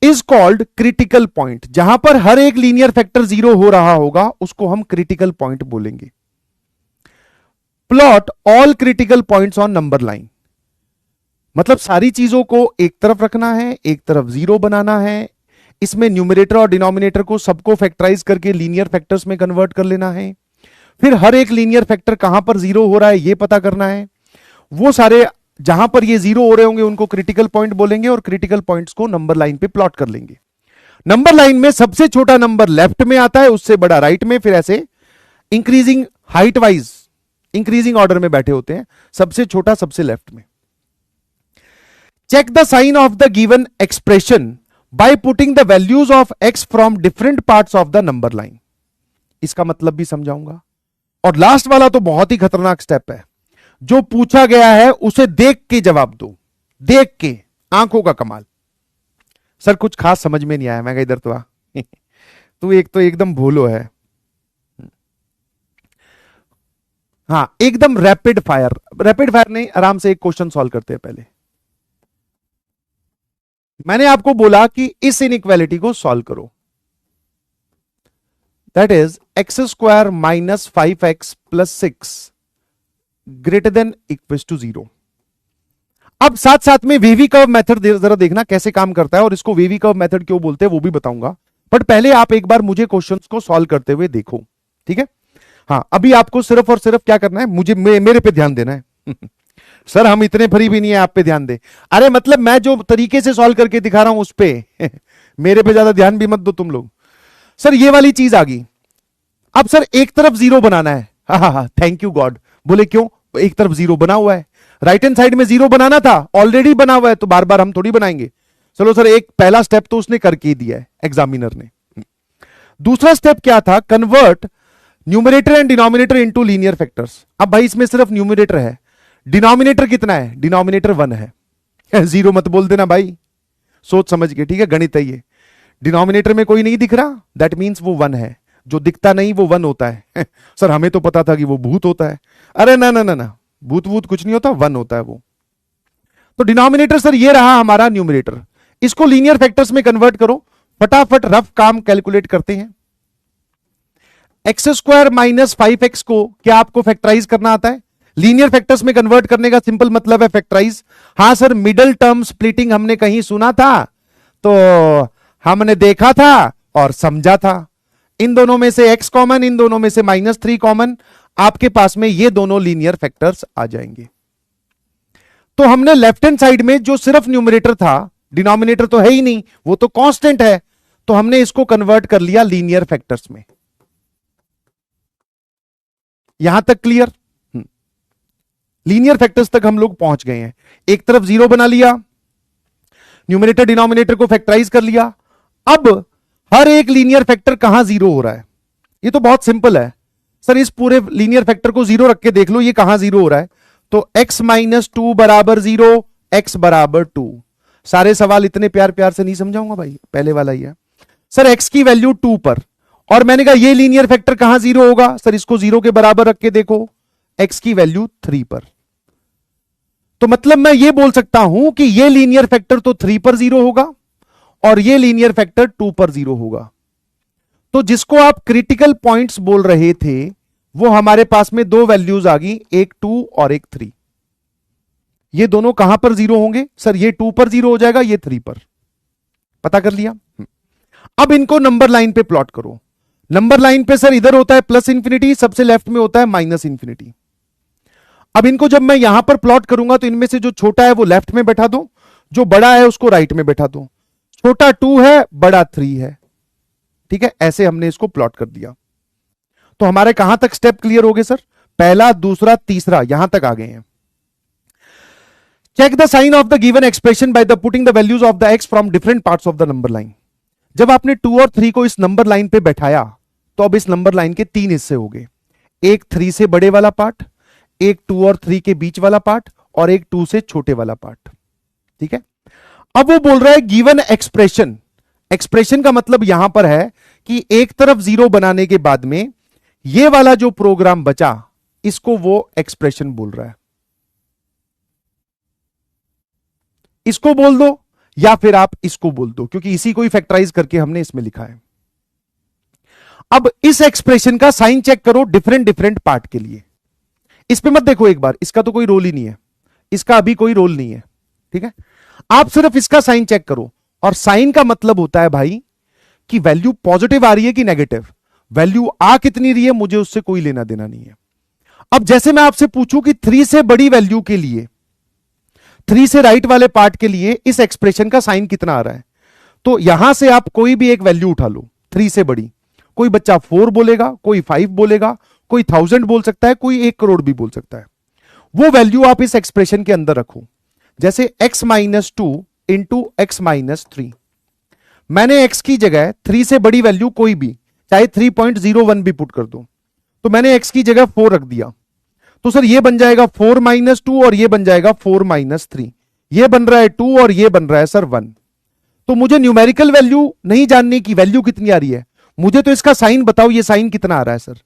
S1: Is called critical point. जहां पर हर एक लीनियर फैक्टर 0 हो रहा होगा उसको हम क्रिटिकल पॉइंट बोलेंगे। Plot all critical points on number line, मतलब सारी चीजों को एक तरफ रखना है, एक तरफ 0 बनाना है। इसमें न्यूमरेटर और डिनोमिनेटर को सबको फैक्टराइज करके लीनियर फैक्टर्स में कन्वर्ट कर लेना है। फिर हर एक लीनियर फैक्टर कहां पर 0 हो रहा है यह पता करना है। वो सारे जहां पर ये 0 हो रहे होंगे उनको क्रिटिकल पॉइंट बोलेंगे, और क्रिटिकल पॉइंट्स को नंबर लाइन पे प्लॉट कर लेंगे। नंबर लाइन में सबसे छोटा नंबर लेफ्ट में आता है, उससे बड़ा राइट में, फिर ऐसे increasing height wise increasing order में बैठे होते हैं, सबसे छोटा सबसे लेफ्ट में। Check the sign of the given expression by putting the values of X from different parts of the number line. इसका मतलब भी समझाऊंगा। और लास्ट वाला तो बहुत ही खतरनाक स्टेप है, जो पूछा गया है उसे देख के जवाब दो, देख के, आंखों का कमाल। सर कुछ खास समझ में नहीं आया, मैं इधर तो आ तू एक तो एकदम भोलो है। हाँ एकदम रैपिड फायर, रैपिड फायर नहीं, आराम से एक क्वेश्चन सॉल्व करते हैं पहले। मैंने आपको बोला कि इस इनइक्वालिटी को सॉल्व करो, that is X square minus 5x plus 6 greater than equal to 0। अब साथ साथ में वेवी कर्व मेथड जरा देखना कैसे काम करता है, और इसको वेवी कर्व मेथड क्यों बोलते हैं वो भी बताऊंगा। बट पहले आप एक बार मुझे क्वेश्चंस को सॉल्व करते हुए देखो, ठीक है। हाँ अभी आपको सिर्फ और सिर्फ क्या करना है, मुझे मेरे पे ध्यान देना है सर हम इतने फ्री भी नहीं है, आप पे ध्यान दे। अरे मतलब मैं जो तरीके से सॉल्व करके दिखा रहा हूं उस पे मेरे पे ज्यादा ध्यान भी मत दो तुम लोग। सर ये वाली चीज आ गई, अब सर एक तरफ जीरो बनाना है। हाँ थैंक यू गॉड। बोले क्यों, एक तरफ जीरो बना हुआ है, राइट हैंड साइड में जीरो बनाना था, ऑलरेडी बना हुआ है, तो बार बार हम थोड़ी बनाएंगे। चलो सर एक पहला स्टेप तो उसने करके ही दिया है एग्जामिनर ने। दूसरा स्टेप क्या था, convert numerator and denominator into linear factors. अब भाई इसमें सिर्फ न्यूमरेटर है, डिनोमिनेटर कितना है, डिनोमिनेटर 1 है जीरो मत बोल देना भाई, सोच समझ के, ठीक है, गणित है ये। डिनोमिनेटर में कोई नहीं दिख रहा, दैट मींस वो 1 है, जो दिखता नहीं वो 1 होता है सर हमें तो पता था कि वो भूत होता है। अरे ना ना ना ना, भूत भूत कुछ नहीं होता, 1 होता है वो। तो डिनोमिनेटर सर ये रहा हमारा न्यूमरेटर, इसको लीनियर फैक्टर्स में कन्वर्ट करो, फटाफट रफ काम कैलकुलेट करते हैं। एक्स स्क्वायर माइनस 5x को क्या आपको फैक्टराइज करना आता है, लीनियर फैक्टर्स में कन्वर्ट करने का सिंपल मतलब है फैक्टराइज। हां सर मिडल टर्म स्प्लिटिंग हमने कहीं सुना था, तो हमने देखा था और समझा था। इन दोनों में से x कॉमन, इन दोनों में से -3 कॉमन, आपके पास में ये दोनों लीनियर फैक्टर्स आ जाएंगे। तो हमने लेफ्ट हैंड साइड में जो सिर्फ न्यूमरेटर था, डिनोमिनेटर तो है ही नहीं, वो तो कांस्टेंट है, तो हमने इसको कन्वर्ट कर लिया लीनियर फैक्टर्स में। यहां तक क्लियर, लीनियर फैक्टर्स तक हम लोग पहुंच गए हैं। एक तरफ जीरो बना लिया, न्यूमरेटर डिनोमिनेटर को फैक्टराइज कर लिया। अब हर एक लीनियर फैक्टर कहां जीरो हो रहा है, ये तो बहुत सिंपल है सर, इस पूरे लीनियर फैक्टर को जीरो रख के देख लो ये कहां जीरो हो रहा है। तो x माइनस 2 बराबर 0, x बराबर 2। सारे सवाल इतने प्यार प्यार से नहीं समझाऊंगा भाई, पहले वाला ही है। सर x की वैल्यू 2 पर, और मैंने कहा ये लीनियर फैक्टर कहां जीरो होगा, सर इसको 0 के बराबर रख के देखो, x की वैल्यू 3 पर। तो मतलब मैं ये बोल सकता हूं कि ये लीनियर फैक्टर तो 3 पर जीरो होगा और ये लीनियर फैक्टर 2 पर जीरो होगा। तो जिसको आप क्रिटिकल पॉइंट्स बोल रहे थे वो हमारे पास में दो वैल्यूज आ गई, एक 2 और एक 3। ये दोनों कहां पर जीरो होंगे, सर ये 2 पर जीरो हो जाएगा, ये 3 पर। पता कर लिया। अब इनको नंबर लाइन पे प्लॉट करो। नंबर लाइन पे सर इधर होता है प्लस इंफिनिटी, सबसे लेफ्ट में होता है माइनस इंफिनिटी। अब इनको जब मैं यहां पर प्लॉट करूंगा तो इनमें से जो छोटा है वो लेफ्ट में बैठा दो, जो बड़ा है उसको राइट में बैठा दो। छोटा 2 है, बड़ा 3 है, ठीक है, ऐसे हमने इसको प्लॉट कर दिया। तो हमारे कहां तक स्टेप क्लियर हो गए सर, पहला, दूसरा, तीसरा, यहां तक आ गए हैं। Check the sign of the given expression by the putting the values of the X from different parts of the number line. जब आपने 2 और 3 को इस नंबर लाइन पे बैठाया तो अब इस नंबर लाइन के 3 हिस्से हो गए, एक 3 से बड़े वाला पार्ट, एक 2 और 3 के बीच वाला पार्ट, और एक 2 से छोटे वाला पार्ट, ठीक है। अब वो बोल रहा है गिवन एक्सप्रेशन, एक्सप्रेशन का मतलब यहां पर है कि एक तरफ जीरो बनाने के बाद में ये वाला जो प्रोग्राम बचा इसको वो एक्सप्रेशन बोल रहा है। इसको बोल दो या फिर आप इसको बोल दो, क्योंकि इसी को ही फैक्टराइज करके हमने इसमें लिखा है। अब इस एक्सप्रेशन का साइन चेक करो डिफरेंट डिफरेंट पार्ट के लिए। इस पे मत देखो एक बार, इसका तो कोई रोल ही नहीं है, इसका अभी कोई रोल नहीं है, ठीक है। आप सिर्फ इसका साइन चेक करो, और साइन का मतलब होता है भाई कि वैल्यू पॉजिटिव आ रही है कि नेगेटिव, वैल्यू आ कितनी रही है मुझे उससे कोई लेना देना नहीं है। अब जैसे मैं आपसे पूछूं कि 3 से बड़ी वैल्यू के लिए, 3 से राइट वाले पार्ट के लिए इस एक्सप्रेशन का साइन कितना आ रहा है, तो यहां से आप कोई भी एक वैल्यू उठा लो 3 से बड़ी। कोई बच्चा 4 बोलेगा, कोई 5 बोलेगा, कोई 1000 बोल सकता है, कोई 1 करोड़ भी बोल सकता है। वो वैल्यू आप इस एक्सप्रेशन के अंदर रखो, जैसे x minus 2 into x minus 3। मैंने x की जगह 3 से बड़ी वैल्यू कोई भी, चाहे 3.01 भी पुट कर दो, तो मैंने x की जगह 4 रख दिया, तो सर ये बन जाएगा 4 माइनस 2 और ये बन जाएगा 4 माइनस 3, ये बन रहा है 2 और ये बन रहा है सर 1। तो मुझे न्यूमेरिकल वैल्यू नहीं जानने की, वैल्यू कितनी आ रही है, मुझे तो इसका साइन बताओ, ये साइन कितना आ रहा है सर,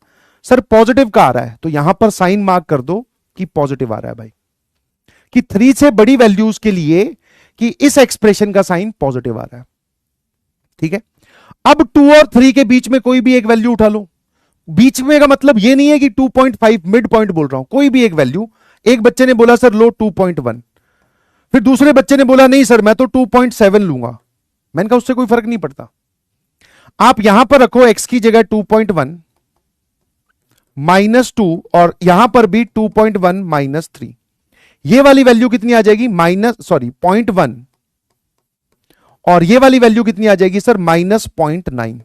S1: सर पॉजिटिव का आ रहा है, तो यहां पर साइन मार्क कर दो कि पॉजिटिव आ रहा है भाई, कि 3 से बड़ी वैल्यूज के लिए कि इस एक्सप्रेशन का साइन पॉजिटिव आ रहा है। ठीक है, अब 2 और 3 के बीच में कोई भी एक वैल्यू उठा लो, बीच में का मतलब ये नहीं है कि 2.5 मिड पॉइंट बोल रहा हूं, कोई भी एक वैल्यू। एक बच्चे ने बोला सर लो 2.1, फिर दूसरे बच्चे ने बोला नहीं सर मैं तो 2.7 लूंगा, मैंने कहा उससे कोई फर्क नहीं पड़ता, आप यहां पर रखो x की जगह 2.1 माइनस 2 और यहां पर भी 2.1 माइनस 3, ये वाली वैल्यू कितनी आ जाएगी .1 और ये वाली वैल्यू कितनी आ जाएगी सर -0.9।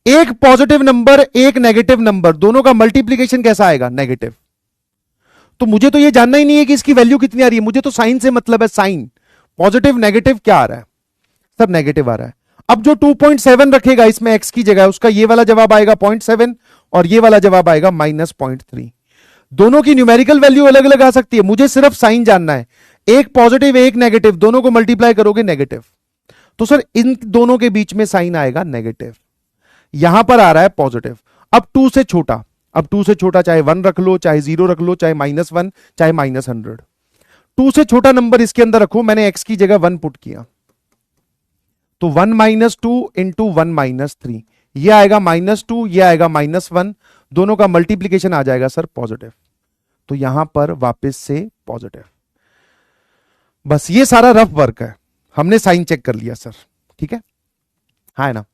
S1: एक पॉजिटिव नंबर एक नेगेटिव नंबर, दोनों का मल्टीप्लीकेशन कैसा आएगा, नेगेटिव। तो मुझे तो ये जानना ही नहीं है कि इसकी वैल्यू कितनी आ रही है, मुझे तो साइन से मतलब है, साइन पॉजिटिव नेगेटिव क्या आ रहा है सर, नेगेटिव आ रहा है। अब जो 2.7 रखेगा इसमें x की जगह, उसका ये वाला जवाब आएगा 0.7 और ये वाला जवाब आएगा -0.3। दोनों की न्यूमेरिकल वैल्यू अलग अलग आ सकती है, मुझे सिर्फ साइन जानना है, एक पॉजिटिव एक नेगेटिव, दोनों को मल्टीप्लाई करोगे नेगेटिव, तो सर इन दोनों के बीच में साइन आएगा नेगेटिव, यहां पर आ रहा है पॉजिटिव। अब 2 से छोटा, अब 2 से छोटा चाहे 1 रख लो, चाहे 0 रख लो, चाहे -1, चाहे -100, 2 से छोटा नंबर इसके अंदर रखो, मैंने x की जगह 1 पुट किया, तो 1 माइनस 2 इंटू 1 माइनस 3, ये आएगा -2, ये आएगा -1, दोनों का मल्टीप्लीकेशन आ जाएगा सर पॉजिटिव, तो यहां पर वापस से पॉजिटिव। बस ये सारा रफ वर्क है, हमने साइन चेक कर लिया सर, ठीक है, हाँ है ना।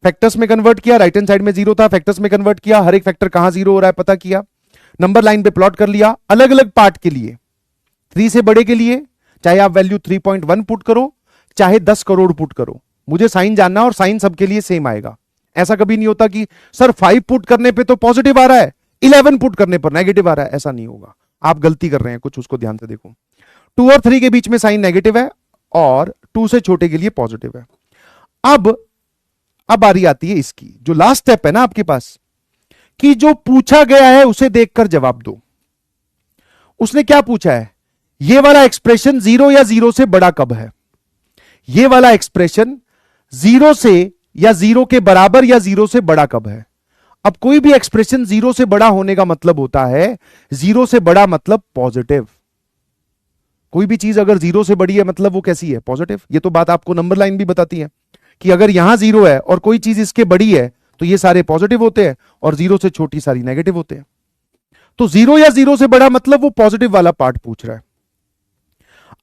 S1: फैक्टर्स में कन्वर्ट किया, राइट हैंड साइड में 0 था, फैक्टर्स में कन्वर्ट किया, हर एक फैक्टर कहां 0 हो रहा है पता किया, नंबर लाइन पे प्लॉट कर लिया, अलग अलग पार्ट के लिए, 3 से बड़े के लिए चाहे आप वैल्यू 3.1 पुट करो, चाहे 10 करोड़ पुट करो, मुझे साइन जानना और साइन सबके लिए सेम आएगा। ऐसा कभी नहीं होता कि सर 5 पुट करने पे तो पॉजिटिव आ रहा है, 11 पुट करने पर नेगेटिव आ रहा है, ऐसा नहीं होगा, आप गलती कर रहे हैं कुछ, उसको ध्यान से देखो। 2 और 3 के बीच में साइन नेगेटिव है और 2 से छोटे के लिए पॉजिटिव है। अब बारी आती है इसकी, जो लास्ट स्टेप है ना आपके पास, कि जो पूछा गया है उसे देखकर जवाब दो। उसने क्या पूछा है, ये वाला एक्सप्रेशन 0 या 0 से बड़ा कब है, ये वाला एक्सप्रेशन 0 से या 0 के बराबर या 0 से बड़ा कब है। अब कोई भी एक्सप्रेशन 0 से बड़ा होने का मतलब होता है 0 से बड़ा मतलब पॉजिटिव, कोई भी चीज अगर 0 से बड़ी है मतलब वो कैसी है, पॉजिटिव। ये तो बात आपको नंबर लाइन भी बताती है कि अगर यहां 0 है और कोई चीज इसके बड़ी है तो ये सारे पॉजिटिव होते हैं और 0 से छोटी सारी नेगेटिव होते हैं। तो 0 या 0 से बड़ा मतलब वो पॉजिटिव वाला पार्ट पूछ रहा है।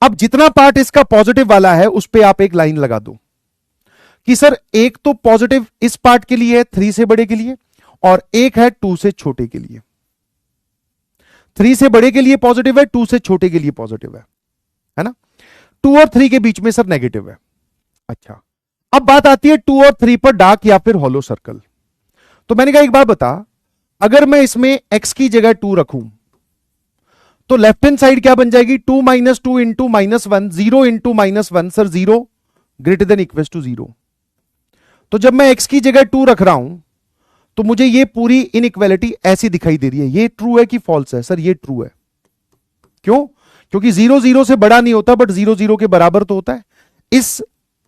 S1: अब जितना पार्ट इसका पॉजिटिव वाला है उस पे आप एक लाइन लगा दो कि सर एक तो पॉजिटिव इस पार्ट के लिए है 3 से बड़े के लिए, और एक है 2 से छोटे के लिए। 3 से बड़े के लिए पॉजिटिव है, 2 से छोटे के लिए पॉजिटिव है ना। 2 और 3 के बीच में सर नेगेटिव है। अच्छा, अब बात आती है 2 और 3 पर डार्क या फिर हॉलो सर्कल। तो मैंने कहा एक बात बता, अगर मैं इसमें x की जगह 2 रखूं तो लेफ्ट हैंड साइड क्या बन जाएगी, 2 minus 2 into -1, 0 into -1 sir 0 greater than equal to 0। तो जब मैं x की जगह 2 रख रहा हूं तो मुझे ये पूरी इनइक्वालिटी ऐसी दिखाई दे रही है। ये ट्रू है कि फॉल्स है, सर ये ट्रू है। क्यों? क्योंकि 0 0 से बड़ा नहीं होता बट 0 0 के बराबर तो होता है। इस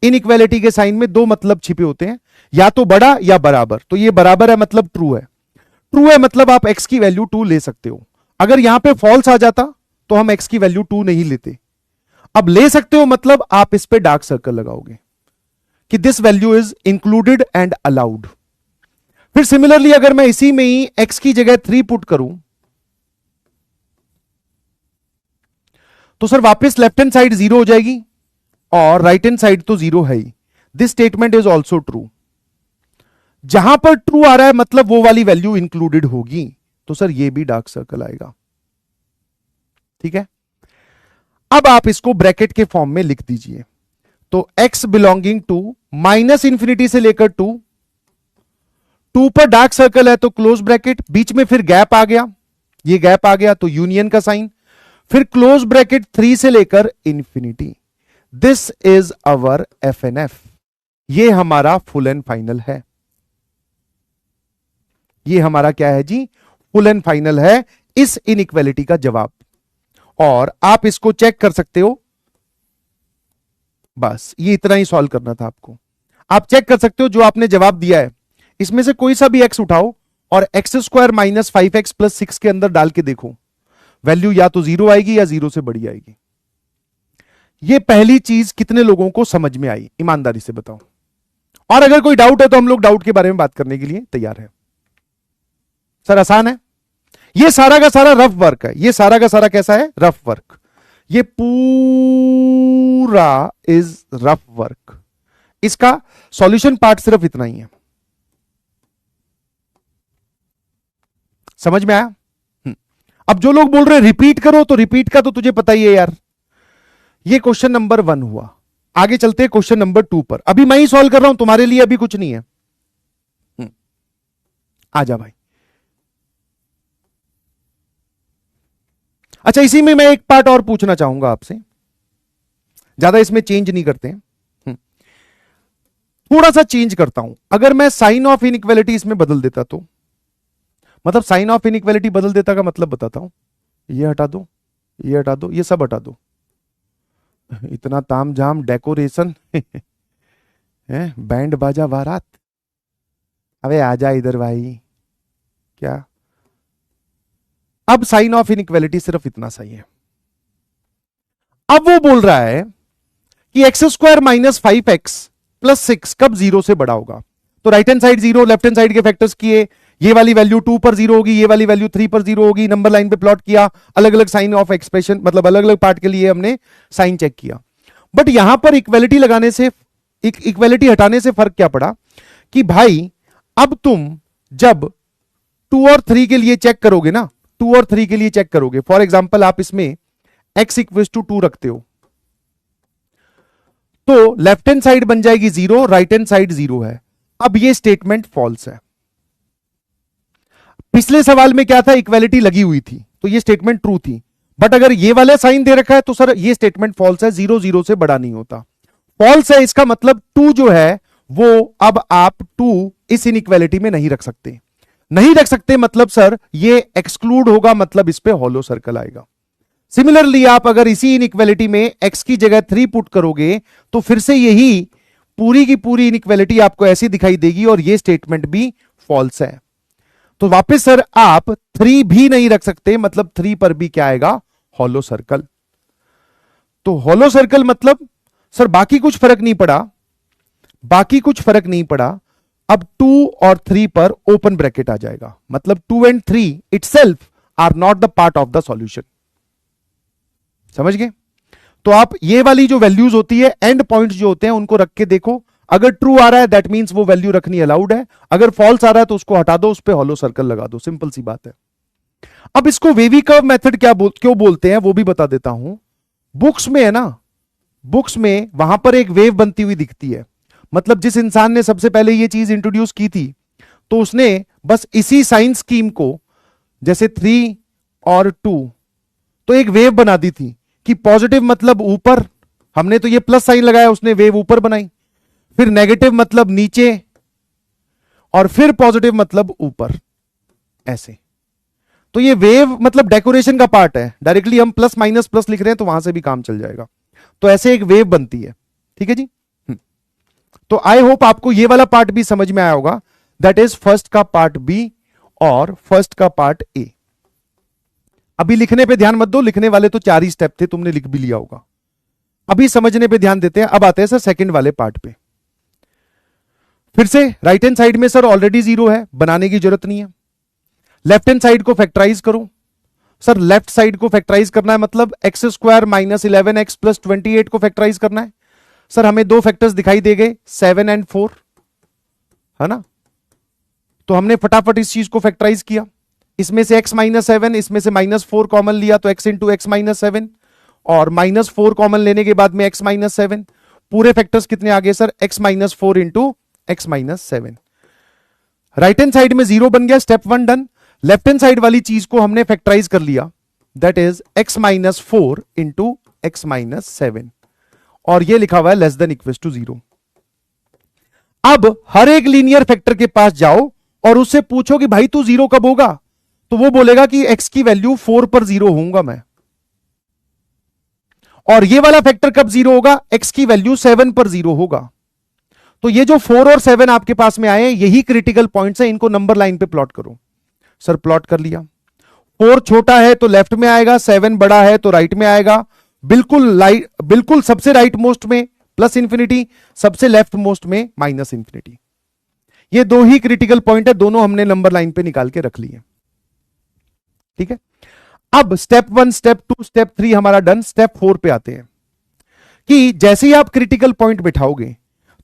S1: इनइक्वालिटी के साइन में दो मतलब छिपे होते हैं, या तो बड़ा या बराबर। तो ये बराबर है मतलब ट्रू है, ट्रू है मतलब आप x की वैल्यू 2 ले सकते हो। अगर यहां पे फॉल्स आ जाता तो हम x की वैल्यू 2 नहीं लेते। अब ले सकते हो मतलब आप इस पे डार्क सर्कल लगाओगे कि this value is included and allowed. फिर सिमिलरली अगर मैं इसी में ही x की जगह 3 पुट करूं तो सर वापस लेफ्ट हैंड साइड 0 हो जाएगी और राइट हैंड साइड तो 0 है ही। This statement is also true. जहां पर ट्रू आ रहा है मतलब वो वाली वैल्यू इंक्लूडेड होगी, तो सर ये भी डार्क सर्कल आएगा। ठीक है, अब आप इसको ब्रैकेट के फॉर्म में लिख दीजिए। तो x बिलोंगिंग टू -∞ से लेकर 2 पर डार्क सर्कल है तो क्लोज ब्रैकेट, बीच में फिर गैप आ गया, ये गैप आ गया तो यूनियन का साइन, फिर क्लोज ब्रैकेट 3 से लेकर infinity. This is our F N F, ये हमारा फुल एंड फाइनल है। ये हमारा क्या है जी, फुल एंड फाइनल है इस इनइक्वालिटी का जवाब। और आप इसको चेक कर सकते हो, बस ये इतना ही सॉल्व करना था आपको। आप चेक कर सकते हो जो आपने जवाब दिया है, इसमें से कोई सा भी एक्स उठाओ और X square minus 5x plus 6 के अंदर डाल के देखो, वैल्यू या तो 0 आएगी या 0 से बड़ी आएगी। ये पहली चीज कितने लोगों को समझ में आई, ईमानदारी से बताओ। और अगर कोई डाउट है तो हम लोग डाउट के बारे में बात करने के लिए तैयार है। सर आसान है, ये सारा का सारा रफ वर्क है, ये सारा का सारा कैसा है, रफ वर्क। ये पूरा इज रफ वर्क, इसका सॉल्यूशन पार्ट सिर्फ इतना ही है। समझ में आया? अब जो लोग बोल रहे रिपीट करो, तो रिपीट का तो तुझे पता ही है यार। ये क्वेश्चन नंबर 1 हुआ, आगे चलते हैं क्वेश्चन नंबर 2 पर। अभी मैं ही सॉल्व कर रहा हूं, तुम्हारे लिए अभी कुछ नहीं है। आजा भाई। अच्छा, इसी में मैं एक पार्ट और पूछना चाहूंगा आपसे, ज्यादा इसमें चेंज नहीं करते हैं, थोड़ा सा चेंज करता हूं। अगर मैं साइन ऑफ इनइक्वालिटी इसमें बदल देता तो, मतलब साइन ऑफ इनइक्वालिटी बदल देता का मतलब बताता हूं। ये हटा दो, ये हटा दो, ये सब हटा दो, इतना ताम झाम डेकोरेशन बैंड बाजा बारात, अबे आजा इधर भाई। क्या अब साइन ऑफ इनइक्वालिटी सिर्फ इतना सही है। अब वो बोल रहा है कि x square minus 5x plus 6 कब 0 से बड़ा होगा। तो right hand side 0, left hand side के फैक्टर्स किए, ये वाली वैल्यू 2 पर 0 होगी, ये वाली वैल्यू 3 पर 0 होगी, नंबर लाइन पे प्लॉट किया, अलग अलग साइन ऑफ एक्सप्रेशन, मतलब अलग अलग पार्ट के लिए हमने साइन चेक किया। बट यहां पर इक्वेलिटी लगाने से, इक्वेलिटी हटाने से फर्क क्या पड़ा कि भाई अब तुम जब 2 और 3 के लिए चेक करोगे ना, 2 और 3 के लिए चेक करोगे, फॉर एग्जाम्पल आप इसमें x इक्वल टू 2 रखते हो, तो लेफ्ट हैंड साइड बन जाएगी 0, राइट हैंड साइड 0 है। अब ये स्टेटमेंट फॉल्स है। पिछले सवाल में क्या था, इक्वेलिटी लगी हुई थी, तो ये स्टेटमेंट ट्रू थी। बट अगर ये वाला साइन दे रखा है तो सर ये स्टेटमेंट फॉल्स है, 0 0 से बड़ा नहीं होता। फॉल्स है, इसका मतलब 2 जो है वो अब आप 2 इस इनइक्वालिटी में नहीं रख सकते। नहीं रख सकते मतलब सर ये एक्सक्लूड होगा, मतलब इस पे हॉलो सर्कल आएगा। सिमिलरली आप अगर इसी इनइक्वालिटी में x की जगह 3 पुट करोगे तो फिर से यही पूरी की पूरी इनइक्वालिटी आपको ऐसी दिखाई देगी और ये स्टेटमेंट भी फॉल्स है। तो वापस सर आप 3 भी नहीं रख सकते, मतलब 3 पर भी क्या आएगा, हॉलो सर्कल। तो हॉलो सर्कल मतलब सर बाकी कुछ फर्क नहीं पड़ा, बाकी कुछ फर्क नहीं पड़ा। अब 2 और 3 पर ओपन ब्रैकेट आ जाएगा, मतलब 2 and 3 itself are not the part of the solution. समझ गए? तो आप ये वाली जो वैल्यूज होती है, एंड पॉइंट्स जो होते हैं, उनको रख के देखो। अगर ट्रू आ रहा है दैट मींस वो वैल्यू रखनी अलाउड है, अगर फॉल्स आ रहा है तो उसको हटा दो, उस पर हॉलो सर्कल लगा दो, सिंपल सी बात है। अब इसको वेवी कर्व मेथड क्यों बोलते हैं वो भी बता देता हूं। बुक्स में है ना, बुक्स में वहां पर एक वेव बनती हुई दिखती है, मतलब जिस इंसान ने सबसे पहले ये चीज इंट्रोड्यूस की थी तो उसने बस इसी साइन स्कीम को, जैसे 3 और 2, तो एक वेव बना दी थी कि पॉजिटिव मतलब ऊपर, हमने तो ये प्लस साइन लगाया, उसने वेव ऊपर बनाई, फिर नेगेटिव मतलब नीचे, और फिर पॉजिटिव मतलब ऊपर, ऐसे। तो ये वेव मतलब डेकोरेशन का पार्ट है, डायरेक्टली हम प्लस माइनस प्लस लिख रहे हैं तो वहां से भी काम चल जाएगा। तो ऐसे एक वेव बनती है, ठीक है जी। तो आई होप आपको ये वाला पार्ट भी समझ में आया होगा, दैट इज फर्स्ट का पार्ट बी और फर्स्ट का पार्ट ए। अभी लिखने पे ध्यान मत दो, लिखने वाले तो 4 ही स्टेप थे, तुमने लिख भी लिया होगा। अभी समझने पे ध्यान देते हैं। अब आते हैं सर सेकंड वाले पार्ट पे। फिर से राइट हैंड साइड में सर ऑलरेडी 0 है, बनाने की जरूरत नहीं है। लेफ्ट हैंड साइड को फैक्टराइज करो। सर लेफ्ट साइड को फैक्टराइज करना है मतलब x square minus 11x plus 28 को फैक्टराइज करना है। सर हमें 2 फैक्टर्स दिखाई दे गए, 7 और 4, है ना। तो हमने फटाफट इस चीज को फैक्टराइज किया। इसमें से x माइनस 7, इसमें से माइनस 4 कॉमन लिया तो x इंटू एक्स माइनस 7, और माइनस 4 कॉमन लेने के बाद में x माइनस 7, पूरे फैक्टर्स कितने आ गए sir, x minus 4 into x minus 7। Right hand side में 0 बन गया, step 1 done. Left hand side वाली चीज को हमने फैक्टराइज कर लिया, that is x minus 4 into x minus 7, और ये लिखा हुआ है लेस देन इक्वल टू 0। अब हर एक लीनियर फैक्टर के पास जाओ और उससे पूछो कि भाई तू 0 कब होगा, तो वो बोलेगा कि x की वैल्यू 4 पर 0 होऊंगा मैं। और ये वाला फैक्टर कब 0 होगा, x की वैल्यू 7 पर 0 होगा। तो ये जो 4 और 7 आपके पास में आए यही क्रिटिकल पॉइंट्स है, इनको नंबर लाइन पे प्लॉट करो। सर प्लॉट कर लिया, 4 छोटा है तो लेफ्ट में आएगा, 7 बड़ा है तो राइट में आएगा। बिल्कुल सबसे राइट मोस्ट में प्लस इंफिनिटी, सबसे लेफ्ट मोस्ट में माइनस इंफिनिटी। ये दो ही क्रिटिकल पॉइंट है, दोनों हमने नंबर लाइन पे निकाल के रख लिए। ठीक है, अब स्टेप 1, स्टेप 2, स्टेप 3 हमारा डन। स्टेप 4 पे आते हैं कि जैसे ही आप क्रिटिकल पॉइंट बिठाओगे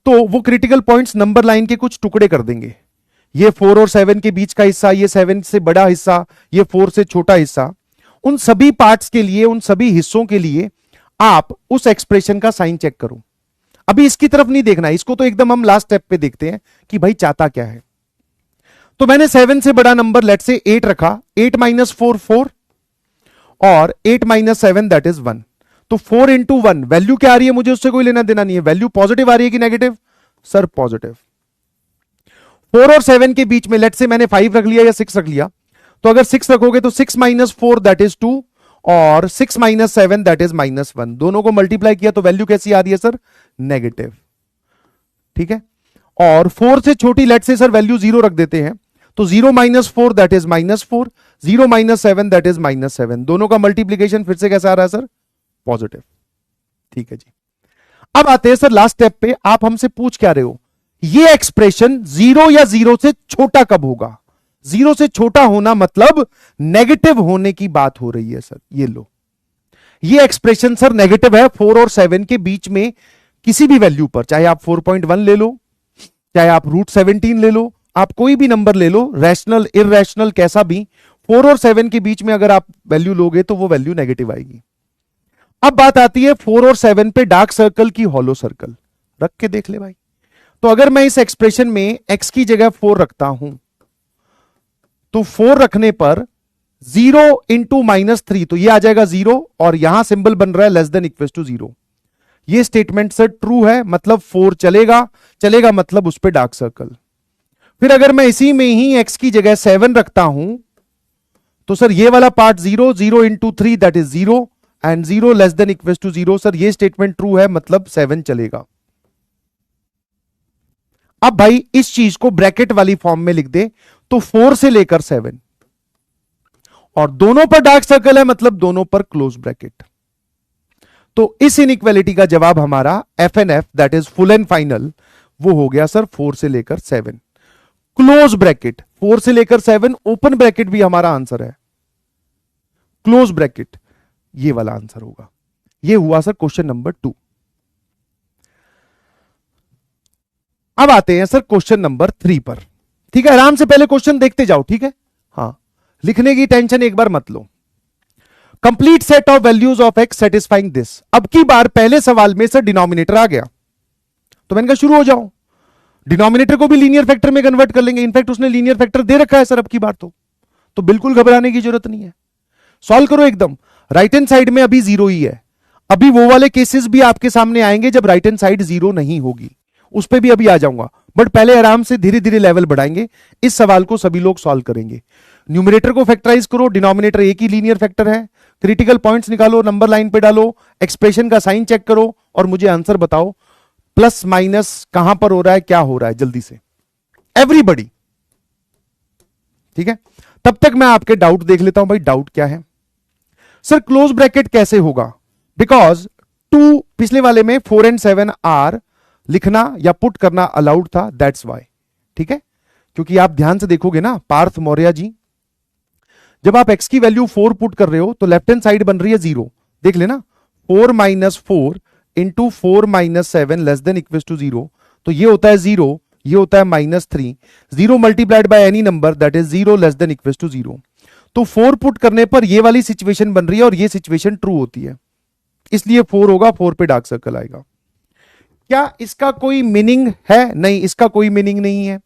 S1: तो वो क्रिटिकल पॉइंट्स नंबर लाइन के कुछ टुकड़े कर देंगे। ये 4 और 7 के बीच का हिस्सा, ये 7 से बड़ा हिस्सा, ये 4 से छोटा हिस्सा, उन सभी पार्ट्स के लिए, उन सभी हिस्सों के लिए आप उस एक्सप्रेशन का साइन चेक करो। अभी इसकी तरफ नहीं देखना, इसको तो एकदम हम लास्ट स्टेप पे देखते हैं कि भाई चाहता क्या है। तो मैंने 7 से बड़ा नंबर लेट से 8 रखा, 8 माइनस 4 4 और 8 माइनस 7 दैट इज 1। तो 4 इंटू 1 वैल्यू क्या आ रही है, मुझे उससे कोई लेना देना नहीं है। वैल्यू पॉजिटिव आ रही है कि नेगेटिव, सर पॉजिटिव। 4 और 7 के बीच में लेट से मैंने 5 रख लिया या 6 रख लिया, तो अगर 6 रखोगे तो 6 माइनस 4 दैट इज 2 और 6 माइनस 7 दैट इज माइनस 1। दोनों को मल्टीप्लाई किया तो वैल्यू कैसी आ रही है सर, नेगेटिव। ठीक है, और 4 से छोटी लेट से सर वैल्यू 0 रख देते हैं, तो 0 minus 4 that is minus 4, 0 minus 7 that is minus 7। दोनों का मल्टीप्लीकेशन फिर से कैसा आ रहा है सर, पॉजिटिव। ठीक है जी, अब आते हैं सर लास्ट स्टेप पे। आप हमसे पूछ क्या रहे हो, ये एक्सप्रेशन 0 या 0 से छोटा कब होगा। 0 से छोटा होना मतलब नेगेटिव होने की बात हो रही है सर। ये लो, ये एक्सप्रेशन सर नेगेटिव है 4 और 7 के बीच में किसी भी वैल्यू पर, चाहे आप 4.1 ले लो, चाहे आप √17 ले लो, आप कोई भी नंबर ले लो, रैशनल इररैशनल कैसा भी, 4 और 7 के बीच में अगर आप वैल्यू लोगे तो वो वैल्यू नेगेटिव आएगी। अब बात आती है 4 और 7 पे डार्क सर्कल की हॉलो सर्कल रख के देख ले भाई। तो अगर मैं इस एक्सप्रेशन में x की जगह 4 रखता हूं तो 4 रखने पर 0 इंटू -3, तो ये आ जाएगा 0 और यहां सिंबल बन रहा है लेस देन इक्वल टू 0। ये स्टेटमेंट सर ट्रू है, मतलब 4 चलेगा, चलेगा मतलब उस पर डार्क सर्कल। फिर अगर मैं इसी में ही x की जगह 7 रखता हूं तो सर ये वाला part 0, 0 into 3 that is 0 and 0 less than equal to 0। Sir ये स्टेटमेंट ट्रू है, मतलब 7 चलेगा। अब भाई इस चीज को ब्रैकेट वाली फॉर्म में लिख दे, तो 4 से लेकर 7 और दोनों पर डार्क सर्कल है, मतलब दोनों पर क्लोज ब्रैकेट। तो इस इनइक्वालिटी का जवाब हमारा FNF that is full and final, वो हो गया सर 4 से लेकर 7 क्लोज ब्रैकेट। 4 से लेकर 7 ओपन ब्रैकेट भी हमारा आंसर है, क्लोज ब्रैकेट ये वाला आंसर होगा। ये हुआ सर क्वेश्चन नंबर 2। अब आते हैं सर क्वेश्चन नंबर 3 पर। ठीक है, आराम से पहले क्वेश्चन देखते जाओ। ठीक है, हाँ लिखने की टेंशन एक बार मत लो। Complete set of values of x satisfying this. अब की बार पहले सवाल में सर डिनोमिनेटर आ गया, तो मैंने कहा शुरू हो जाओ, डिनोमिनेटर को भी लीनियर फैक्टर में कन्वर्ट कर लेंगे। इनफैक्ट उसने लीनियर फैक्टर दे रखा है सर अब की बार, तो बिल्कुल घबराने की जरूरत नहीं है। सॉल्व करो एकदम। राइट हैंड साइड में अभी 0 ही है, अभी वो वाले केसेस भी आपके सामने आएंगे जब राइट हैंड साइड 0 नहीं होगी, उस पर भी अभी आ जाऊंगा, बट पहले आराम से धीरे धीरे लेवल बढ़ाएंगे। इस सवाल को सभी लोग सॉल्व करेंगे। न्यूमरेटर को फैक्टराइज करो, डिनोमिनेटर एक ही लीनियर फैक्टर है, क्रिटिकल पॉइंट्स निकालो, नंबर लाइन पे डालो, एक्सप्रेशन का साइन चेक करो और मुझे आंसर बताओ प्लस माइनस कहां पर हो रहा है, क्या हो रहा है, जल्दी से एवरीबॉडी। ठीक है, तब तक मैं आपके डाउट देख लेता हूं। भाई डाउट क्या है सर, क्लोज ब्रैकेट कैसे होगा, बिकॉज 2 पिछले वाले में 4 and 7 आर लिखना या पुट करना अलाउड था, दैट्स वाई। ठीक है, क्योंकि आप ध्यान से देखोगे ना पार्थ मौर्य जी, जब आप x की वैल्यू 4 पुट कर रहे हो तो लेफ्ट हैंड साइड बन रही है 0, देख लेना 4 minus 4 into 4 minus 7 less than equal to 0, तो ये होता है 0, ये होता है -3, 0 multiplied by any number that is 0 less than equal to 0। तो 4 पुट करने पर ये वाली सिचुएशन बन रही है और ये सिचुएशन ट्रू होती है, इसलिए 4 होगा, 4 पे डार्क सर्कल आएगा। क्या इसका कोई मीनिंग है? नहीं, इसका कोई मीनिंग नहीं है,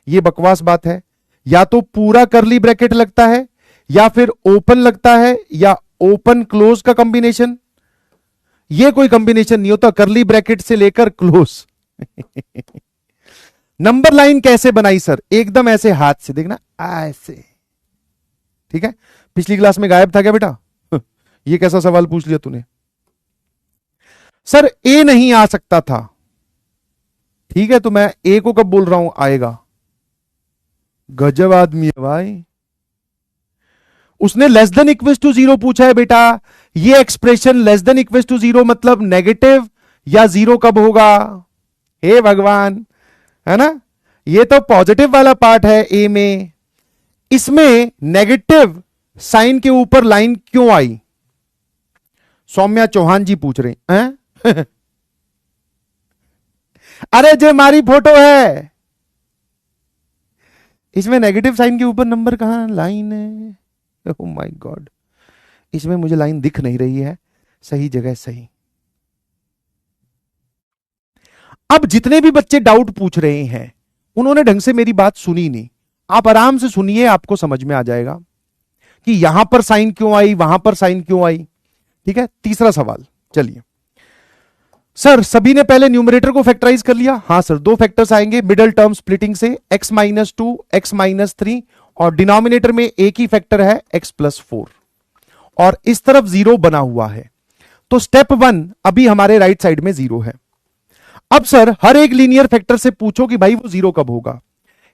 S1: ये बकवास बात है। या तो पूरा करली ब्रैकेट लगता है या फिर ओपन लगता है या ओपन क्लोज का कॉम्बिनेशन, ये कोई कॉम्बिनेशन नहीं होता, करली ब्रैकेट से लेकर क्लोज। नंबर लाइन कैसे बनाई सर? एकदम ऐसे हाथ से, देखना ऐसे, ठीक है। पिछली क्लास में गायब था क्या बेटा? ये कैसा सवाल पूछ लिया तूने? सर ए नहीं आ सकता था, ठीक है, तो मैं ए को कब बोल रहा हूं आएगा? गजब आदमी है भाई। उसने less than equal to zero पूछा है बेटा। ये expression less than equal to zero मतलब नेगेटिव या जीरो कब होगा? हे भगवान, है ना? ये तो पॉजिटिव वाला पार्ट है ए में, इसमें नेगेटिव साइन के ऊपर लाइन क्यों आई? सौम्या चौहान जी पूछ रहे हैं। अरे जो हमारी फोटो है इसमें नेगेटिव साइन के ऊपर नंबर कहां लाइन है? ओह माय गॉड, इसमें मुझे लाइन दिख नहीं रही है। सही जगह सही। अब जितने भी बच्चे डाउट पूछ रहे हैं उन्होंने ढंग से मेरी बात सुनी नहीं। आप आराम से सुनिए, आपको समझ में आ जाएगा कि यहां पर साइन क्यों आई, वहां पर साइन क्यों आई। ठीक है, तीसरा सवाल। चलिए सर, सभी ने पहले न्यूमरेटर को फैक्टराइज कर लिया? हाँ सर, दो फैक्टर्स आएंगे मिडिल टर्म स्प्लिटिंग से, x माइनस 2 x माइनस 3, और डिनोमिनेटर में एक ही फैक्टर है x प्लस 4, और इस तरफ जीरो बना हुआ है। तो स्टेप 1 अभी हमारे राइट साइड में जीरो है। अब सर हर एक लीनियर फैक्टर से पूछो कि भाई वो जीरो कब होगा।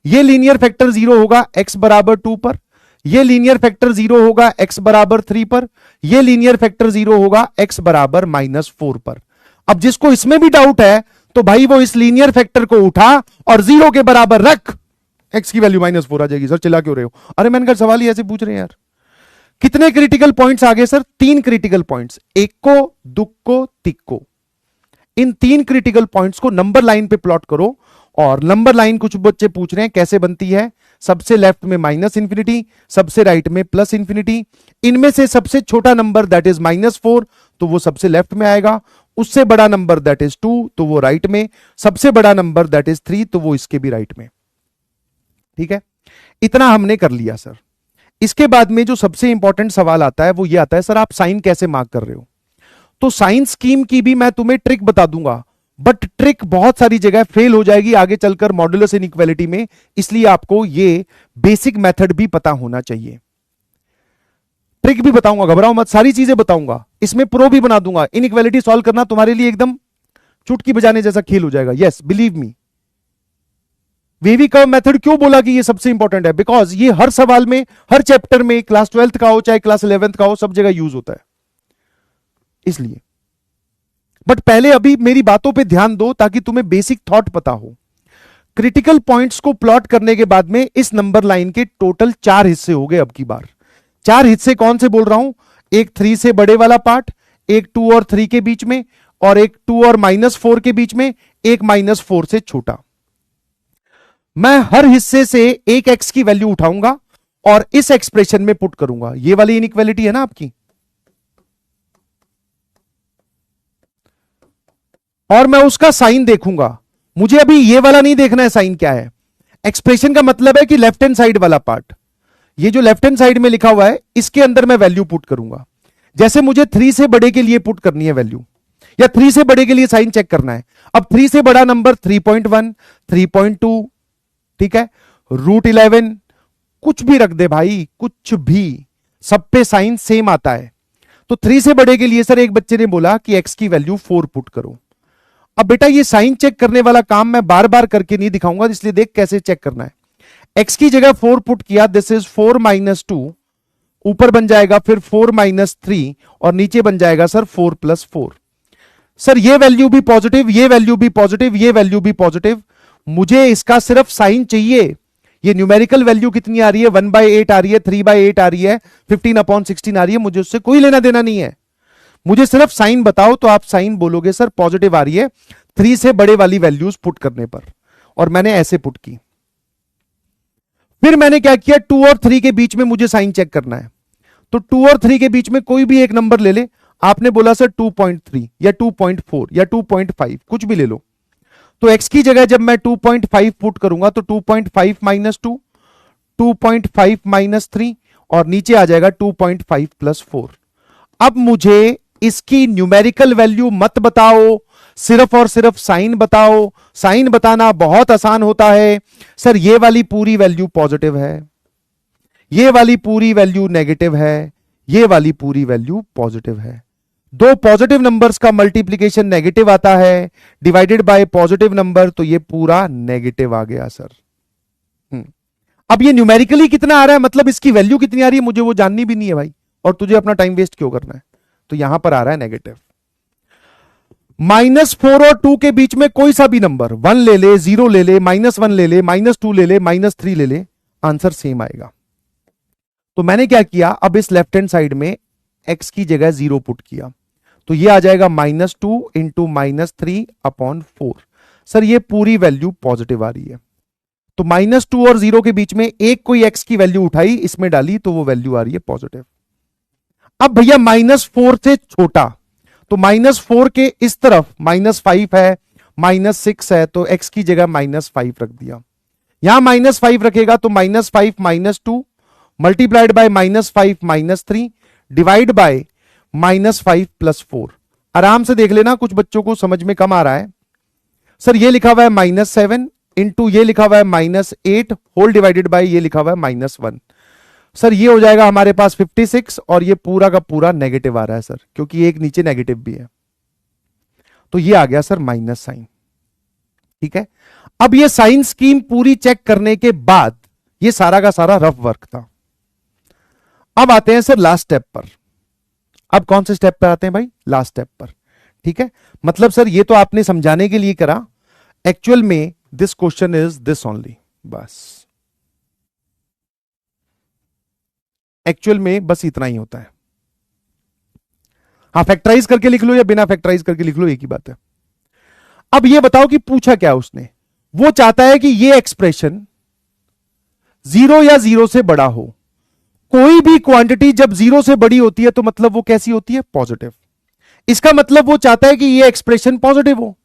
S1: ये लीनियर फैक्टर जीरो होगा x बराबर 2 पर, ये लीनियर फैक्टर जीरो होगा x बराबर 3 पर, ये लीनियर फैक्टर जीरो होगा x बराबर -4 पर। अब जिसको इसमें भी डाउट है तो भाई वो इस लीनियर फैक्टर को उठा और जीरो के बराबर रख, x की वैल्यू -4 आ जाएगी। सर चिल्ला क्यों रहे हो? अरे मैंने कहा सवाल ही ऐसे पूछ रहे हैं यार। कितने क्रिटिकल पॉइंट्स आ गए सर? 3 क्रिटिकल पॉइंट्स, एक को, दुख को, तिक को। इन 3 क्रिटिकल पॉइंट्स को नंबर लाइन पे प्लॉट करो, और नंबर लाइन कुछ बच्चे पूछ रहे हैं कैसे बनती है। सबसे लेफ्ट में -इंफिनिटी, सबसे राइट में +इंफिनिटी। इनमें से सबसे छोटा नंबर दैट इज -4 तो वो सबसे लेफ्ट में आएगा, उससे बड़ा नंबर दैट इज 2 तो वो राइट में, सबसे बड़ा नंबर दैट इज 3 तो वो इसके भी राइट में। ठीक है, इतना हमने कर लिया सर। इसके बाद में जो सबसे इंपॉर्टेंट सवाल आता है वो ये आता है, सर आप साइन कैसे मार्क कर रहे हो? तो साइन स्कीम की भी मैं तुम्हें ट्रिक बता दूंगा, बट ट्रिक बहुत सारी जगह फेल हो जाएगी आगे चलकर मॉड्यूलस इनइक्वालिटी में, इसलिए आपको ये बेसिक मेथड भी पता होना चाहिए। ट्रिक भी बताऊंगा, घबराओ मत, सारी चीजें बताऊंगा, इसमें प्रो भी बना दूंगा। इनइक्वालिटी सॉल्व करना तुम्हारे लिए एकदम चुटकी बजाने जैसा खेल हो जाएगा। Yes believe me. Wavy curve method क्यों बोला कि ये सबसे इंपॉर्टेंट है? बिकॉज ये हर सवाल में, हर चैप्टर में, क्लास 12th का हो चाहे क्लास 11th का हो, सब जगह यूज होता है, इसलिए। बट पहले अभी मेरी बातों पे ध्यान दो ताकि तुम्हें बेसिक थॉट पता हो। क्रिटिकल पॉइंट्स को प्लॉट करने के बाद में इस नंबर लाइन के टोटल 4 हिस्से हो गए अब की बार। 4 हिस्से कौन से बोल रहा हूं? एक 3 से बड़े वाला पार्ट, एक 2 और 3 के बीच में, और एक 2 और -4 के बीच में, एक -4 से छोटा। मैं हर हिस्से से एक x की वैल्यू उठाऊंगा और इस एक्सप्रेशन में पुट करूंगा। ये वाली इनइक्वालिटी है ना आपकी, और मैं उसका साइन देखूंगा। मुझे अभी ये वाला नहीं देखना है साइन क्या है। एक्सप्रेशन का मतलब है कि लेफ्ट हैंड साइड वाला पार्ट, ये जो लेफ्ट हैंड साइड में लिखा हुआ है इसके अंदर मैं वैल्यू पुट करूंगा। जैसे मुझे 3 से बड़े के लिए पुट करनी है वैल्यू, या 3 से बड़े के लिए साइन चेक करना है। अब 3 से बड़ा नंबर 3.1, 3.2, ठीक है, √11, कुछ भी रख दे भाई, कुछ भी, सब पे साइन सेम आता है। तो 3 से बड़े के लिए सर एक बच्चे ने बोला कि x की वैल्यू 4 पुट करो। अब बेटा ये साइन चेक करने वाला काम मैं बार बार करके नहीं दिखाऊंगा, इसलिए देख कैसे चेक करना है। x की जगह 4 पुट किया, दिस इज 4 - 2, ऊपर बन जाएगा फिर 4 - 3, और नीचे बन जाएगा सर 4 + 4। सर ये वैल्यू भी पॉजिटिव, ये वैल्यू भी पॉजिटिव, ये वैल्यू भी पॉजिटिव। मुझे इसका सिर्फ साइन चाहिए। ये न्यूमेरिकल वैल्यू कितनी आ रही है? 1/8 आ रही है, 3/8 आ रही है, 15/16 आ रही है, मुझे उससे कोई लेना देना नहीं है। मुझे सिर्फ साइन बताओ, तो आप साइन बोलोगे सर पॉजिटिव आ रही है 3 से बड़े वाली वैल्यूज पुट करने पर, और मैंने ऐसे पुट की। फिर मैंने क्या किया, 2 और 3 के बीच में मुझे साइन चेक करना है। तो 2 और 3 के बीच में कोई भी एक नंबर ले ले। आपने बोला सर 2.3 या 2.4 या 2.5, कुछ भी ले लो। तो x की जगह जब मैं 2.5 पुट करूंगा तो 2.5 - 2, 2.5 - 3, और नीचे आ जाएगा 2.5 + 4। अब मुझे इसकी न्यूमेरिकल वैल्यू मत बताओ, सिर्फ और सिर्फ साइन बताओ। साइन बताना बहुत आसान होता है। सर ये वाली पूरी वैल्यू पॉजिटिव है, ये वाली पूरी वैल्यू नेगेटिव है, ये वाली पूरी वैल्यू पॉजिटिव है। दो पॉजिटिव नंबर्स का मल्टीप्लीकेशन नेगेटिव आता है, डिवाइडेड बाय पॉजिटिव नंबर, तो ये पूरा नेगेटिव आ गया सर। अब ये न्यूमेरिकली कितना आ रहा है, मतलब इसकी वैल्यू कितनी आ रही है, मुझे वो जाननी भी नहीं है भाई, और तुझे अपना टाइम वेस्ट क्यों करना है। तो यहां पर आ रहा है नेगेटिव। -4 और 2 के बीच में कोई सा भी नंबर, 1 ले ले, 0 ले ले, -1 ले ले, -2 ले ले, -3 ले ले, आंसर सेम आएगा। तो मैंने क्या किया, अब इस लेफ्ट हैंड साइड में x की जगह 0 पुट किया, तो ये आ जाएगा -2 इंटू -3/4। सर ये पूरी वैल्यू पॉजिटिव आ रही है, तो -2 और 0 के बीच में एक कोई x की वैल्यू उठाई, इसमें डाली, तो वो वैल्यू आ रही है पॉजिटिव। अब भैया -4 से छोटा, तो -4 के इस तरफ -5 है, -6 है, तो x की जगह -5 रख दिया। यहां -5 रखेगा तो -5 -2 मल्टीप्लाइड बाय -5 -3 डिवाइड बाय -5 + 4। आराम से देख लेना, कुछ बच्चों को समझ में कम आ रहा है। सर ये लिखा हुआ है -7 इंटू ये लिखा हुआ है -8 होल डिवाइडेड बाय ये लिखा हुआ है -1। सर ये हो जाएगा हमारे पास 56, और ये पूरा का पूरा नेगेटिव आ रहा है सर, क्योंकि एक नीचे नेगेटिव भी है, तो ये आ गया सर माइनस साइन। ठीक है, अब ये साइन स्कीम पूरी चेक करने के बाद ये सारा का सारा रफ वर्क था। अब आते हैं सर लास्ट स्टेप पर। अब कौन से स्टेप पर आते हैं भाई, लास्ट स्टेप पर। ठीक है, मतलब सर ये तो आपने समझाने के लिए करा, एक्चुअल में this question is this only, बस एक्चुअल में बस इतना ही होता है। हाँ, फैक्टराइज करके लिख लो या बिना फैक्टराइज करके लिख लो, एक ही बात है। अब ये बताओ कि पूछा क्या उसने, वो चाहता है कि ये एक्सप्रेशन 0 या 0 से बड़ा हो। कोई भी क्वांटिटी जब 0 से बड़ी होती है तो मतलब वो कैसी होती है, पॉजिटिव। इसका मतलब वो चाहता है कि ये एक्सप्रेशन पॉजिटिव हो।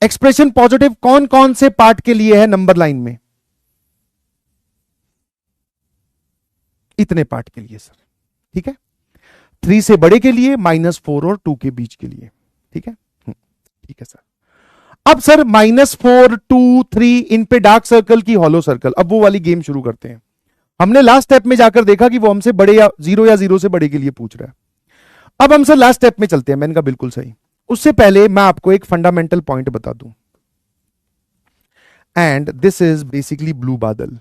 S1: एक्सप्रेशन पॉजिटिव कौन कौन से पार्ट के लिए है नंबर लाइन में, इतने पार्ट के लिए सर। ठीक है, 3 से बड़े के लिए, -4 और 2 के बीच के लिए। ठीक है, ठीक है सर। अब सर -4, 2, 3 इन पे डार्क सर्कल की हॉलो सर्कल, अब वो वाली गेम शुरू करते हैं। हमने लास्ट स्टेप में जाकर देखा कि वो हमसे बड़े या 0 से बड़े के लिए पूछ रहा है। अब हम सर लास्ट स्टेप में चलते हैं, मैंने कहा बिल्कुल सही। उससे पहले मैं आपको एक फंडामेंटल पॉइंट बता दूं, and this is basically blue बादल।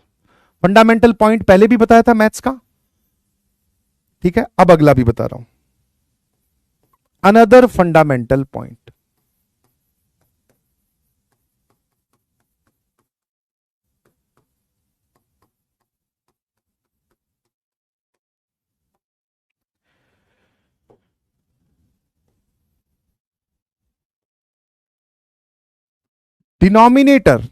S1: फंडामेंटल पॉइंट पहले भी बताया था मैथ्स का, ठीक है, अब अगला भी बता रहा हूं, another fundamental point. Denominator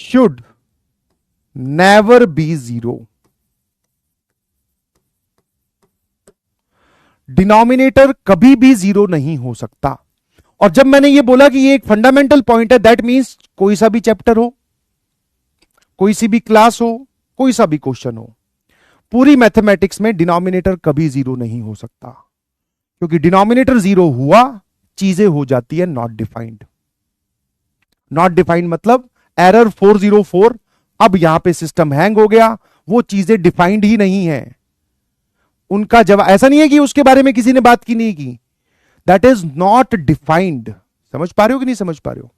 S1: should never be 0। Denominator कभी भी 0 नहीं हो सकता। और जब मैंने ये बोला कि ये एक फंडामेंटल पॉइंट है, दैट मींस कोई सा भी चैप्टर हो, कोई सी भी क्लास हो, कोई सा भी क्वेश्चन हो, पूरी मैथमेटिक्स में डिनोमिनेटर कभी 0 नहीं हो सकता, क्योंकि डिनोमिनेटर 0 हुआ, चीजें हो जाती है नॉट डिफाइंड। नॉट डिफाइंड मतलब एरर 404, अब यहां पे सिस्टम हैंग हो गया, वो चीजें डिफाइंड ही नहीं है। उनका जवाब ऐसा नहीं है कि उसके बारे में किसी ने बात की नहीं की, दैट इज नॉट डिफाइंड। समझ पा रहे हो कि नहीं समझ पा रहे हो?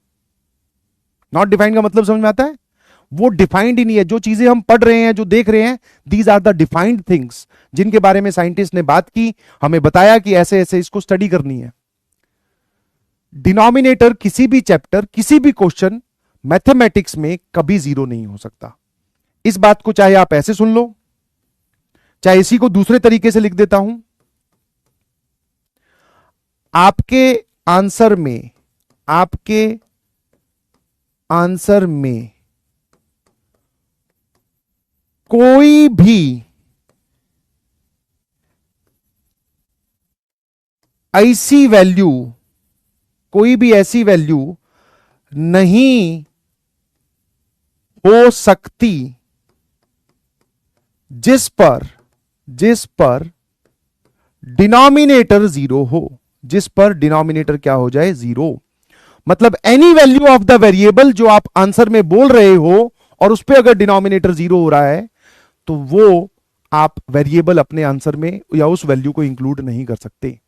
S1: नॉट डिफाइंड का मतलब समझ में आता है, वो डिफाइंड ही नहीं है। जो चीजें हम पढ़ रहे हैं, जो देख रहे हैं, these are the defined things, जिनके बारे में साइंटिस्ट ने बात की, हमें बताया कि ऐसे ऐसे इसको स्टडी करनी है। डिनोमिनेटर किसी भी चैप्टर, किसी भी क्वेश्चन मैथमेटिक्स में कभी 0 नहीं हो सकता। इस बात को चाहे आप ऐसे सुन लो, चाहे इसी को दूसरे तरीके से लिख देता हूं, आपके आंसर में, आपके आंसर में कोई भी ऐसी वैल्यू, कोई भी ऐसी वैल्यू नहीं हो सकती जिस पर डिनोमिनेटर जीरो हो, जिस पर डिनोमिनेटर क्या हो जाए, जीरो। मतलब any value of the variable जो आप आंसर में बोल रहे हो और उस पर अगर डिनोमिनेटर जीरो हो रहा है तो वो आप वेरिएबल अपने आंसर में या उस वैल्यू को इंक्लूड नहीं कर सकते।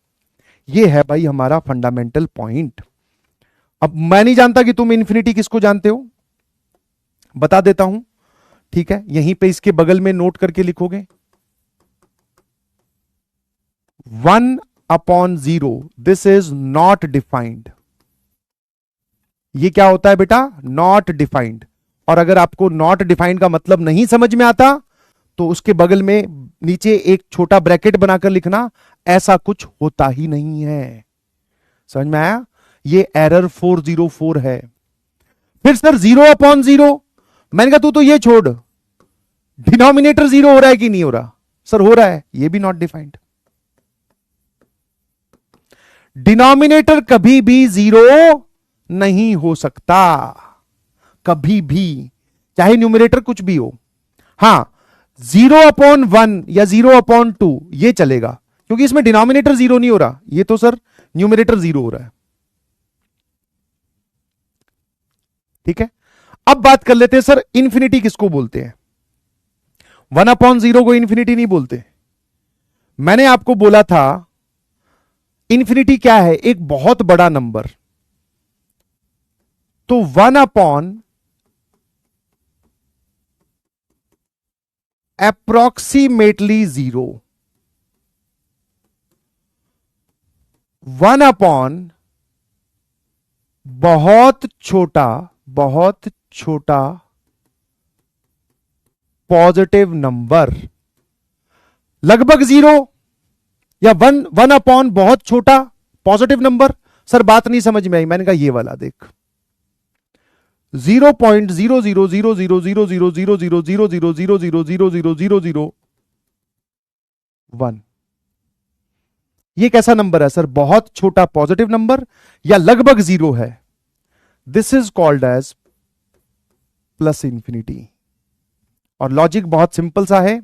S1: ये है भाई हमारा फंडामेंटल पॉइंट। अब मैं नहीं जानता कि तुम इन्फिनिटी किसको जानते हो, बता देता हूं, ठीक है। यहीं पे इसके बगल में नोट करके लिखोगे 1/0 दिस इज नॉट डिफाइंड। ये क्या होता है बेटा, नॉट डिफाइंड। और अगर आपको नॉट डिफाइंड का मतलब नहीं समझ में आता तो उसके बगल में नीचे एक छोटा ब्रैकेट बनाकर लिखना, ऐसा कुछ होता ही नहीं है। समझ में आया, ये एरर 404 है। फिर सर 0/0, मैंने कहा तू तो ये छोड़, डिनोमिनेटर जीरो हो रहा है कि नहीं हो रहा, सर हो रहा है, ये भी नॉट डिफाइंड। डिनोमिनेटर कभी भी जीरो नहीं हो सकता, कभी भी, चाहे न्यूमरेटर कुछ भी हो। हां 0/1 या 0/2 ये चलेगा, क्योंकि इसमें डिनोमिनेटर जीरो नहीं हो रहा, ये तो सर न्यूमरेटर जीरो हो रहा है। ठीक है, अब बात कर लेते हैं सर इंफिनिटी किसको बोलते हैं। 1/0 को इंफिनिटी नहीं बोलते। मैंने आपको बोला था इंफिनिटी क्या है, एक बहुत बड़ा नंबर। तो 1/approximately 0, 1/ बहुत छोटा पॉजिटिव नंबर, लगभग जीरो, या 1/1 बहुत छोटा पॉजिटिव नंबर। सर बात नहीं समझ में आई, मैंने कहा ये वाला देख, 0.0000000000000000001। ये कैसा नंबर है सर, बहुत छोटा पॉजिटिव नंबर या लगभग जीरो है, this is called as plus infinity. और लॉजिक बहुत सिंपल सा है,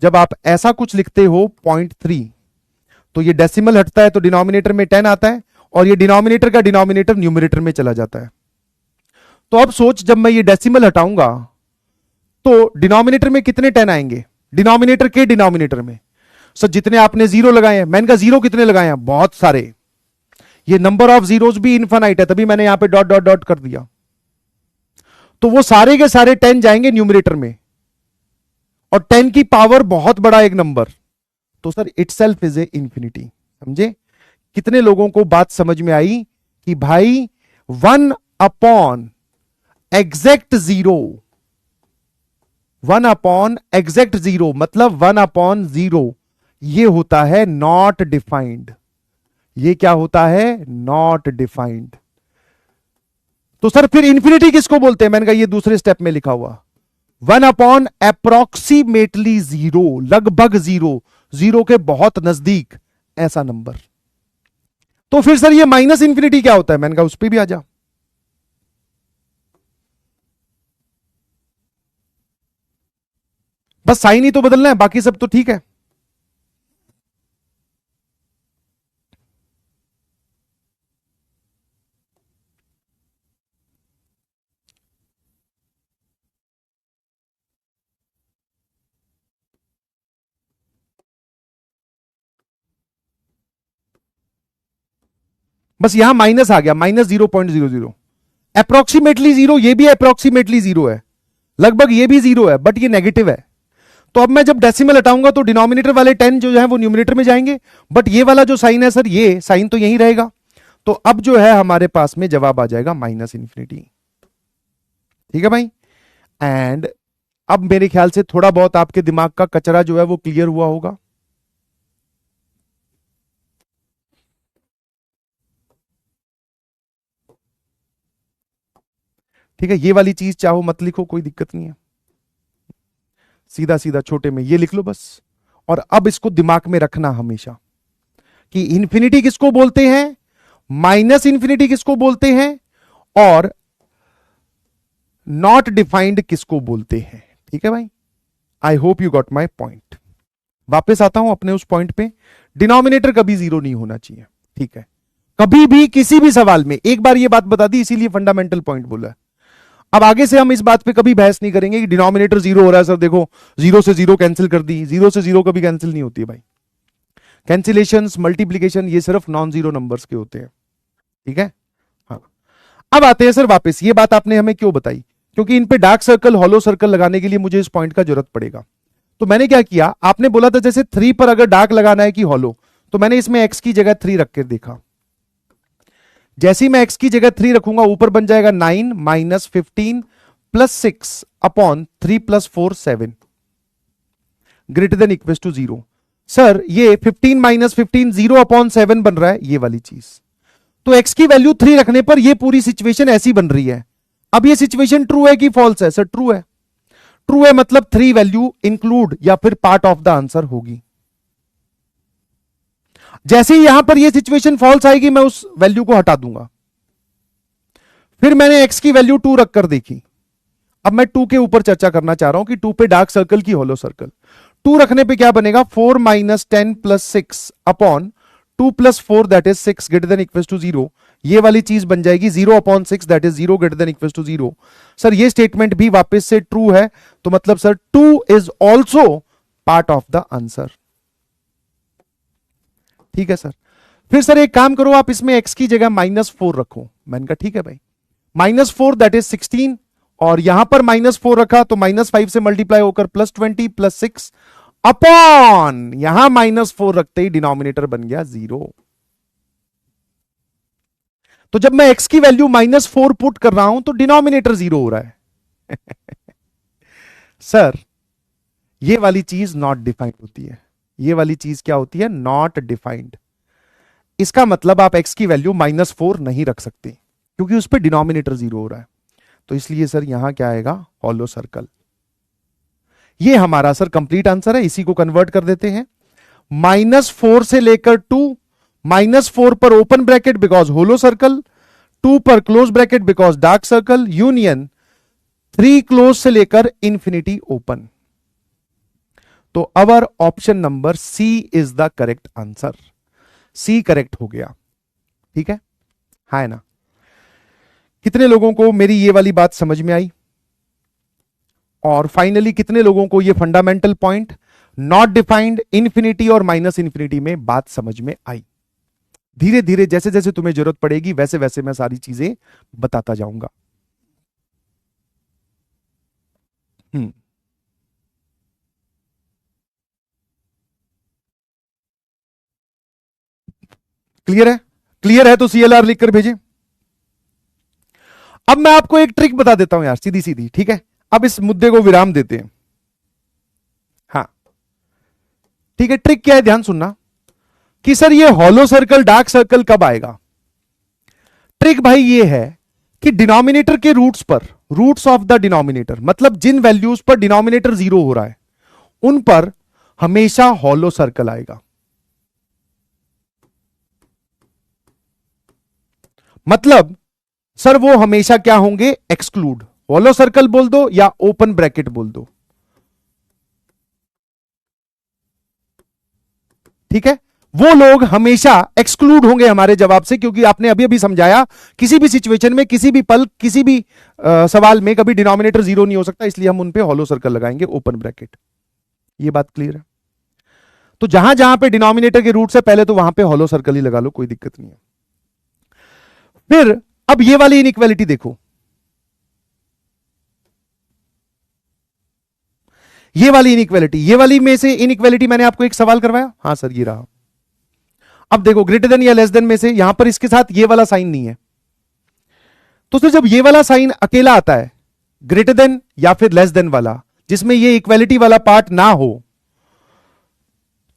S1: जब आप ऐसा कुछ लिखते हो 0.3 तो ये डेसिमल हटता है तो डिनोमिनेटर में 10 आता है, और ये डिनोमिनेटर का डिनोमिनेटर न्यूमरेटर में चला जाता है। तो अब सोच, जब मैं ये डेसिमल हटाऊंगा तो डिनोमिनेटर में कितने 10 आएंगे, डिनोमिनेटर के डिनोमिनेटर में। सर जितने आपने जीरो लगाए हैं, मैंने कहा जीरो कितने लगाए हैं, बहुत सारे, ये नंबर ऑफ जीरोस भी इनफाइनाइट है, तभी मैंने यहां पे डॉट डॉट डॉट कर दिया। तो वो सारे के सारे 10 जाएंगे न्यूमरेटर में, और 10 की पावर बहुत बड़ा एक नंबर, तो sir itself is a infinity. समझे, कितने लोगों को बात समझ में आई कि भाई 1/एग्जैक्ट 0 मतलब 1/0 ये होता है नॉट डिफाइंड। ये क्या होता है, नॉट डिफाइंड। तो सर फिर इंफिनिटी किसको बोलते हैं, मैंने कहा ये दूसरे स्टेप में लिखा हुआ 1/approximately 0, लगभग जीरो, जीरो के बहुत नजदीक ऐसा नंबर। तो फिर सर ये माइनस इंफिनिटी क्या होता है, मैंने कहा उस पर भी आ जा। बस साइन ही तो बदलना है, बाकी सब तो ठीक है। बस यहां माइनस आ गया, -0.00। अप्रोक्सीमेटली जीरो, ये भी अप्रोक्सीमेटली जीरो है, लगभग ये भी जीरो है, बट ये नेगेटिव है। तो अब मैं जब डेसिमल हटाऊंगा तो डिनोमिनेटर वाले 10 जो है वो न्यूमरेटर में जाएंगे, बट ये वाला जो साइन है सर, ये साइन तो यहीं रहेगा। तो अब जो है हमारे पास में जवाब आ जाएगा माइनस इंफिनिटी। ठीक है भाई, एंड अब मेरे ख्याल से थोड़ा बहुत आपके दिमाग का कचरा जो है वो क्लियर हुआ होगा। ठीक है, ये वाली चीज चाहो मत लिखो, कोई दिक्कत नहीं है, सीधा सीधा छोटे में ये लिख लो बस। और अब इसको दिमाग में रखना हमेशा कि इंफिनिटी किसको बोलते हैं, माइनस इंफिनिटी किसको बोलते हैं, और नॉट डिफाइंड किसको बोलते हैं? ठीक है भाई, I hope you got my point. वापस आता हूं अपने उस पॉइंट पे, डिनोमिनेटर कभी जीरो नहीं होना चाहिए। ठीक है, कभी भी किसी भी सवाल में, एक बार ये बात बता दी इसीलिए फंडामेंटल पॉइंट बोला है। अब आगे से हम इस बात पे कभी बहस नहीं करेंगे कि डिनोमिनेटर जीरो हो रहा है सर, देखो जीरो से जीरो कैंसिल कर दी। जीरो से जीरो कभी कैंसिल नहीं होती है भाई। कैंसिलेशन, मल्टीप्लीकेशन ये सिर्फ नॉन जीरो नंबर्स के होते हैं। ठीक है, हाँ। अब आते हैं सर वापस, ये बात आपने हमें क्यों बताई? क्योंकि इन पे डार्क सर्कल, हॉलो सर्कल लगाने के लिए मुझे इस पॉइंट का जरूरत पड़ेगा। तो मैंने क्या किया, आपने बोला था जैसे 3 पर अगर डार्क लगाना है कि हॉलो, तो मैंने इसमें x की जगह 3 रख के देखा। जैसे ही मैं x की जगह 3 रखूंगा, ऊपर बन जाएगा 9 minus 15 plus 6 upon 3 plus 4 7 greater than equal to 0। Sir ये 15 माइनस 15 0 अपॉन 7 बन रहा है, ये वाली चीज। तो x की वैल्यू 3 रखने पर ये पूरी सिचुएशन ऐसी बन रही है। अब ये सिचुएशन ट्रू है कि फॉल्स है? सर ट्रू है। ट्रू है मतलब 3 वैल्यू इंक्लूड या फिर पार्ट ऑफ द आंसर होगी। जैसे ही यहां पर ये सिचुएशन फॉल्स आएगी, मैं उस वैल्यू को हटा दूंगा। फिर मैंने x की वैल्यू 2 रखकर देखी। अब मैं 2 के ऊपर चर्चा करना चाह रहा हूं कि 2 पे डार्क सर्कल की हॉलो सर्कल। 2 रखने पे क्या बनेगा, 4 minus 10 plus 6 upon 2 plus 4 that is 6 greater than equal to 0। ये वाली चीज बन जाएगी 0 upon 6 that is 0 greater than equal to 0। Sir ये स्टेटमेंट भी वापस से ट्रू है, तो मतलब sir 2 is also part of the answer. ठीक है सर। फिर सर एक काम करो, आप इसमें x की जगह -4 रखो। मैंने कहा ठीक है भाई, -4 दैट इज 16, और यहां पर -4 रखा तो -5 से मल्टीप्लाई होकर +20 प्लस 6 अपॉन यहां -4 रखते ही डिनोमिनेटर बन गया 0। तो जब मैं x की वैल्यू -4 पुट कर रहा हूं तो डिनोमिनेटर 0 हो रहा है। सर ये वाली चीज नॉट डिफाइंड होती है। ये वाली चीज क्या होती है? Not defined. इसका मतलब आप x की वैल्यू -4 नहीं रख सकते, क्योंकि उस पर डिनोमिनेटर 0 हो रहा है। तो इसलिए सर यहां क्या आएगा? Hollow circle. ये हमारा सर कंप्लीट आंसर है। इसी को कन्वर्ट कर देते हैं। -4 से लेकर 2, -4 पर open bracket because hollow circle, 2 पर close bracket because dark circle, union 3 close से लेकर इंफिनिटी ओपन। तो our option number C is the correct answer. C correct हो गया। ठीक है ना? कितने लोगों को मेरी ये वाली बात समझ में आई? और फाइनली कितने लोगों को ये fundamental point not defined, infinity और माइनस इंफिनिटी में बात समझ में आई? धीरे धीरे जैसे जैसे तुम्हें जरूरत पड़ेगी वैसे वैसे मैं सारी चीजें बताता जाऊंगा। क्लियर है? क्लियर है तो CLR लिखकर भेजें। अब मैं आपको एक ट्रिक बता देता हूं यार, सीधी सीधी। ठीक है, अब इस मुद्दे को विराम देते हैं। हाँ ठीक है, ट्रिक क्या है ध्यान सुनना कि सर ये हॉलो सर्कल डार्क सर्कल कब आएगा। ट्रिक भाई ये है कि डिनोमिनेटर के रूट्स पर, रूट्स ऑफ द डिनोमिनेटर, मतलब जिन वैल्यूज पर डिनोमिनेटर 0 हो रहा है उन पर हमेशा हॉलो सर्कल आएगा। मतलब सर वो हमेशा क्या होंगे? एक्सक्लूड। हॉलो सर्कल बोल दो या ओपन ब्रैकेट बोल दो। ठीक है, वो लोग हमेशा एक्सक्लूड होंगे हमारे जवाब से, क्योंकि आपने अभी अभी समझाया किसी भी सिचुएशन में, किसी भी पल, किसी भी सवाल में कभी डिनोमिनेटर 0 नहीं हो सकता, इसलिए हम उन पे हॉलो सर्कल लगाएंगे, ओपन ब्रैकेट। ये बात क्लियर है? तो जहां जहां पे डिनोमिनेटर के रूट से पहले तो वहां पे हॉलो सर्कल ही लगा लो, कोई दिक्कत नहीं है। फिर अब ये वाली इनइक्वालिटी देखो, ये वाली इनइक्वालिटी, ये वाली में से इनइक्वालिटी मैंने आपको एक सवाल करवाया। हाँ सर ये रहा। अब देखो ग्रेटर देन या लेस देन में से यहां पर इसके साथ ये वाला साइन नहीं है, तो सर जब ये वाला साइन अकेला आता है, ग्रेटर देन या फिर लेस देन वाला, जिसमें ये इक्वालिटी वाला पार्ट ना हो,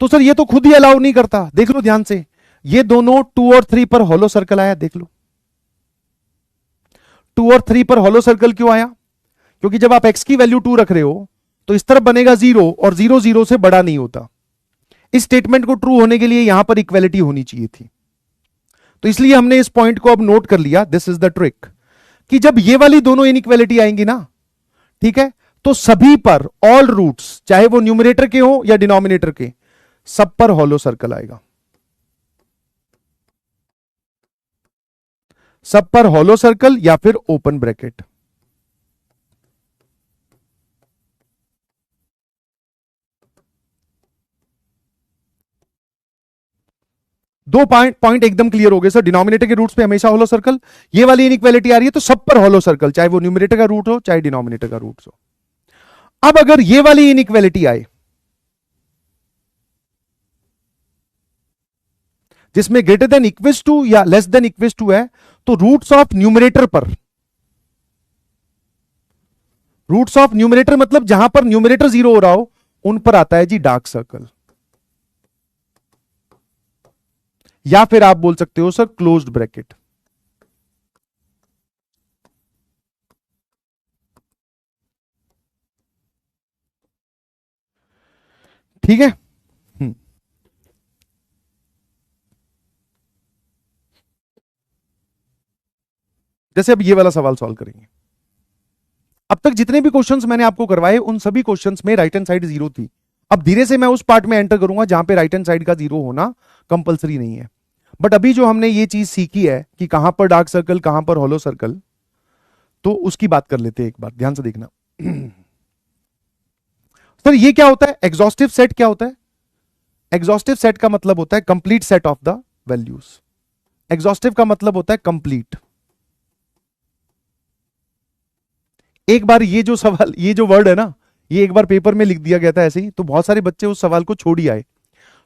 S1: तो सर ये तो खुद ही अलाउ नहीं करता। देख लो ध्यान से, ये दोनों 2 और 3 पर हॉलो सर्कल आया। देख लो 2 और 3 पर हॉलो सर्कल क्यों आया? क्योंकि जब आप x की वैल्यू 2 रख रहे हो तो इस तरफ बनेगा 0 और 0 0 से बड़ा नहीं होता। इस स्टेटमेंट को ट्रू होने के लिए यहां पर इक्वालिटी होनी चाहिए थी। तो इसलिए हमने इस पॉइंट को अब नोट कर लिया। दिस इज द ट्रिक कि जब ये वाली दोनों इनइक्वालिटी आएंगी ना, ठीक है, तो सभी पर ऑल रूट्स, चाहे वो न्यूमरेटर के हो या डिनोमिनेटर के, सब पर हॉलो सर्कल आएगा। सब पर हॉलो सर्कल या फिर ओपन ब्रैकेट। दो पॉइंट एकदम क्लियर हो गए सर। डिनोमिनेटर के रूट्स पे हमेशा हॉलो सर्कल, ये वाली इनइक्वालिटी आ रही है तो सब पर हॉलो सर्कल, चाहे वो न्यूमरेटर का रूट हो चाहे डिनोमिनेटर का रूट हो। अब अगर ये वाली इनइक्वालिटी आए जिसमें ग्रेटर देन इक्वल्स टू या लेस देन इक्वल्स टू है, तो रूट्स ऑफ न्यूमरेटर पर, रूट्स ऑफ न्यूमरेटर मतलब जहां पर न्यूमरेटर जीरो हो रहा हो, उन पर आता है जी डार्क सर्कल, या फिर आप बोल सकते हो सर क्लोज्ड ब्रैकेट। ठीक है। जैसे अब ये वाला सवाल सॉल्व करेंगे। अब तक जितने भी क्वेश्चंस मैंने आपको करवाए उन सभी क्वेश्चंस में राइट हैंड साइड जीरो थी। अब धीरे से मैं उस पार्ट में एंटर करूंगा जहां पे राइट हैंड साइड का जीरो होना कंपलसरी नहीं है। बट अभी जो हमने ये चीज सीखी है कि कहां पर डार्क सर्कल कहां पर हॉलो सर्कल, तो उसकी बात कर लेते हैं एक बार, ध्यान से देखना। सर ये क्या होता है एग्जॉस्टिव सेट? क्या होता है एग्जॉस्टिव सेट? का मतलब होता है complete set of the values. Exhaustive का मतलब होता है कंप्लीट। एक बार ये जो सवाल, ये जो वर्ड है ना, ये एक बार पेपर में लिख दिया गया था ऐसे ही, तो बहुत सारे बच्चे उस सवाल को छोड़ ही आए।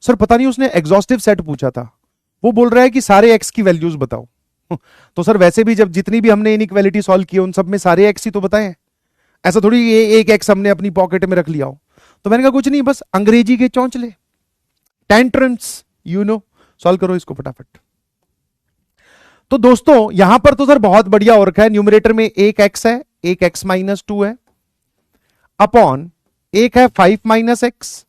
S1: सर पता नहीं उसने एग्जॉस्टिव सेट पूछा था, वो बोल रहा है कि सारे एक्स की वैल्यूज बताओ। तो सर वैसे भी जब जितनी भी हमने इनइक्वालिटी सॉल्व की उन सब में सारे एक्स ही तो बताए, ऐसा थोड़ी ये एक एक्स हमने अपनी पॉकेट में रख लिया हो। तो मैंने कहा कुछ नहीं, बस अंग्रेजी के चौंचले, टेंट्रम्स, सॉल्व करो इसको फटाफट। तो दोस्तों यहां पर तो सर बहुत बढ़िया हो रखा है, न्यूमरेटर में एक एक्स है, एक एक्स माइनस टू है, अपॉन एक है 5 माइनस एक्स,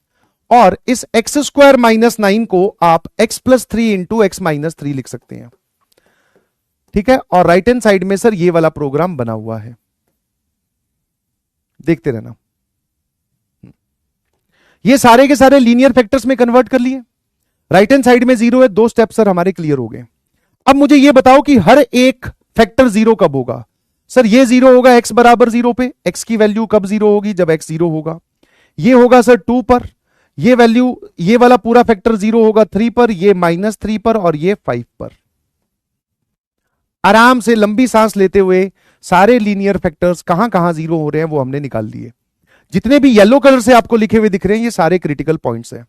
S1: और इस एक्स स्क्वायर माइनस 9 को आप x plus 3 into x minus 3 लिख सकते हैं। ठीक है, और राइट हैंड साइड में सर ये वाला प्रोग्राम बना हुआ है, देखते रहना। ये सारे के सारे लीनियर फैक्टर्स में कन्वर्ट कर लिए, राइट हैंड साइड में जीरो है, दो स्टेप सर हमारे क्लियर हो गए। अब मुझे ये बताओ कि हर एक फैक्टर जीरो कब होगा? सर ये जीरो होगा x बराबर जीरो पे, x की वैल्यू कब जीरो होगी? जब x जीरो होगा। ये होगा सर 2 पर, ये वैल्यू, ये वाला पूरा फैक्टर जीरो होगा 3 पर, ये -3 पर, और ये 5 पर। आराम से लंबी सांस लेते हुए सारे लीनियर फैक्टर्स कहां कहां जीरो हो रहे हैं वो हमने निकाल लिए। जितने भी येलो कलर से आपको लिखे हुए दिख रहे हैं ये सारे क्रिटिकल पॉइंट्स हैं।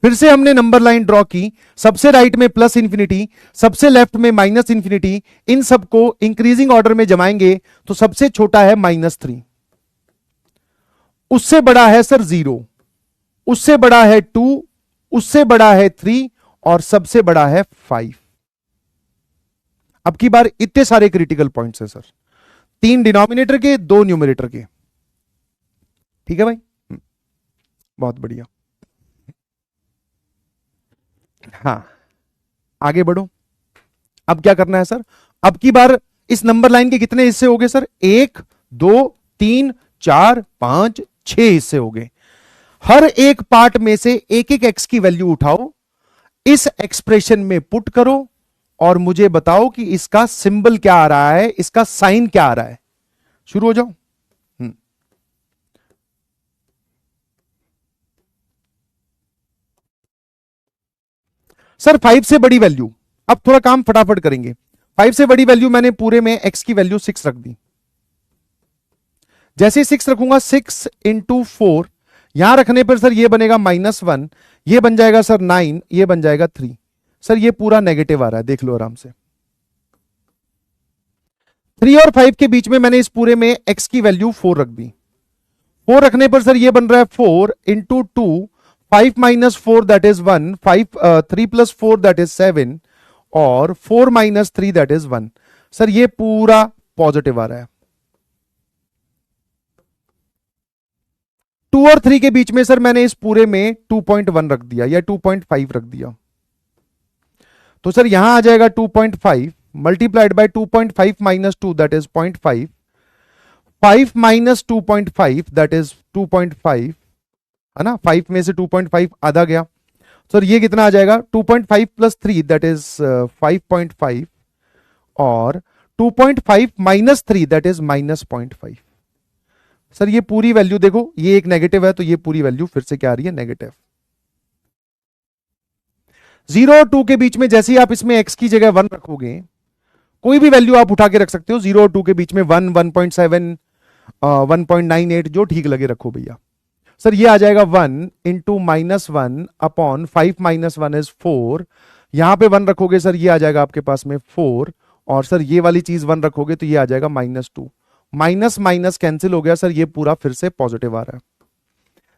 S1: फिर से हमने नंबर लाइन ड्रॉ की, सबसे राइट में प्लस इंफिनिटी, सबसे लेफ्ट में माइनस इंफिनिटी, इन सबको इंक्रीजिंग ऑर्डर में जमाएंगे तो सबसे छोटा है -3, उससे बड़ा है सर 0, उससे बड़ा है 2, उससे बड़ा है 3, और सबसे बड़ा है 5। अब की बार इतने सारे क्रिटिकल पॉइंट्स हैं सर, 3 डिनोमिनेटर के, 2 न्यूमरेटर के। ठीक है भाई, बहुत बढ़िया। हाँ आगे बढ़ो। अब क्या करना है सर? अब की बार इस नंबर लाइन के कितने हिस्से हो गए सर? 1 2 3 4 5 6 हिस्से हो गए। हर एक पार्ट में से एक एक एक्स की वैल्यू उठाओ, इस एक्सप्रेशन में पुट करो, और मुझे बताओ कि इसका सिंबल क्या आ रहा है, इसका साइन क्या आ रहा है। शुरू हो जाओ। सर 5 से बड़ी वैल्यू, अब थोड़ा काम फटाफट करेंगे। 5 से बड़ी वैल्यू मैंने पूरे में x की वैल्यू 6 रख दी। जैसे 6 रखूंगा, 6 इंटू 4, यहां रखने पर सर ये बनेगा -1, ये बन जाएगा सर 9, ये बन जाएगा 3। सर ये पूरा नेगेटिव आ रहा है, देख लो आराम से। 3 और 5 के बीच में मैंने इस पूरे में x की वैल्यू 4 रख दी। 4 रखने पर सर ये बन रहा है 4 into 2, 5 minus 4 that is 1, 3 plus 4 that is 7, और 4 माइनस 3 दैट इज 1। सर ये पूरा पॉजिटिव आ रहा है। 2 और 3 के बीच में सर मैंने इस पूरे में 2.1 रख दिया या 2.5 रख दिया, तो सर यहां आ जाएगा 2.5, multiplied by 2.5 minus 2 that is 0.5, 5 minus 2.5 that is 2.5, है ना, 5 में से 2.5 आधा गया, सर ये कितना आ जाएगा 2.5 प्लस 3 दैट इज 5.5, और 2.5 minus 3 that is minus 0.5। Sir ये पूरी वैल्यू देखो, ये एक नेगेटिव है तो ये पूरी वैल्यू फिर से क्या आ रही है, नेगेटिव। 0 और 2 के बीच में जैसे ही आप इसमें x की जगह 1 रखोगे, कोई भी वैल्यू आप उठा के रख सकते हो, 0 और 2 के बीच में 1, 1.7, 1.98 जो ठीक लगे रखो भैया। सर ये आ जाएगा 1 into minus 1 upon 5 minus 1 is 4, यहां पे 1 रखोगे सर ये आ जाएगा आपके पास में 4, और सर ये वाली चीज 1 रखोगे तो ये आ जाएगा -2, माइनस माइनस कैंसिल हो गया सर, ये पूरा फिर से पॉजिटिव आ रहा है।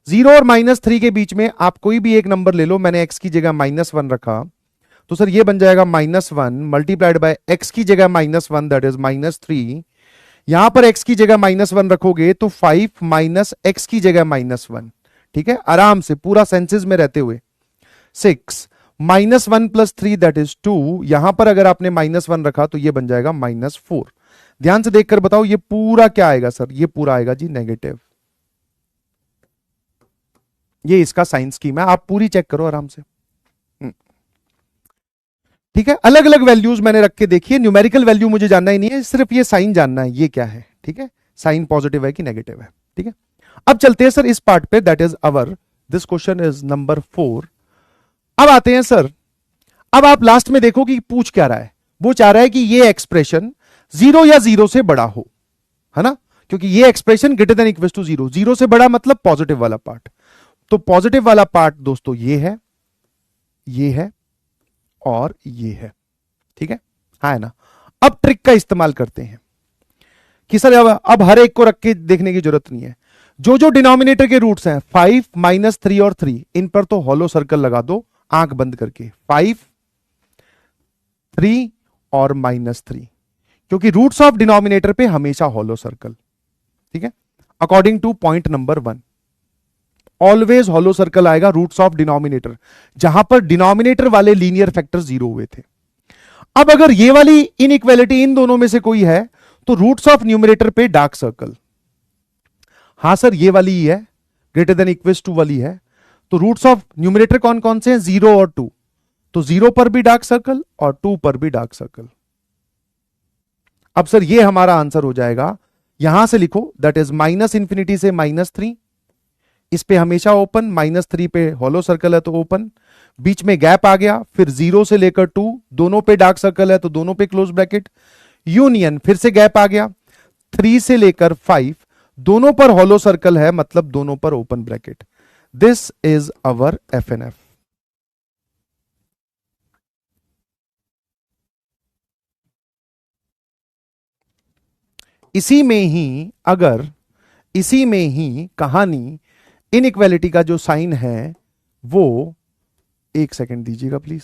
S1: 0 और -3 के बीच में आप कोई भी एक नंबर ले लो, मैंने x की जगह -1 रखा, तो सर ये बन जाएगा -1 मल्टीप्लाइड बाय x की जगह -1 दैट इज -3, यहां पर x की जगह -1 रखोगे तो 5 माइनस x की जगह -1, ठीक है, आराम से पूरा सेंसेस में रहते हुए 6 -1 प्लस 3 दैट इज 2, यहां पर अगर आपने -1 रखा तो ये बन जाएगा -4। ध्यान से देखकर बताओ ये पूरा क्या आएगा सर, ये पूरा आएगा जी नेगेटिव। ये इसका साइन स्कीम है, आप पूरी चेक करो आराम से, ठीक है। अलग अलग वैल्यूज मैंने रख के देखी है, न्यूमेरिकल वैल्यू मुझे जानना ही नहीं है, सिर्फ ये साइन जानना है ये क्या है, ठीक है, साइन पॉजिटिव है कि नेगेटिव है, ठीक है। अब चलते हैं सर इस पार्ट पे, that is our this question is number 4। अब आते हैं सर, अब आप लास्ट में देखो कि पूछ क्या रहा है, वो चाह रहा है कि ये एक्सप्रेशन 0 या 0 से बड़ा हो, है ना, क्योंकि ये expression greater than equal to 0, 0 से बड़ा मतलब पॉजिटिव वाला पार्ट, तो पॉजिटिव वाला पार्ट दोस्तों ये है और ये है, ठीक है, हाँ है ना। अब ट्रिक का इस्तेमाल करते हैं कि सर अब हर एक को रख के देखने की जरूरत नहीं है, जो जो डिनोमिनेटर के रूट्स हैं 5 -3 और 3, इन पर तो हॉलो सर्कल लगा दो आंख बंद करके, 5 3 और -3, क्योंकि रूट्स ऑफ डिनोमिनेटर पे हमेशा हॉलो सर्कल, ठीक है, according two point number 1 always hollow circle आएगा रूट्स ऑफ डिनोमिनेटर, जहां पर डिनोमिनेटर वाले लीनियर फैक्टर 0 हुए थे। अब अगर ये वाली इनइक्वालिटी इन दोनों में से कोई है तो रूट्स ऑफ न्यूमरेटर पे डार्क सर्कल, हां सर ये वाली ही है, ग्रेटर देन इक्वल्स टू वाली है, तो रूट्स ऑफ न्यूमरेटर कौन कौन से हैं, 0 और 2, तो 0 पर भी डार्क सर्कल और 2 पर भी डार्क सर्कल। अब सर ये हमारा आंसर हो जाएगा, यहां से लिखो दैट इज -∞ से -3, इस पे हमेशा ओपन, -3 पे हॉलो सर्कल है तो ओपन, बीच में गैप आ गया, फिर 0 से लेकर 2 दोनों पे डार्क सर्कल है तो दोनों पे क्लोज ब्रैकेट, यूनियन फिर से गैप आ गया, 3 से लेकर 5 दोनों पर हॉलो सर्कल है मतलब दोनों पर open bracket. This is our FNF। इसी में ही कहानी इनइक्वालिटी का जो साइन है वो, एक सेकंड दीजिएगा प्लीज,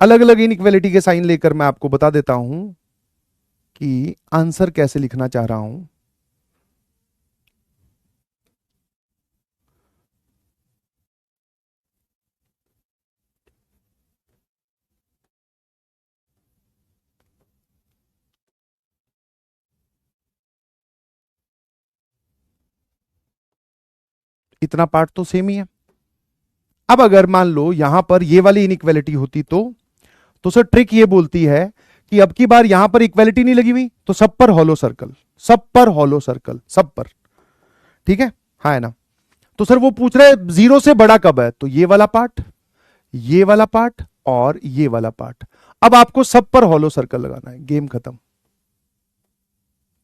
S1: अलग अलग इनइक्वालिटी के साइन लेकर मैं आपको बता देता हूं कि आंसर कैसे लिखना चाह रहा हूं। इतना पार्ट तो सेम ही है। अब अगर मान लो यहां पर ये वाली इनइक्वालिटी होती तो सर ट्रिक ये बोलती है कि अब की बार यहां पर इक्वालिटी नहीं लगी हुई तो सब पर हॉलो सर्कल, सब पर हॉलो सर्कल, सब पर, ठीक है, हाँ है ना। तो सर वो पूछ रहे 0 से बड़ा कब है, तो ये वाला पार्ट, ये वाला पार्ट और ये वाला पार्ट। अब आपको सब पर हॉलो सर्कल लगाना है, गेम खत्म,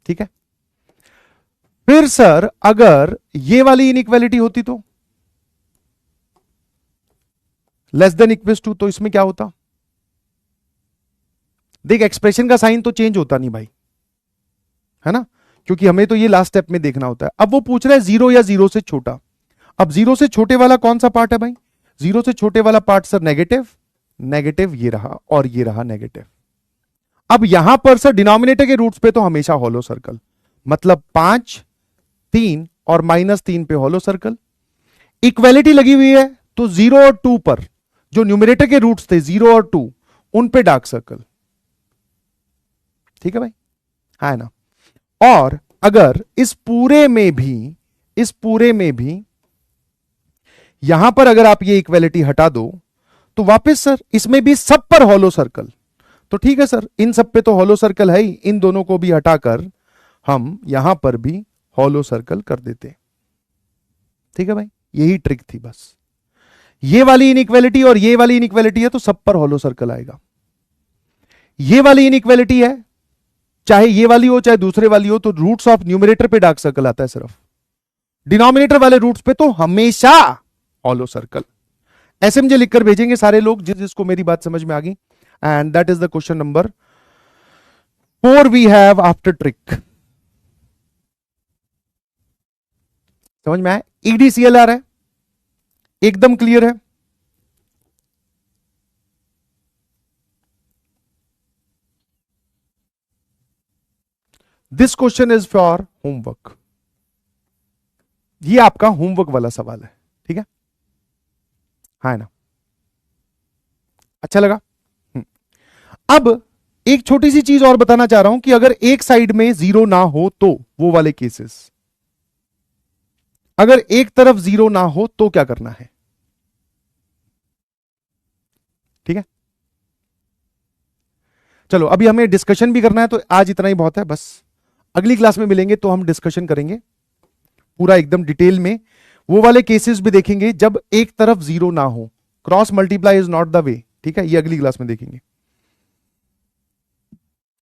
S1: ठीक है। फिर सर अगर ये वाली इनइक्वालिटी होती तो लेस देन इक्वल्स टू, तो इसमें क्या होता, देख एक्सप्रेशन का साइन तो चेंज होता नहीं भाई, है ना, क्योंकि हमें तो ये लास्ट स्टेप में देखना होता है। अब वो पूछ रहा है 0 या 0 से छोटा, अब 0 से छोटे वाला कौन सा पार्ट है भाई, 0 से छोटे वाला पार्ट सर नेगेटिव, नेगेटिव ये रहा और ये रहा नेगेटिव। अब यहां पर सर डिनोमिनेटर के रूट्स पे तो हमेशा हॉलो सर्कल, मतलब 5 3 और -3 पे हॉलो सर्कल। इक्वालिटी लगी हुई है तो 0 और 2 पर जो न्यूमरेटर के रूट्स थे 0 और 2, उन पे डार्क सर्कल। ठीक है भाई, है ना। और अगर इस पूरे में भी यहां पर अगर आप ये इक्वेलिटी हटा दो तो वापस सर इसमें भी सब पर हॉलो सर्कल। तो ठीक है सर, इन सब पे तो हॉलो सर्कल है ही, इन दोनों को भी हटाकर हम यहां पर भी हॉलो सर्कल कर देते। ठीक है भाई, यही ट्रिक थी बस। ये वाली इनइक्वालिटी और ये वाली इनइक्वालिटी है तो सब पर हॉलो सर्कल आएगा। ये वाली इनइक्वालिटी है, चाहे ये वाली हो चाहे दूसरे वाली हो, तो रूट्स ऑफ न्यूमरेटर पे डार्क सर्कल आता है सिर्फ, डिनोमिनेटर वाले रूट्स पे तो हमेशा हॉलो सर्कल। ऐसे मुझे लिखकर भेजेंगे सारे लोग जिसको मेरी बात समझ में आ गई। And that is the question number 4 we have after trick. समझ में आया? EDCLR है, एकदम क्लियर है। This question is for homework, ये आपका होमवर्क वाला सवाल है। ठीक है, हाँ ना, अच्छा लगा। अब एक छोटी सी चीज और बताना चाह रहा हूं कि अगर एक साइड में 0 ना हो तो वो वाले केसेस, अगर एक तरफ 0 ना हो तो क्या करना है। ठीक है, चलो अभी हमें डिस्कशन भी करना है, तो आज इतना ही बहुत है बस। अगली क्लास में मिलेंगे तो हम डिस्कशन करेंगे पूरा एकदम डिटेल में, वो वाले केसेस भी देखेंगे जब एक तरफ 0 ना हो। Cross multiply is not the way. ठीक है, ये अगली क्लास में देखेंगे।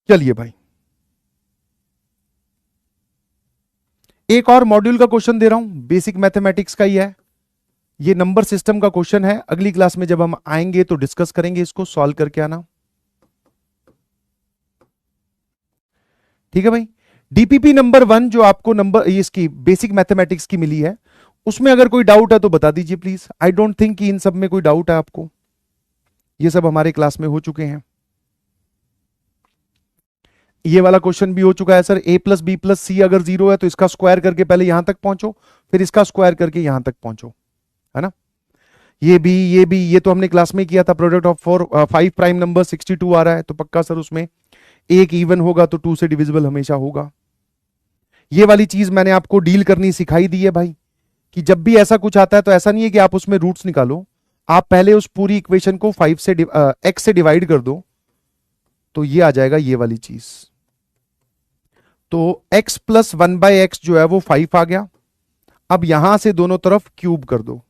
S1: चलिए भाई, एक और मॉड्यूल का क्वेश्चन दे रहा हूं, बेसिक मैथमेटिक्स का ही है, ये नंबर सिस्टम का क्वेश्चन है। अगली क्लास में जब हम आएंगे तो डिस्कस करेंगे, इसको सॉल्व करके आना। ठीक है भाई, डीपीपी नंबर 1 जो आपको नंबर इसकी बेसिक मैथमेटिक्स की मिली है, उसमें अगर कोई डाउट है तो बता दीजिए प्लीज। आई डोंट थिंक कि इन सब में कोई डाउट है आपको, ये सब हमारे क्लास में हो चुके हैं। ये वाला क्वेश्चन भी हो चुका है सर, a+b+c अगर 0 है तो इसका स्क्वायर करके पहले यहां तक पहुंचो, फिर इसका स्क्वायर करके यहां तक पहुंचो, है ना। ये तो हमने क्लास में किया था। प्रोडक्ट ऑफ 5 प्राइम नंबर 62 आ रहा है, तो पक्का सर उसमें एक इवन होगा तो 2 से डिविजिबल हमेशा होगा। ये वाली चीज मैंने आपको डील करनी सिखाई दी है भाई, कि जब भी ऐसा कुछ आता है तो ऐसा नहीं है कि आप उसमें रूट्स निकालो, आप पहले उस पूरी इक्वेशन को 5 से x से डिवाइड कर दो, तो ये आ जाएगा ये वाली चीज। तो x प्लस 1/x जो है वो 5 आ गया। अब यहां से दोनों तरफ क्यूब कर दो,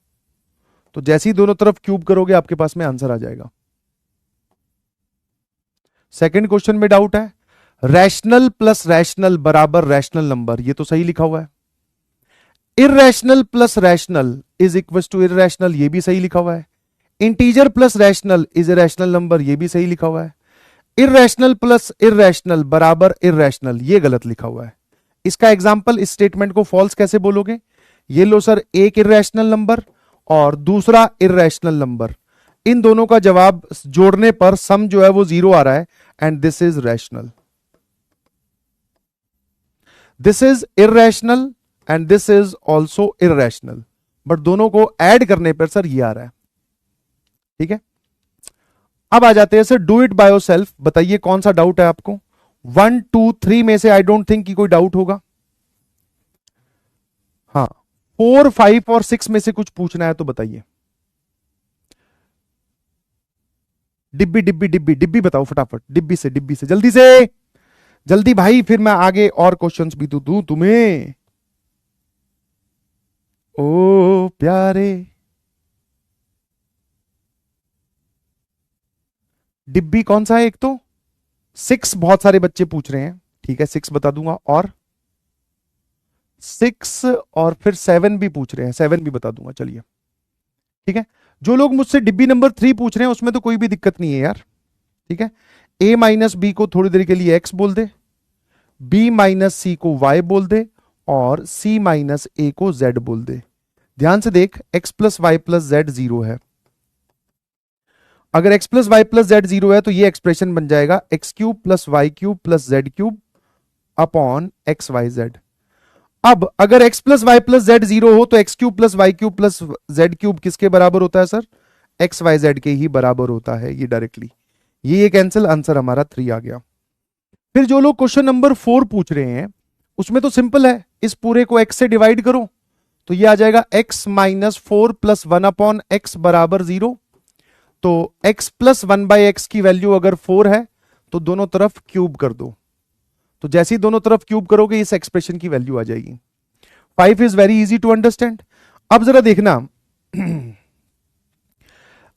S1: तो जैसे ही दोनों तरफ क्यूब करोगे आपके पास में आंसर आ जाएगा। सेकंड क्वेश्चन में डाउट है, रैशनल प्लस रैशनल बराबर रैशनल नंबर, ये तो सही लिखा हुआ है। Irrational plus rational is equal to irrational, ये भी सही लिखा हुआ है। Integer plus rational is irrational number, ये भी सही लिखा हुआ है। इर्रेशनल प्लस इर्रेशनल बराबर इर्रेशनल, ये गलत लिखा हुआ है। इसका एग्जांपल, इस स्टेटमेंट को फॉल्स कैसे बोलोगे? ये लो सर, एक इर्रेशनल नंबर और दूसरा इर्रेशनल नंबर, इन दोनों का जवाब जोड़ने पर सम जो है वो 0 आ रहा है, and this is rational. This is irrational and this is also irrational, but दोनों को ऐड करने पर सर ये आ रहा है। ठीक है, अब आ जाते हैं sir do it by yourself. बताइए कौन सा डाउट है आपको? 1 2 3 में से आई डोंट थिंक कि कोई डाउट होगा। हाँ, 4 5 और 6 में से कुछ पूछना है तो बताइए। डिब्बी डिब्बी डिब्बी डिब्बी बताओ फटाफट, डिब्बी से जल्दी से जल्दी भाई, फिर मैं आगे और क्वेश्चंस भी तो दूं तुम्हें। ओ प्यारे, डिब्बी कौन सा है? एक तो 6 बहुत सारे बच्चे पूछ रहे हैं, ठीक है 6 बता दूंगा, और 6 और फिर 7 भी पूछ रहे हैं, 7 भी बता दूंगा। चलिए ठीक है, जो लोग मुझसे डिब्बी नंबर 3 पूछ रहे हैं उसमें तो कोई भी दिक्कत नहीं है यार। ठीक है, a माइनस बी को थोड़ी देर के लिए x बोल दे, b माइनस सी को y बोल दे, और c माइनस a को z बोल दे। ध्यान से देख, x plus Y plus Z 0 है। अगर x plus Y plus Z 0 है तो ये एक्सप्रेशन बन जाएगा x³ plus Y plus z³ upon XYZ। अब अगर x plus Y plus Z zero हो तो X cube plus Y cube plus Z cube किसके बराबर होता है सर? एक्स वाई जेड के ही बराबर होता है ये डायरेक्टली। ये कैंसिल, आंसर हमारा 3 आ गया। फिर जो लोग क्वेश्चन नंबर 4 पूछ रहे हैं उसमें तो सिंपल है, इस पूरे को x से डिवाइड करो तो ये आ जाएगा x minus 4 plus 1 upon x बराबर 0। तो x प्लस 1 बाई एक्स की वैल्यू अगर 4 है तो दोनों तरफ क्यूब कर दो, तो जैसे ही दोनों तरफ क्यूब करोगे इस एक्सप्रेशन की वैल्यू आ जाएगी। 5 is very easy to understand. अब जरा देखना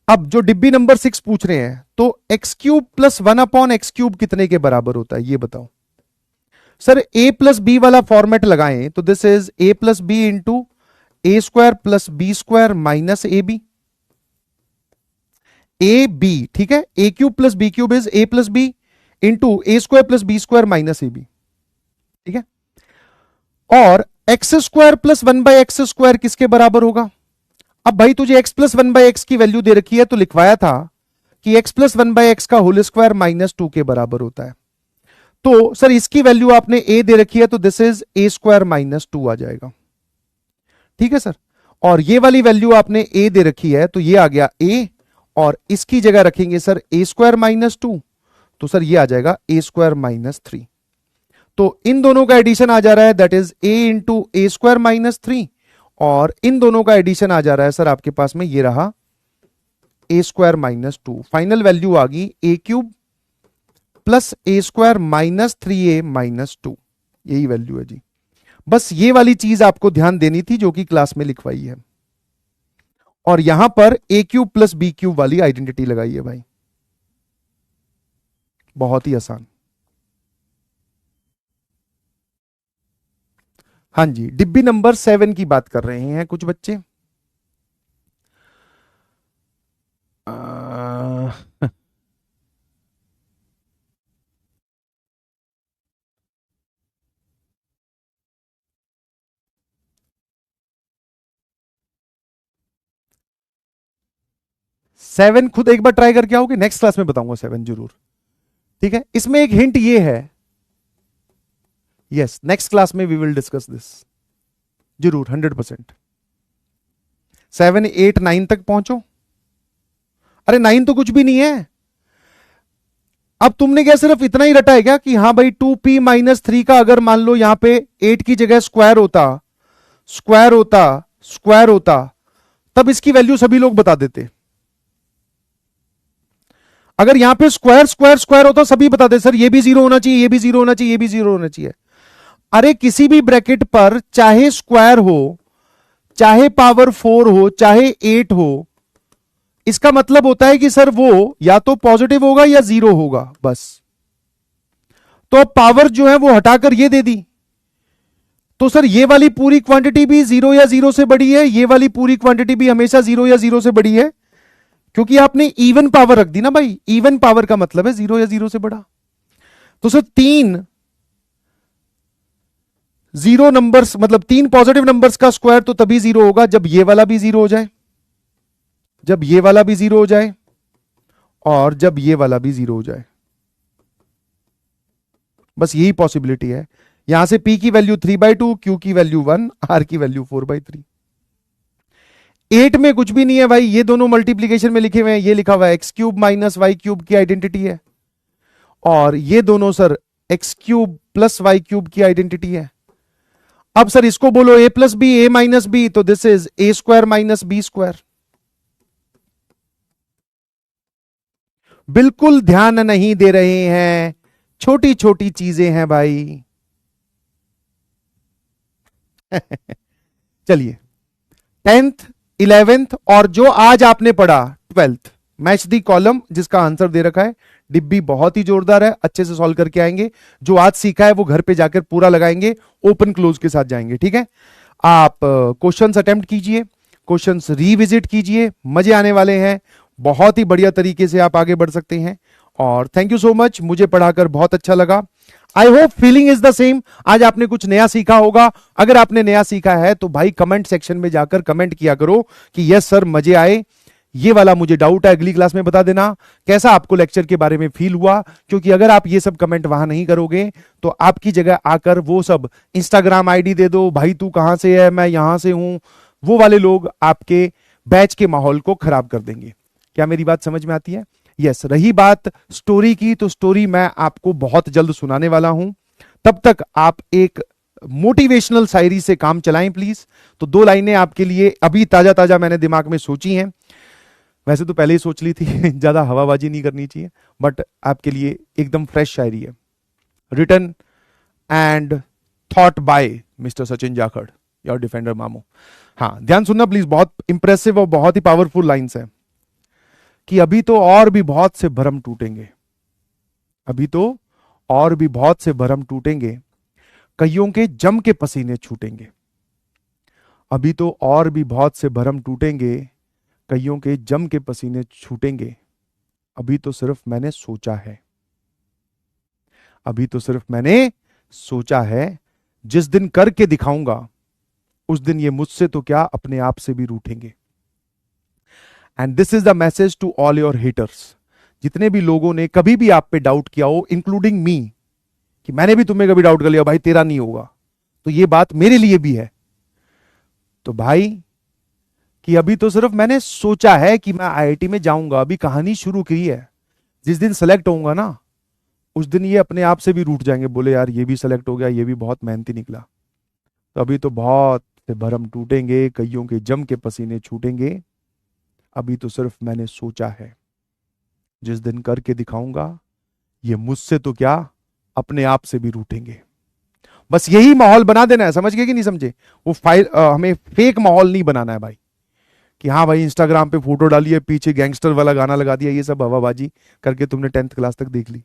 S1: अब जो डिब्बी नंबर 6 पूछ रहे हैं तो X cube plus 1 upon X cube कितने के बराबर होता है ये बताओ। सर a प्लस बी वाला फॉर्मेट लगाएं तो this is a plus B into A square plus B square minus A B, A B, ठीक है। A cube plus B cube is A plus B into A square plus B square minus A B, ठीक है। और X square plus 1 by x square किसके बराबर होगा? अब भाई तुझे x प्लस 1 बाई एक्स की वैल्यू दे रखी है तो लिखवाया था कि x प्लस 1 बाई एक्स का होल स्क्वायर माइनस 2 के बराबर होता है। तो सर इसकी वैल्यू आपने a दे रखी है तो this is A square minus 2 आ जाएगा, ठीक है सर। और ये वाली वैल्यू आपने a दे रखी है तो ये आ गया a, और इसकी जगह रखेंगे सर ए स्क्वायर माइनस 2, तो सर ये आ जाएगा ए स्क्वायर माइनस 3। तो इन दोनों का एडिशन आ जा रहा है that is a into A square minus 3, और इन दोनों का एडिशन आ जा रहा है सर आपके पास में ये रहा ए स्क्वायर माइनस 2। फाइनल वैल्यू आ गई ए क्यूब प्लस ए स्क्वायर माइनस 3a माइनस 2, यही वैल्यू है जी। बस ये वाली चीज आपको ध्यान देनी थी जो कि क्लास में लिखवाई है, और यहां पर ए क्यूब प्लस बी क्यूब वाली आइडेंटिटी लगाई है भाई, बहुत ही आसान। हाँ जी, डिब्बी नंबर 7 की बात कर रहे हैं कुछ बच्चे। आ... 7 खुद एक बार ट्राई करके आओगे, नेक्स्ट क्लास में बताऊंगा 7 जरूर, ठीक है। इसमें एक हिंट ये है, यस नेक्स्ट क्लास में वी विल डिस्कस दिस जरूर 100%। 7 8 9 तक पहुंचो। अरे 9 तो कुछ भी नहीं है। अब तुमने क्या सिर्फ इतना ही रटा है क्या कि हाँ भाई 2p माइनस 3 का अगर मान लो यहां पे 8 की जगह स्क्वायर होता, स्क्वायर होता, स्क्वायर होता, तब इसकी वैल्यू सभी लोग बता देते। अगर यहां पे स्क्वायर स्क्वायर स्क्वायर होता सभी बताते सर ये भी 0 होना चाहिए, ये भी 0 होना चाहिए, ये भी 0 होना चाहिए। अरे किसी भी ब्रैकेट पर चाहे स्क्वायर हो, चाहे पावर 4 हो, चाहे 8 हो, इसका मतलब होता है कि सर वो या तो पॉजिटिव होगा या 0 होगा बस। तो अब पावर जो है वो हटाकर ये दे दी, तो सर ये वाली पूरी क्वांटिटी भी 0 या 0 से बड़ी है, ये वाली पूरी क्वांटिटी भी हमेशा 0 या 0 से बड़ी है, क्योंकि आपने इवन पावर रख दी ना भाई। इवन पावर का मतलब है 0 या 0 से बड़ा। तो सर 3 0 नंबर्स मतलब 3 पॉजिटिव नंबर्स का स्क्वायर तो तभी 0 होगा जब ये वाला भी 0 हो जाए, जब ये वाला भी 0 हो जाए, और जब ये वाला भी 0 हो जाए। बस यही पॉसिबिलिटी है। यहां से p की वैल्यू 3/2, q की वैल्यू 1, r की वैल्यू 4/3। 8 में कुछ भी नहीं है भाई, ये दोनों मल्टीप्लीकेशन में लिखे हुए हैं, ये लिखा हुआ है X cube minus Y cube की आइडेंटिटी है, और ये दोनों sir X cube plus Y cube की आइडेंटिटी है। अब सर इसको बोलो a plus B, a minus B, तो this is A square minus B square. बिल्कुल ध्यान नहीं दे रहे हैं, छोटी छोटी चीजें हैं भाई। चलिए 10th 11th और जो आज आपने पढ़ा 12th, मैच दी कॉलम जिसका आंसर दे रखा है। डिब्बी बहुत ही जोरदार है, अच्छे से सॉल्व करके आएंगे। जो आज सीखा है वो घर पे जाकर पूरा लगाएंगे, ओपन क्लोज के साथ जाएंगे, ठीक है। आप क्वेश्चंस अटेम्प्ट कीजिए, क्वेश्चंस रिविजिट कीजिए, मजे आने वाले हैं। बहुत ही बढ़िया तरीके से आप आगे बढ़ सकते हैं। और थैंक यू सो मच, मुझे पढ़ाकर बहुत अच्छा लगा। I hope feeling is the same. आज आपने कुछ नया सीखा होगा। अगर आपने नया सीखा है तो भाई कमेंट सेक्शन में जाकर कमेंट किया करो कि यस सर मजे आए, ये वाला मुझे डाउट है, अगली क्लास में बता देना कैसा आपको लेक्चर के बारे में फील हुआ। क्योंकि अगर आप ये सब कमेंट वहां नहीं करोगे तो आपकी जगह आकर वो सब इंस्टाग्राम आईडी दे दो, भाई तू कहां से है, मैं यहां से हूं, वो वाले लोग आपके बैच के माहौल को खराब कर देंगे। क्या मेरी बात समझ में आती है? यस। रही बात स्टोरी की, तो स्टोरी मैं आपको बहुत जल्द सुनाने वाला हूं। तब तक आप एक मोटिवेशनल शायरी से काम चलाएं प्लीज। तो 2 लाइनें आपके लिए अभी ताजा ताजा मैंने दिमाग में सोची हैं, वैसे तो पहले ही सोच ली थी ज्यादा हवाबाजी नहीं करनी चाहिए, बट आपके लिए एकदम फ्रेश शायरी है। Written and thought by mister Sachin Jakhar, your defender मामू। हाँ, ध्यान सुनना प्लीज, बहुत इंप्रेसिव और बहुत ही पावरफुल लाइन्स है कि अभी तो और भी बहुत से भरम टूटेंगे, अभी तो और भी बहुत से भरम टूटेंगे, कईयों के जम के पसीने छूटेंगे। अभी तो और भी बहुत से भरम टूटेंगे, कईयों के जम के पसीने छूटेंगे। अभी तो सिर्फ मैंने सोचा है, अभी तो सिर्फ मैंने सोचा है, जिस दिन करके दिखाऊंगा उस दिन ये मुझसे तो क्या अपने आप से भी रूठेंगे। And this is the message to all your haters. जितने भी लोगों ने कभी भी आप पे डाउट किया हो, इंक्लूडिंग मी, कि मैंने भी तुम्हें कभी डाउट कर लिया भाई तेरा नहीं होगा, तो ये बात मेरे लिए भी है। तो भाई कि अभी तो सिर्फ मैंने सोचा है कि मैं आईआईटी में जाऊंगा, अभी कहानी शुरू की है। जिस दिन सेलेक्ट होऊंगा ना, उस दिन ये अपने आप से भी रूठ जाएंगे, बोले यार ये भी सेलेक्ट हो गया, ये भी बहुत मेहनती निकला। तो अभी तो बहुत से भरम टूटेंगे, कईयों के जम के पसीने छूटेंगे। अभी तो सिर्फ मैंने सोचा है, जिस दिन करके दिखाऊंगा ये मुझसे तो क्या अपने आप से भी रूठेंगे। बस यही माहौल बना देना है, समझ गए कि नहीं समझे? वो हमें फेक माहौल नहीं बनाना है भाई, कि हाँ भाई इंस्टाग्राम पे फोटो डाली है, पीछे गैंगस्टर वाला गाना लगा दिया, ये सब हवाबाजी करके तुमने 10th क्लास तक देख ली।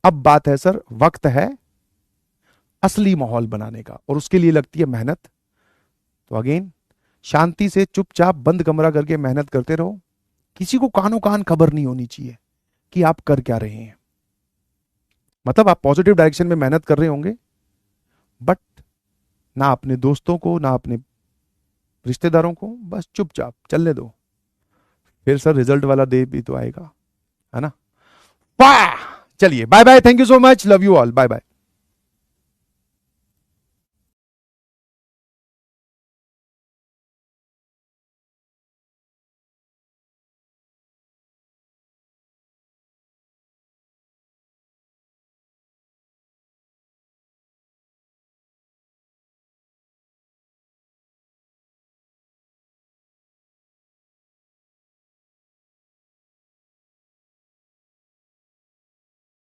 S1: अब बात है सर, वक्त है असली माहौल बनाने का, और उसके लिए लगती है मेहनत। तो अगेन शांति से चुपचाप बंद कमरा करके मेहनत करते रहो। किसी को कानो कान खबर नहीं होनी चाहिए कि आप कर क्या रहे हैं। मतलब आप पॉजिटिव डायरेक्शन में मेहनत कर रहे होंगे, बट ना अपने दोस्तों को ना अपने रिश्तेदारों को, बस चुपचाप चलने दो। फिर सर रिजल्ट वाला डे भी तो आएगा, है ना? वाह! चलिए bye bye, thank you so much, love you all, bye bye.